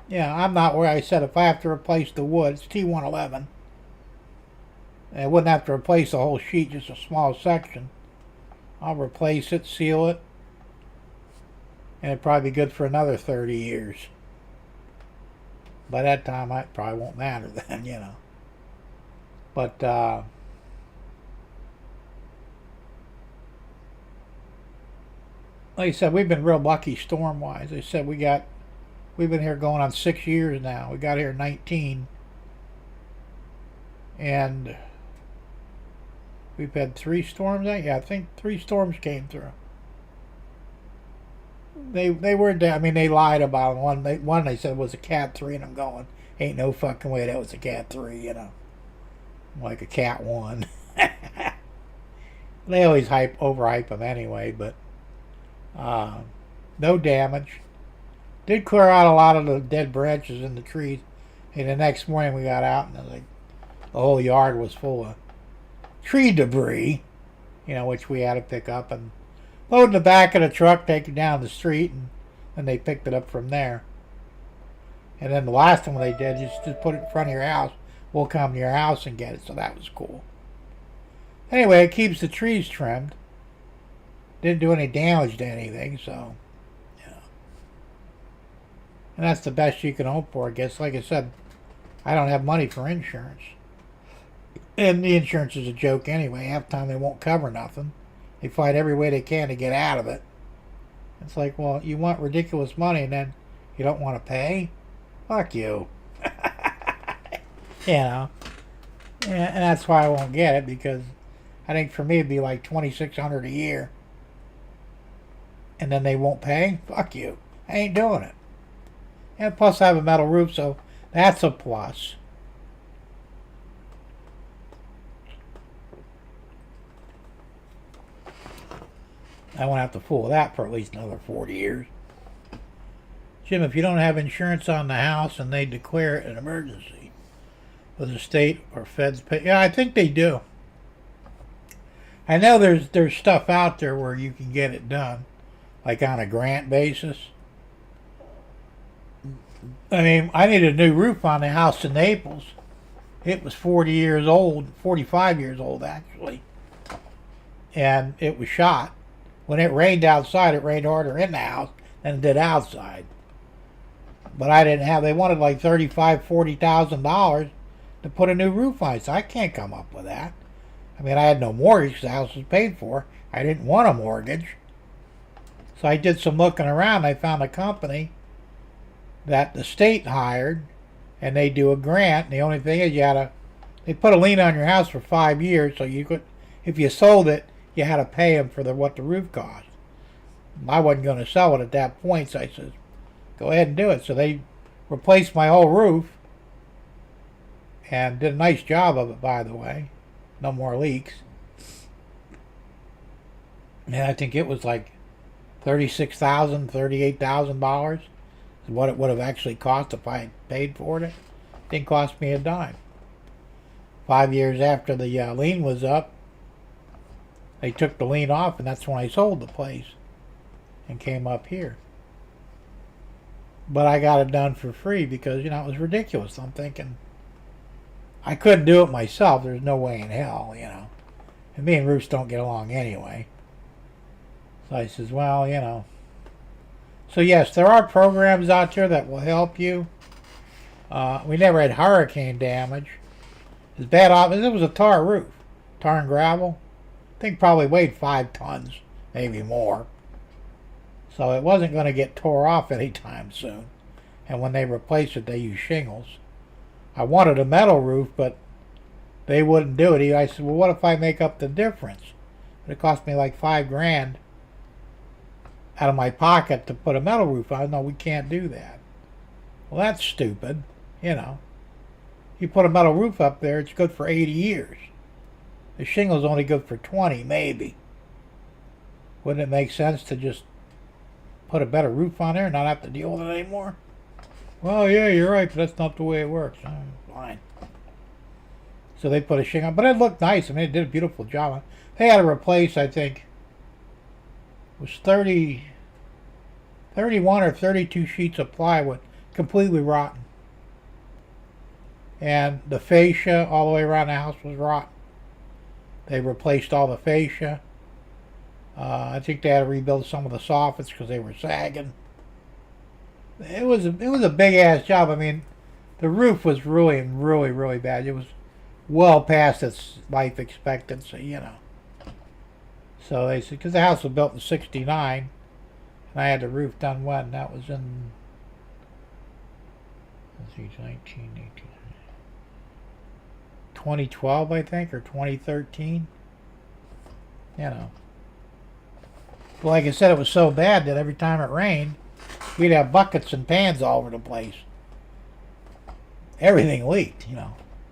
yeah, I'm not where I said if I have to replace the wood, it's T111. I wouldn't have to replace the whole sheet, just a small section. I'll replace it, seal it, and it'd probably be good for another 30 years. By that time, it probably won't matter then, you know. But, like I said, we've been real lucky storm-wise. They said we've been here going on 6 years now. We got here in 19. And we've had 3 storms. Yeah, I think 3 storms came through. They were, I mean, they lied about one. One they said was a Cat 3, and I'm going, ain't no fucking way that was a Cat 3, you know. Like a Cat 1. They always overhype them anyway, but no damage. Did clear out a lot of the dead branches in the trees. And the next morning we got out, and like the whole yard was full of tree debris, which we had to pick up and load in the back of the truck, take it down the street, and then they picked it up from there. And then the last one they did is just put it in front of your house. We'll come to your house and get it, so that was cool. Anyway, it keeps the trees trimmed. Didn't do any damage to anything, so, yeah. And that's the best you can hope for, I guess. Like I said, I don't have money for insurance. And the insurance is a joke anyway. Half the time they won't cover nothing. They fight every way they can to get out of it. It's like, well, you want ridiculous money and then you don't want to pay? Fuck you. And that's why I won't get it, because I think for me it'd be like $2,600 a year. And then they won't pay? Fuck you. I ain't doing it. And plus I have a metal roof, so that's a plus. I won't have to fool with that for at least another 40 years. Jim, if you don't have insurance on the house and they declare it an emergency, will the state or feds pay? Yeah, I think they do. I know there's stuff out there where you can get it done, like on a grant basis. I mean, I needed a new roof on the house in Naples. It was 40 years old, 45 years old actually, and it was shot. When it rained outside, it rained harder in the house than it did outside. But I didn't have, they wanted like $35,000, $40,000 to put a new roof on it, so I can't come up with that. I mean, I had no mortgage, the house was paid for. I didn't want a mortgage. So I did some looking around. I found a company that the state hired, and they do a grant. And the only thing is they put a lien on your house for 5 years, so you could, if you sold it, you had to pay them for what the roof cost. I wasn't going to sell it at that point, so I said, go ahead and do it. So they replaced my whole roof and did a nice job of it, by the way. No more leaks. And I think it was like $36,000, $38,000 is what it would have actually cost if I had paid for it. It didn't cost me a dime. 5 years after the lien was up, they took the lien off, and that's when I sold the place and came up here. But I got it done for free because, it was ridiculous. I'm thinking, I couldn't do it myself. There's no way in hell, And me and roofs don't get along anyway. So I says, well, So yes, there are programs out there that will help you. We never had hurricane damage. As bad off as it was a tar roof. Tar and gravel. I think probably weighed 5 tons, maybe more. So it wasn't going to get tore off anytime soon. And when they replaced it, they used shingles. I wanted a metal roof, but they wouldn't do it. I said, well, what if I make up the difference? It cost me like $5,000 out of my pocket to put a metal roof on. No, we can't do that. Well, that's stupid, You put a metal roof up there, it's good for 80 years. The shingle's only good for 20, maybe. Wouldn't it make sense to just put a better roof on there and not have to deal with it anymore? Well, yeah, you're right, but that's not the way it works. Fine. So they put a shingle on, but it looked nice. I mean, it did a beautiful job. They had to replace, I think, it was 31 or 32 sheets of plywood, completely rotten. And the fascia all the way around the house was rotten. They replaced all the fascia. I think they had to rebuild some of the soffits because they were sagging. It was a big ass job. I mean, the roof was really, really, really bad. It was well past its life expectancy, So they said, because the house was built in '69, and I had the roof done when? That was in, let's see, 2012, I think, or 2013. But like I said, it was so bad that every time it rained, we'd have buckets and pans all over the place. Everything leaked,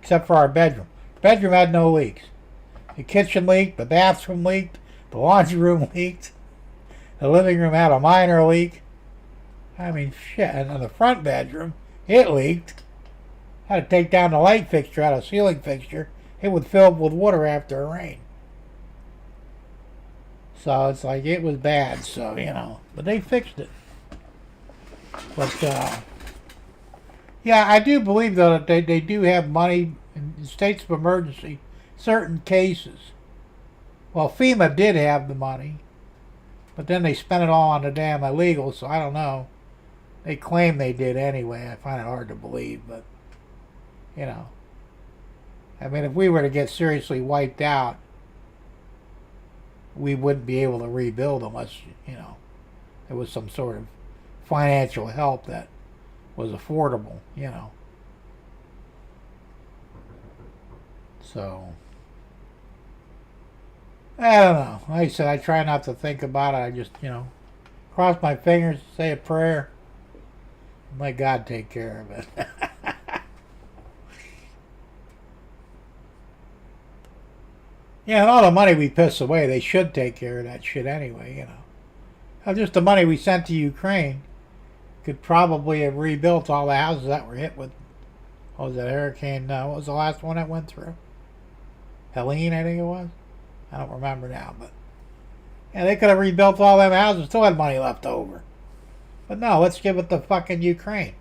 except for our bedroom. Bedroom had no leaks. The kitchen leaked, the bathroom leaked, the laundry room leaked, the living room had a minor leak. I mean, shit. And in the front bedroom, it leaked. Had to take down the light fixture out of the ceiling fixture it would fill up with water after a rain. So it's like it was bad. So but they fixed it. But yeah, I do believe though that they do have money in states of emergency, certain cases. Well, FEMA did have the money, but then they spent it all on the damn illegals, so I don't know. They claim they did anyway. I find it hard to believe, but I mean, if we were to get seriously wiped out, we wouldn't be able to rebuild unless there was some sort of financial help that was affordable. So I don't know. Like I said, I try not to think about it. I just cross my fingers, say a prayer, and let God take care of it. Yeah, and all the money we piss away, they should take care of that shit anyway, Just the money we sent to Ukraine could probably have rebuilt all the houses that were hit with, what was that, hurricane, what was the last one that went through? Helene, I think it was? I don't remember now, but yeah, they could have rebuilt all them houses, still had money left over. But no, let's give it to fucking Ukraine.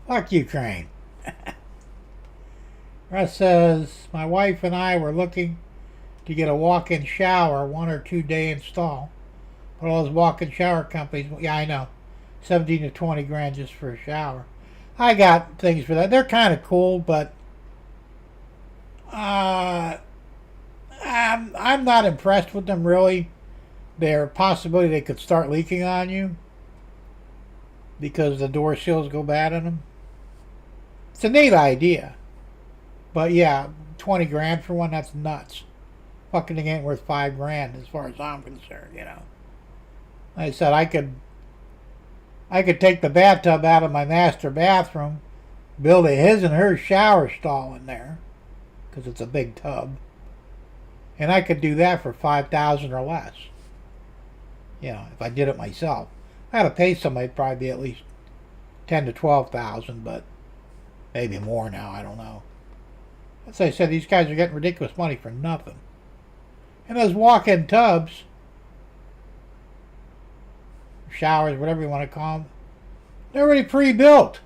Fuck Ukraine. Russ says, my wife and I were looking to get a walk-in shower, 1 or 2 day install. But all those walk-in shower companies, yeah, I know, 17 to 20 grand just for a shower. I got things for that. They're kind of cool, but I'm not impressed with them really. There's a possibility they could start leaking on you because the door seals go bad in them. It's a neat idea, but yeah, 20 grand for one, that's nuts. Fucking thing ain't worth 5 grand as far as I'm concerned, Like I said, I could take the bathtub out of my master bathroom, build a his and her shower stall in there, because it's a big tub, and I could do that for $5,000 or less. If I did it myself, I had to pay somebody, it'd probably be at least $10,000 to $12,000, but maybe more now. I don't know. As I said, these guys are getting ridiculous money for nothing. And those walk-in tubs, showers, whatever you want to call them, they're already pre-built.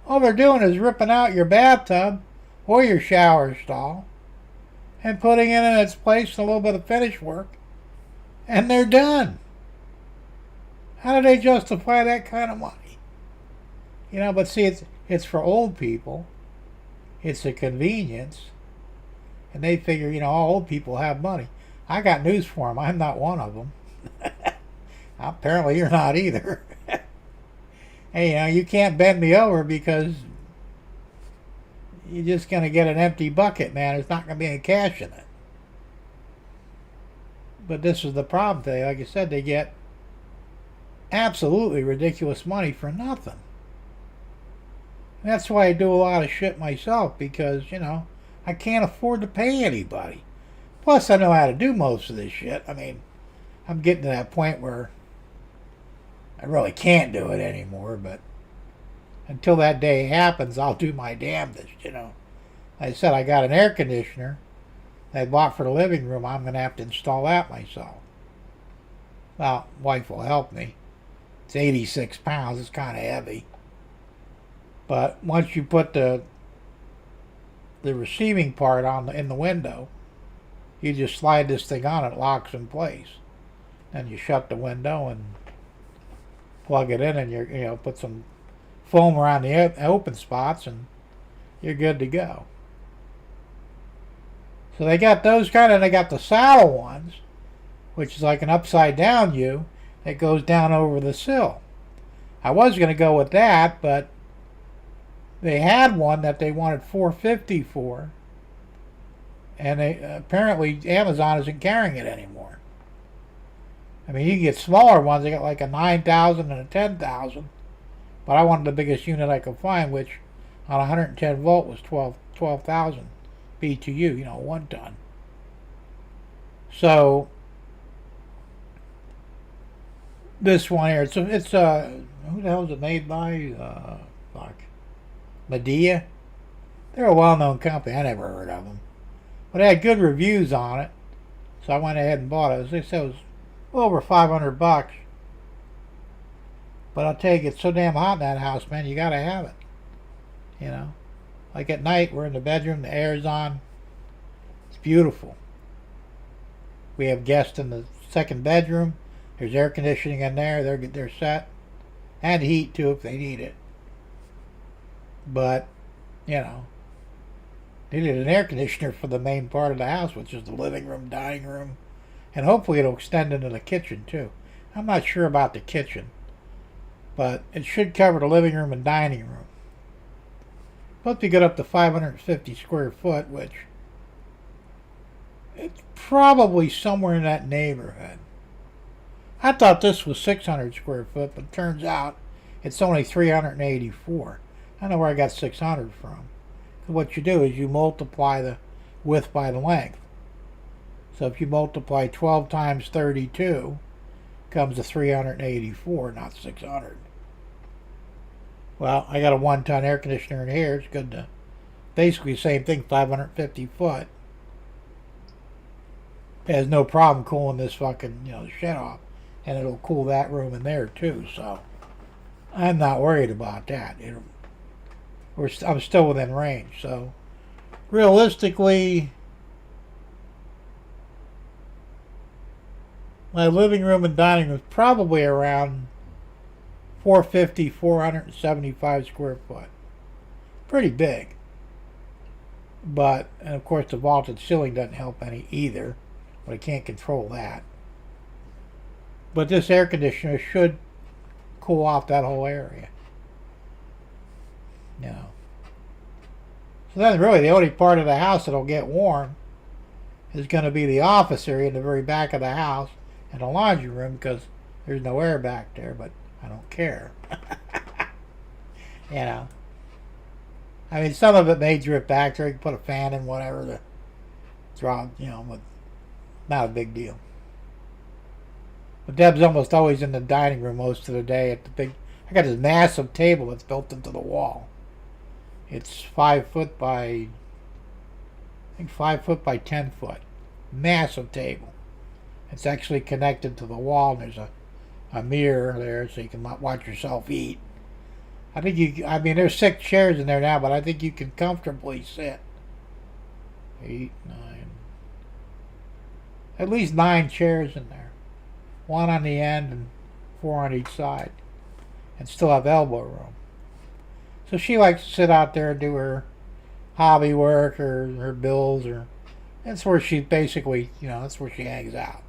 All they're doing is ripping out your bathtub or your shower stall and putting it in its place a little bit of finish work, and they're done. How do they justify that kind of money? But see, it's for old people. It's a convenience. And they figure, all old people have money. I got news for them. I'm not one of them. Apparently you're not either. Hey, you can't bend me over because you're just going to get an empty bucket, man. There's not going to be any cash in it. But this is the problem today. Like I said, they get absolutely ridiculous money for nothing. And that's why I do a lot of shit myself, because, I can't afford to pay anybody. Plus, I know how to do most of this shit. I mean, I'm getting to that point where I really can't do it anymore, but until that day happens, I'll do my damnedest, Like I said, I got an air conditioner that I bought for the living room. I'm going to have to install that myself. Well, wife will help me. It's 86 pounds. It's kind of heavy. But once you put the receiving part in the window, you just slide this thing on, it locks in place. Then you shut the window and plug it in, and you put some foam around the open spots, and you're good to go. So they got those kind of, they got the saddle ones, which is like an upside down U that goes down over the sill. I was going to go with that, but they had one that they wanted $450 for, and apparently Amazon isn't carrying it anymore. I mean, you can get smaller ones. They got like a 9,000 and a 10,000, but I wanted the biggest unit I could find, which on 110 volt was 12,000 BTU, 1 ton. So this one here, it's who the hell is it made by? Medea. They're a well-known company. I never heard of them. But it had good reviews on it, so I went ahead and bought it. They said it was over $500. But I'll tell you, it gets so damn hot in that house, man. You gotta have it. You know, like at night, we're in the bedroom, the air's on. It's beautiful. We have guests in the second bedroom. There's air conditioning in there. They're set, and heat too if they need it. But you know, they needed an air conditioner for the main part of the house, which is the living room, dining room, and hopefully it'll extend into the kitchen too. I'm not sure about the kitchen, but it should cover the living room and dining room. Supposed to get up to 550 square foot, which it's probably somewhere in that neighborhood. I thought this was 600 square foot, but it turns out it's only 384. I don't know where I got 600 from. What you do is you multiply the width by the length. So if you multiply 12 times 32, comes to 384, not 600. Well, I got a 1-ton air conditioner in here. It's good to, basically the same thing, 550 foot. It has no problem cooling this fucking, shit off. And it'll cool that room in there too, so I'm not worried about that. I'm still within range, so realistically, my living room and dining room is probably around 450, 475 square foot. Pretty big. But, and of course the vaulted ceiling doesn't help any either, but I can't control that. But this air conditioner should cool off that whole area. So then really the only part of the house that'll get warm is going to be the office area in the very back of the house and the laundry room, because there's no air back there, but I don't care. I mean, some of it may drip back there. You can put a fan in, whatever, to draw, but not a big deal. But Deb's almost always in the dining room most of the day at the big. I got this massive table that's built into the wall. It's 5 foot by, I think 5 foot by 10 foot. Massive table. It's actually connected to the wall, and there's a mirror there so you can watch yourself eat. I mean, there's 6 chairs in there now, but I think you can comfortably sit. 8, 9. At least 9 chairs in there. 1 on the end and 4 on each side. And still have elbow room. So she likes to sit out there and do her hobby work or her bills, or that's where she basically, that's where she hangs out.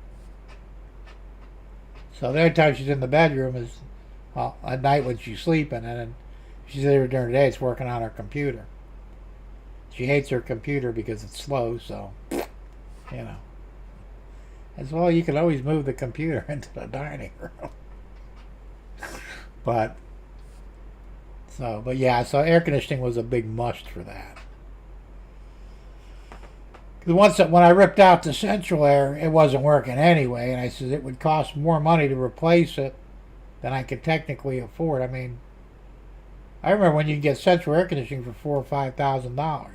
So the only time she's in the bedroom is, well, at night when she's sleeping, and then she's there during the day, it's working on her computer. She hates her computer because it's slow, so, as well, you can always move the computer into the dining room. But yeah, so air conditioning was a big must for that. Because when I ripped out the central air, it wasn't working anyway, and I said it would cost more money to replace it than I could technically afford. I mean, I remember when you get central air conditioning for $4,000 or $5,000.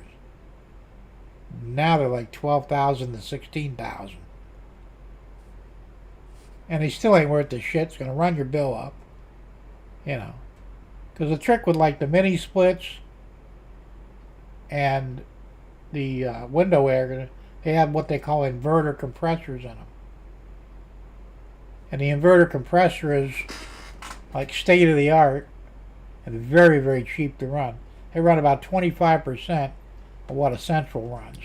Now they're like $12,000 to $16,000, and they still ain't worth the shit. It's going to run your bill up, Because the trick with like the mini splits and the window air, they have what they call inverter compressors in them. And the inverter compressor is like state of the art and very, very cheap to run. They run about 25% of what a central runs.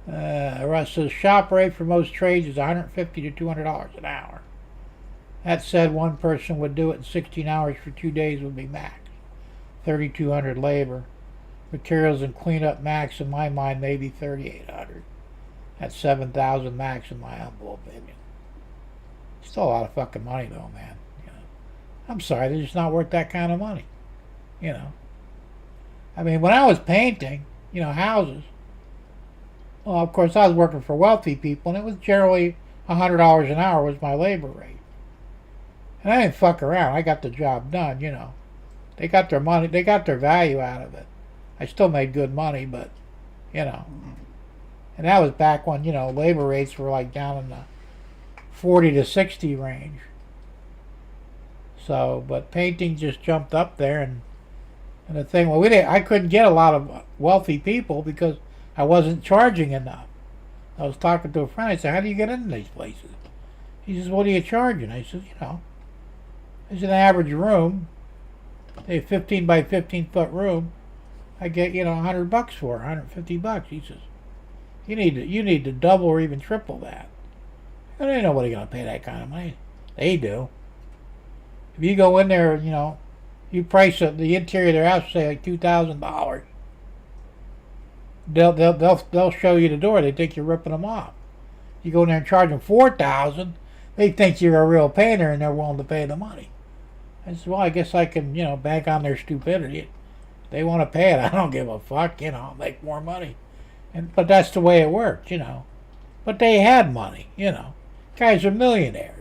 Russ says shop rate for most trades is $150 to $200 an hour. That said, one person would do it in 16 hours for 2 days would be max. $3,200 labor. Materials and cleanup max, in my mind, maybe $3,800. That's $7,000 max in my humble opinion. Still a lot of fucking money though, man. I'm sorry, they're just not worth that kind of money. I mean, when I was painting, houses, well, of course, I was working for wealthy people, and it was generally $100 an hour was my labor rate. And I didn't fuck around. I got the job done, They got their money, they got their value out of it. I still made good money, but you know. And that was back when, you know, labor rates were like down in the 40 to 60 range. So, but painting just jumped up there, and the thing, well, I couldn't get a lot of wealthy people because I wasn't charging enough. I was talking to a friend. I said, "How do you get into these places?" He says, "What are you charging?" I said, "You know, it's an average room, a 15 by 15 foot room. I get, you know, $100 for it, $150." He says, "You need to double or even triple that." And ain't nobody gonna pay that kind of money. They do. If you go in there, you know, you price the interior of their house, say like $2,000. They'll show you the door. They think you're ripping them off. You go in there and charge them $4,000. They think you're a real painter, and they're willing to pay the money. I said, well, I guess I can, you know, bank on their stupidity. They want to pay it. I don't give a fuck. You know, I'll make more money. But that's the way it worked, you know. But they had money, you know. Guys are millionaires.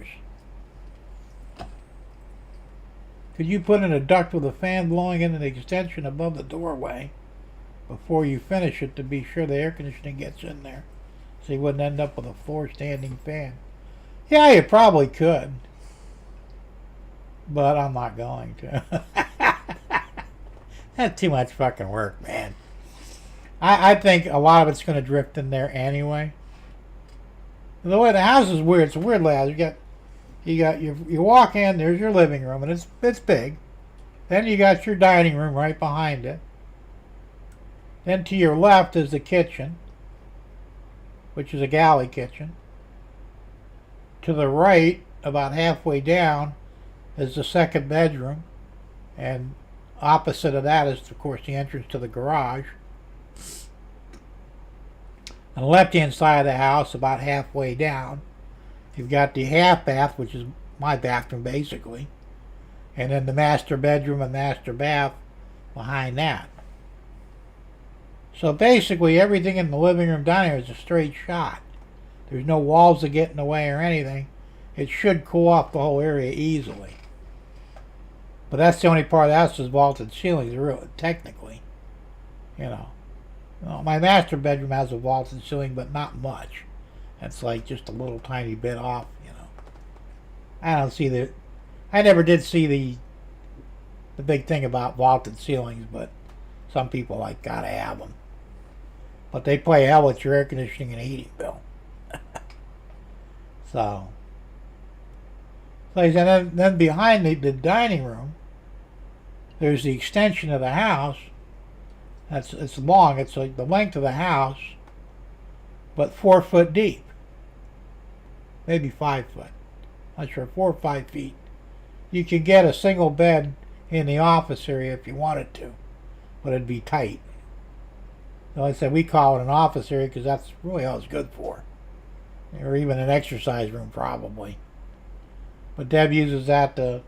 Could you put in a duct with a fan blowing into the extension above the doorway before you finish it to be sure the air conditioning gets in there, so you wouldn't end up with a floor standing fan? Yeah, you probably could. But I'm not going to. That's too much fucking work, man. I think a lot of it's going to drift in there anyway. The way the house is weird, it's a weird layout. You walk in, there's your living room, and it's big. Then you got your dining room right behind it. Then to your left is the kitchen, which is a galley kitchen. To the right, about halfway down, is the second bedroom, and opposite of that is, of course, the entrance to the garage. On the left-hand side of the house, about halfway down, you've got the half bath, which is my bathroom basically, and then the master bedroom and master bath behind that. So basically everything in the living room dining room is a straight shot. There's no walls that get in the way or anything. It should cool off the whole area easily. But that's the only part of the house is vaulted ceilings, really, technically. You know. Well, my master bedroom has a vaulted ceiling, but not much. It's like just a little tiny bit off, you know. I never did see the big thing about vaulted ceilings, but some people like gotta have them. But they play hell with your air conditioning and heating bill. So like I said, then behind the dining room, there's the extension of the house. It's long. It's like the length of the house, but 4 foot deep. Maybe 5 foot. Not sure, 4 or 5 feet. You could get a single bed in the office area if you wanted to, but it'd be tight. So like I said, we call it an office area because that's really all it's good for. Or even an exercise room, probably. But Deb uses that to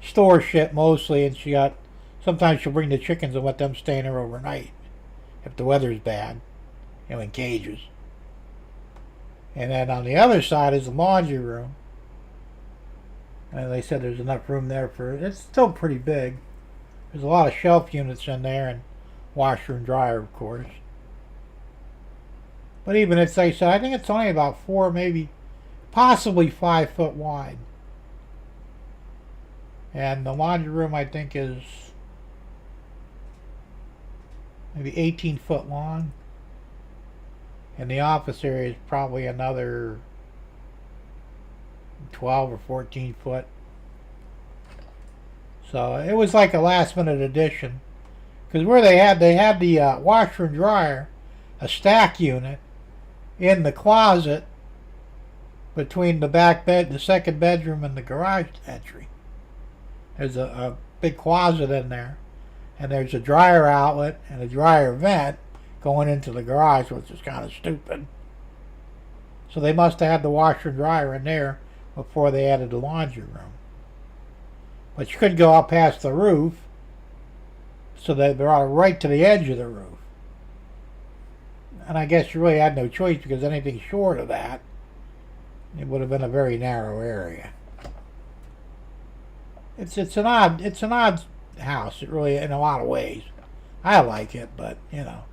store shit mostly, and sometimes she'll bring the chickens and let them stay in there overnight if the weather's bad, you know, in cages. And then on the other side is the laundry room. And they said there's enough room there it's still pretty big. There's a lot of shelf units in there, and washer and dryer, of course. But even if they said, I think it's only about 4, maybe possibly 5 foot wide. And the laundry room, I think, is maybe 18 foot long. And the office area is probably another 12 or 14 foot. So it was like a last minute addition. Because where they had the washer and dryer, a stack unit, in the closet between the second bedroom and the garage entry. There's a big closet in there, and there's a dryer outlet and a dryer vent going into the garage, which is kind of stupid. So they must have had the washer and dryer in there before they added the laundry room. But you couldn't go out past the roof, so they're right to the edge of the roof. And I guess you really had no choice, because anything short of that, it would have been a very narrow area. It's an odd house, it really, in a lot of ways. I like it, but you know,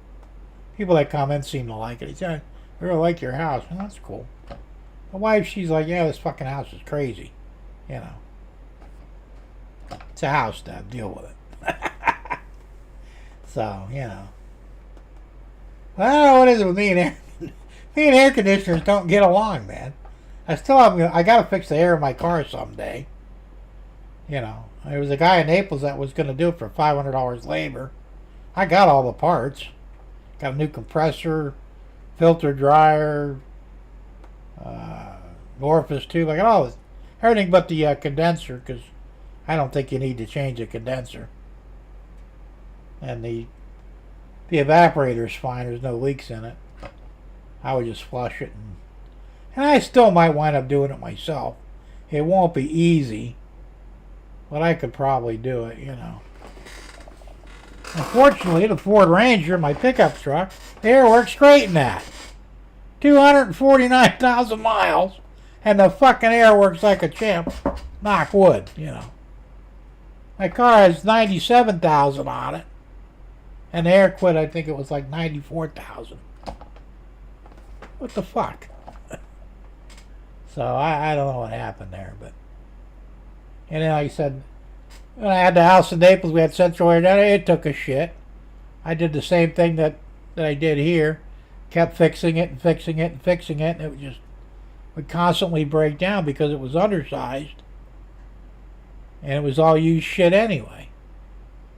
people that come in seem to like it. He said, I really like your house. Well, that's cool. My wife, she's like, yeah, this fucking house is crazy. You know. It's a house, Dad. Deal with it. So, you know. Well, I don't know what it is with me and air conditioners don't get along, man. I gotta fix the air in my car someday. You know. There was a guy in Naples that was gonna do it for $500 labor. I got all the parts. Got a new compressor, filter dryer, orifice tube. I got all this. Everything but the condenser, because I don't think you need to change the condenser. And the evaporator's fine. There's no leaks in it. I would just flush it. And I still might wind up doing it myself. It won't be easy. But I could probably do it, you know. Unfortunately, the Ford Ranger, my pickup truck, the air works great in that. 249,000 miles. And the fucking air works like a champ. Knock wood, you know. My car has 97,000 on it. And the air quit, I think it was like 94,000. What the fuck? So I don't know what happened there, but. And then, like I said, when I had the house in Naples, we had central air down there, it took a shit. I did the same thing that I did here. Kept fixing it and fixing it and fixing it, and it would constantly break down because it was undersized. And it was all used shit anyway.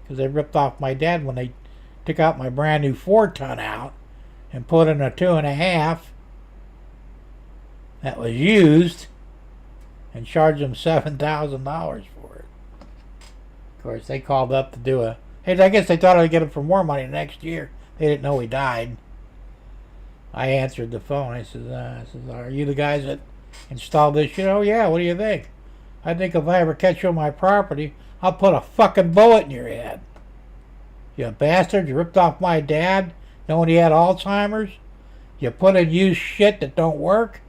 Because they ripped off my dad when they took out my brand new 4-ton out and put in a 2.5 that was used and charged them $7,000 for it. Of course, they called up to do I guess they thought I'd get it for more money next year. They didn't know he died. I answered the phone. I said, are you the guys that installed this shit? Oh, yeah, what do you think? I think if I ever catch you on my property, I'll put a fucking bullet in your head. You bastard, you ripped off my dad knowing he had Alzheimer's. You put in used shit that don't work.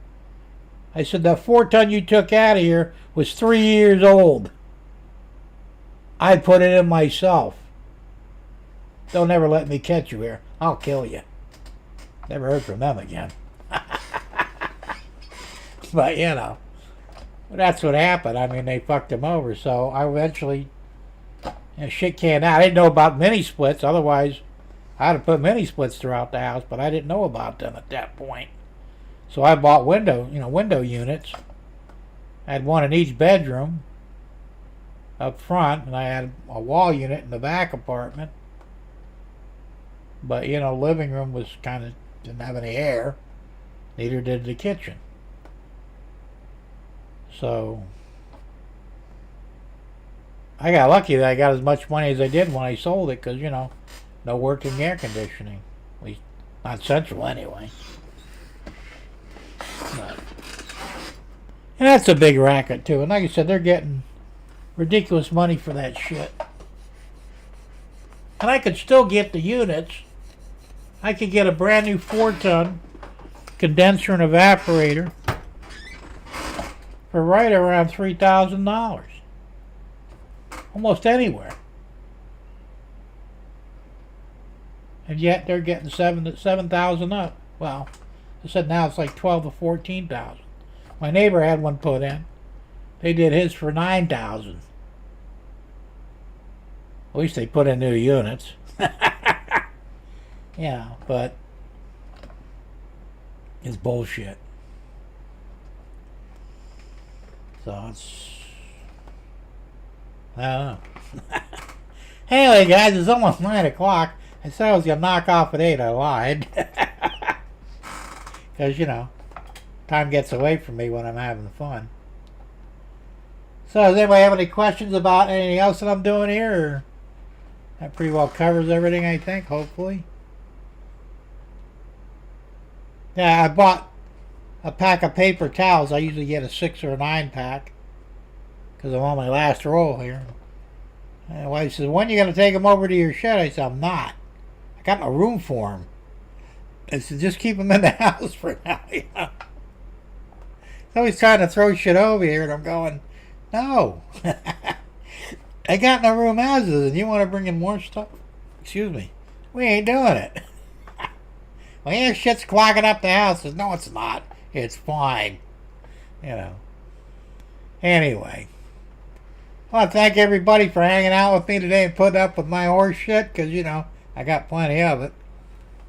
I said, that 4-ton you took out of here was 3 years old. I put it in myself. Don't ever let me catch you here. I'll kill you. Never heard from them again. But, you know, that's what happened. I mean, they fucked him over. So I eventually, shit came out. I didn't know about mini splits. Otherwise, I'd have put mini splits throughout the house, but I didn't know about them at that point. So I bought window units. I had one in each bedroom up front, and I had a wall unit in the back apartment. But, living room was didn't have any air. Neither did the kitchen. So I got lucky that I got as much money as I did when I sold it, because, no working air conditioning. At least not central anyway. But, and that's a big racket too. And like I said, they're getting ridiculous money for that shit. And I could still get the units. I could get a brand new 4-ton condenser and evaporator for right around $3,000. Almost anywhere. And yet they're getting 7,000 up. Well, I said now it's like 12 to 14,000. My neighbor had one put in. They did his for 9,000. At least they put in new units. Yeah, but it's bullshit. So it's, I don't know. Anyway, guys, it's almost 9 o'clock. I said I was going to knock off at 8. I lied. Because, time gets away from me when I'm having fun. So, does anybody have any questions about anything else that I'm doing here? Or that pretty well covers everything, I think, hopefully. Yeah, I bought a pack of paper towels. I usually get a 6 or a 9 pack because I'm on my last roll here. And my wife says, when are you going to take them over to your shed? I said, I'm not. I got no room for them. I said, just keep them in the house for now. He's always trying to throw shit over here, and I'm going, no. I got no room as is, and you want to bring in more stuff? Excuse me. We ain't doing it. Well, yeah, shit's clogging up the house. No, it's not. It's fine. You know. Anyway. I want to thank everybody for hanging out with me today and putting up with my horse shit, because, you know, I got plenty of it.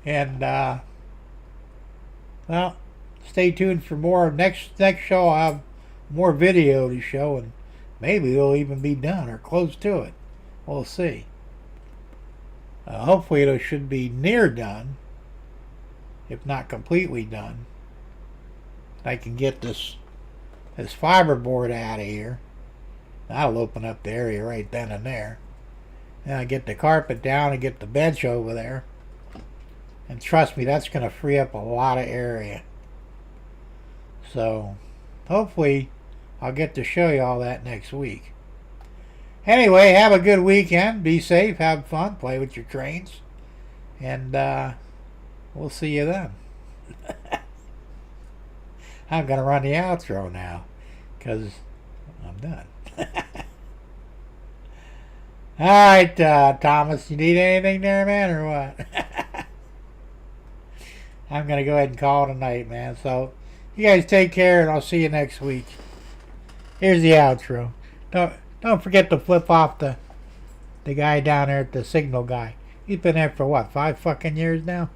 And, well, stay tuned for more. Next show, I'll have more video to show, and maybe it'll even be done or close to it. We'll see. Hopefully it should be near done, if not completely done. I can get this fiberboard out of here. That'll open up the area right then and there. Then I get the carpet down and get the bench over there. And trust me, that's going to free up a lot of area. So, hopefully, I'll get to show you all that next week. Anyway, have a good weekend. Be safe, have fun, play with your trains. And we'll see you then. I'm going to run the outro now, because I'm done. Alright, Thomas, you need anything there, man, or what? I'm going to go ahead and call it a night, man. So, you guys take care, and I'll see you next week. Here's the outro. Don't forget to flip off the guy down there at the signal guy. He's been there for what, 5 fucking years now?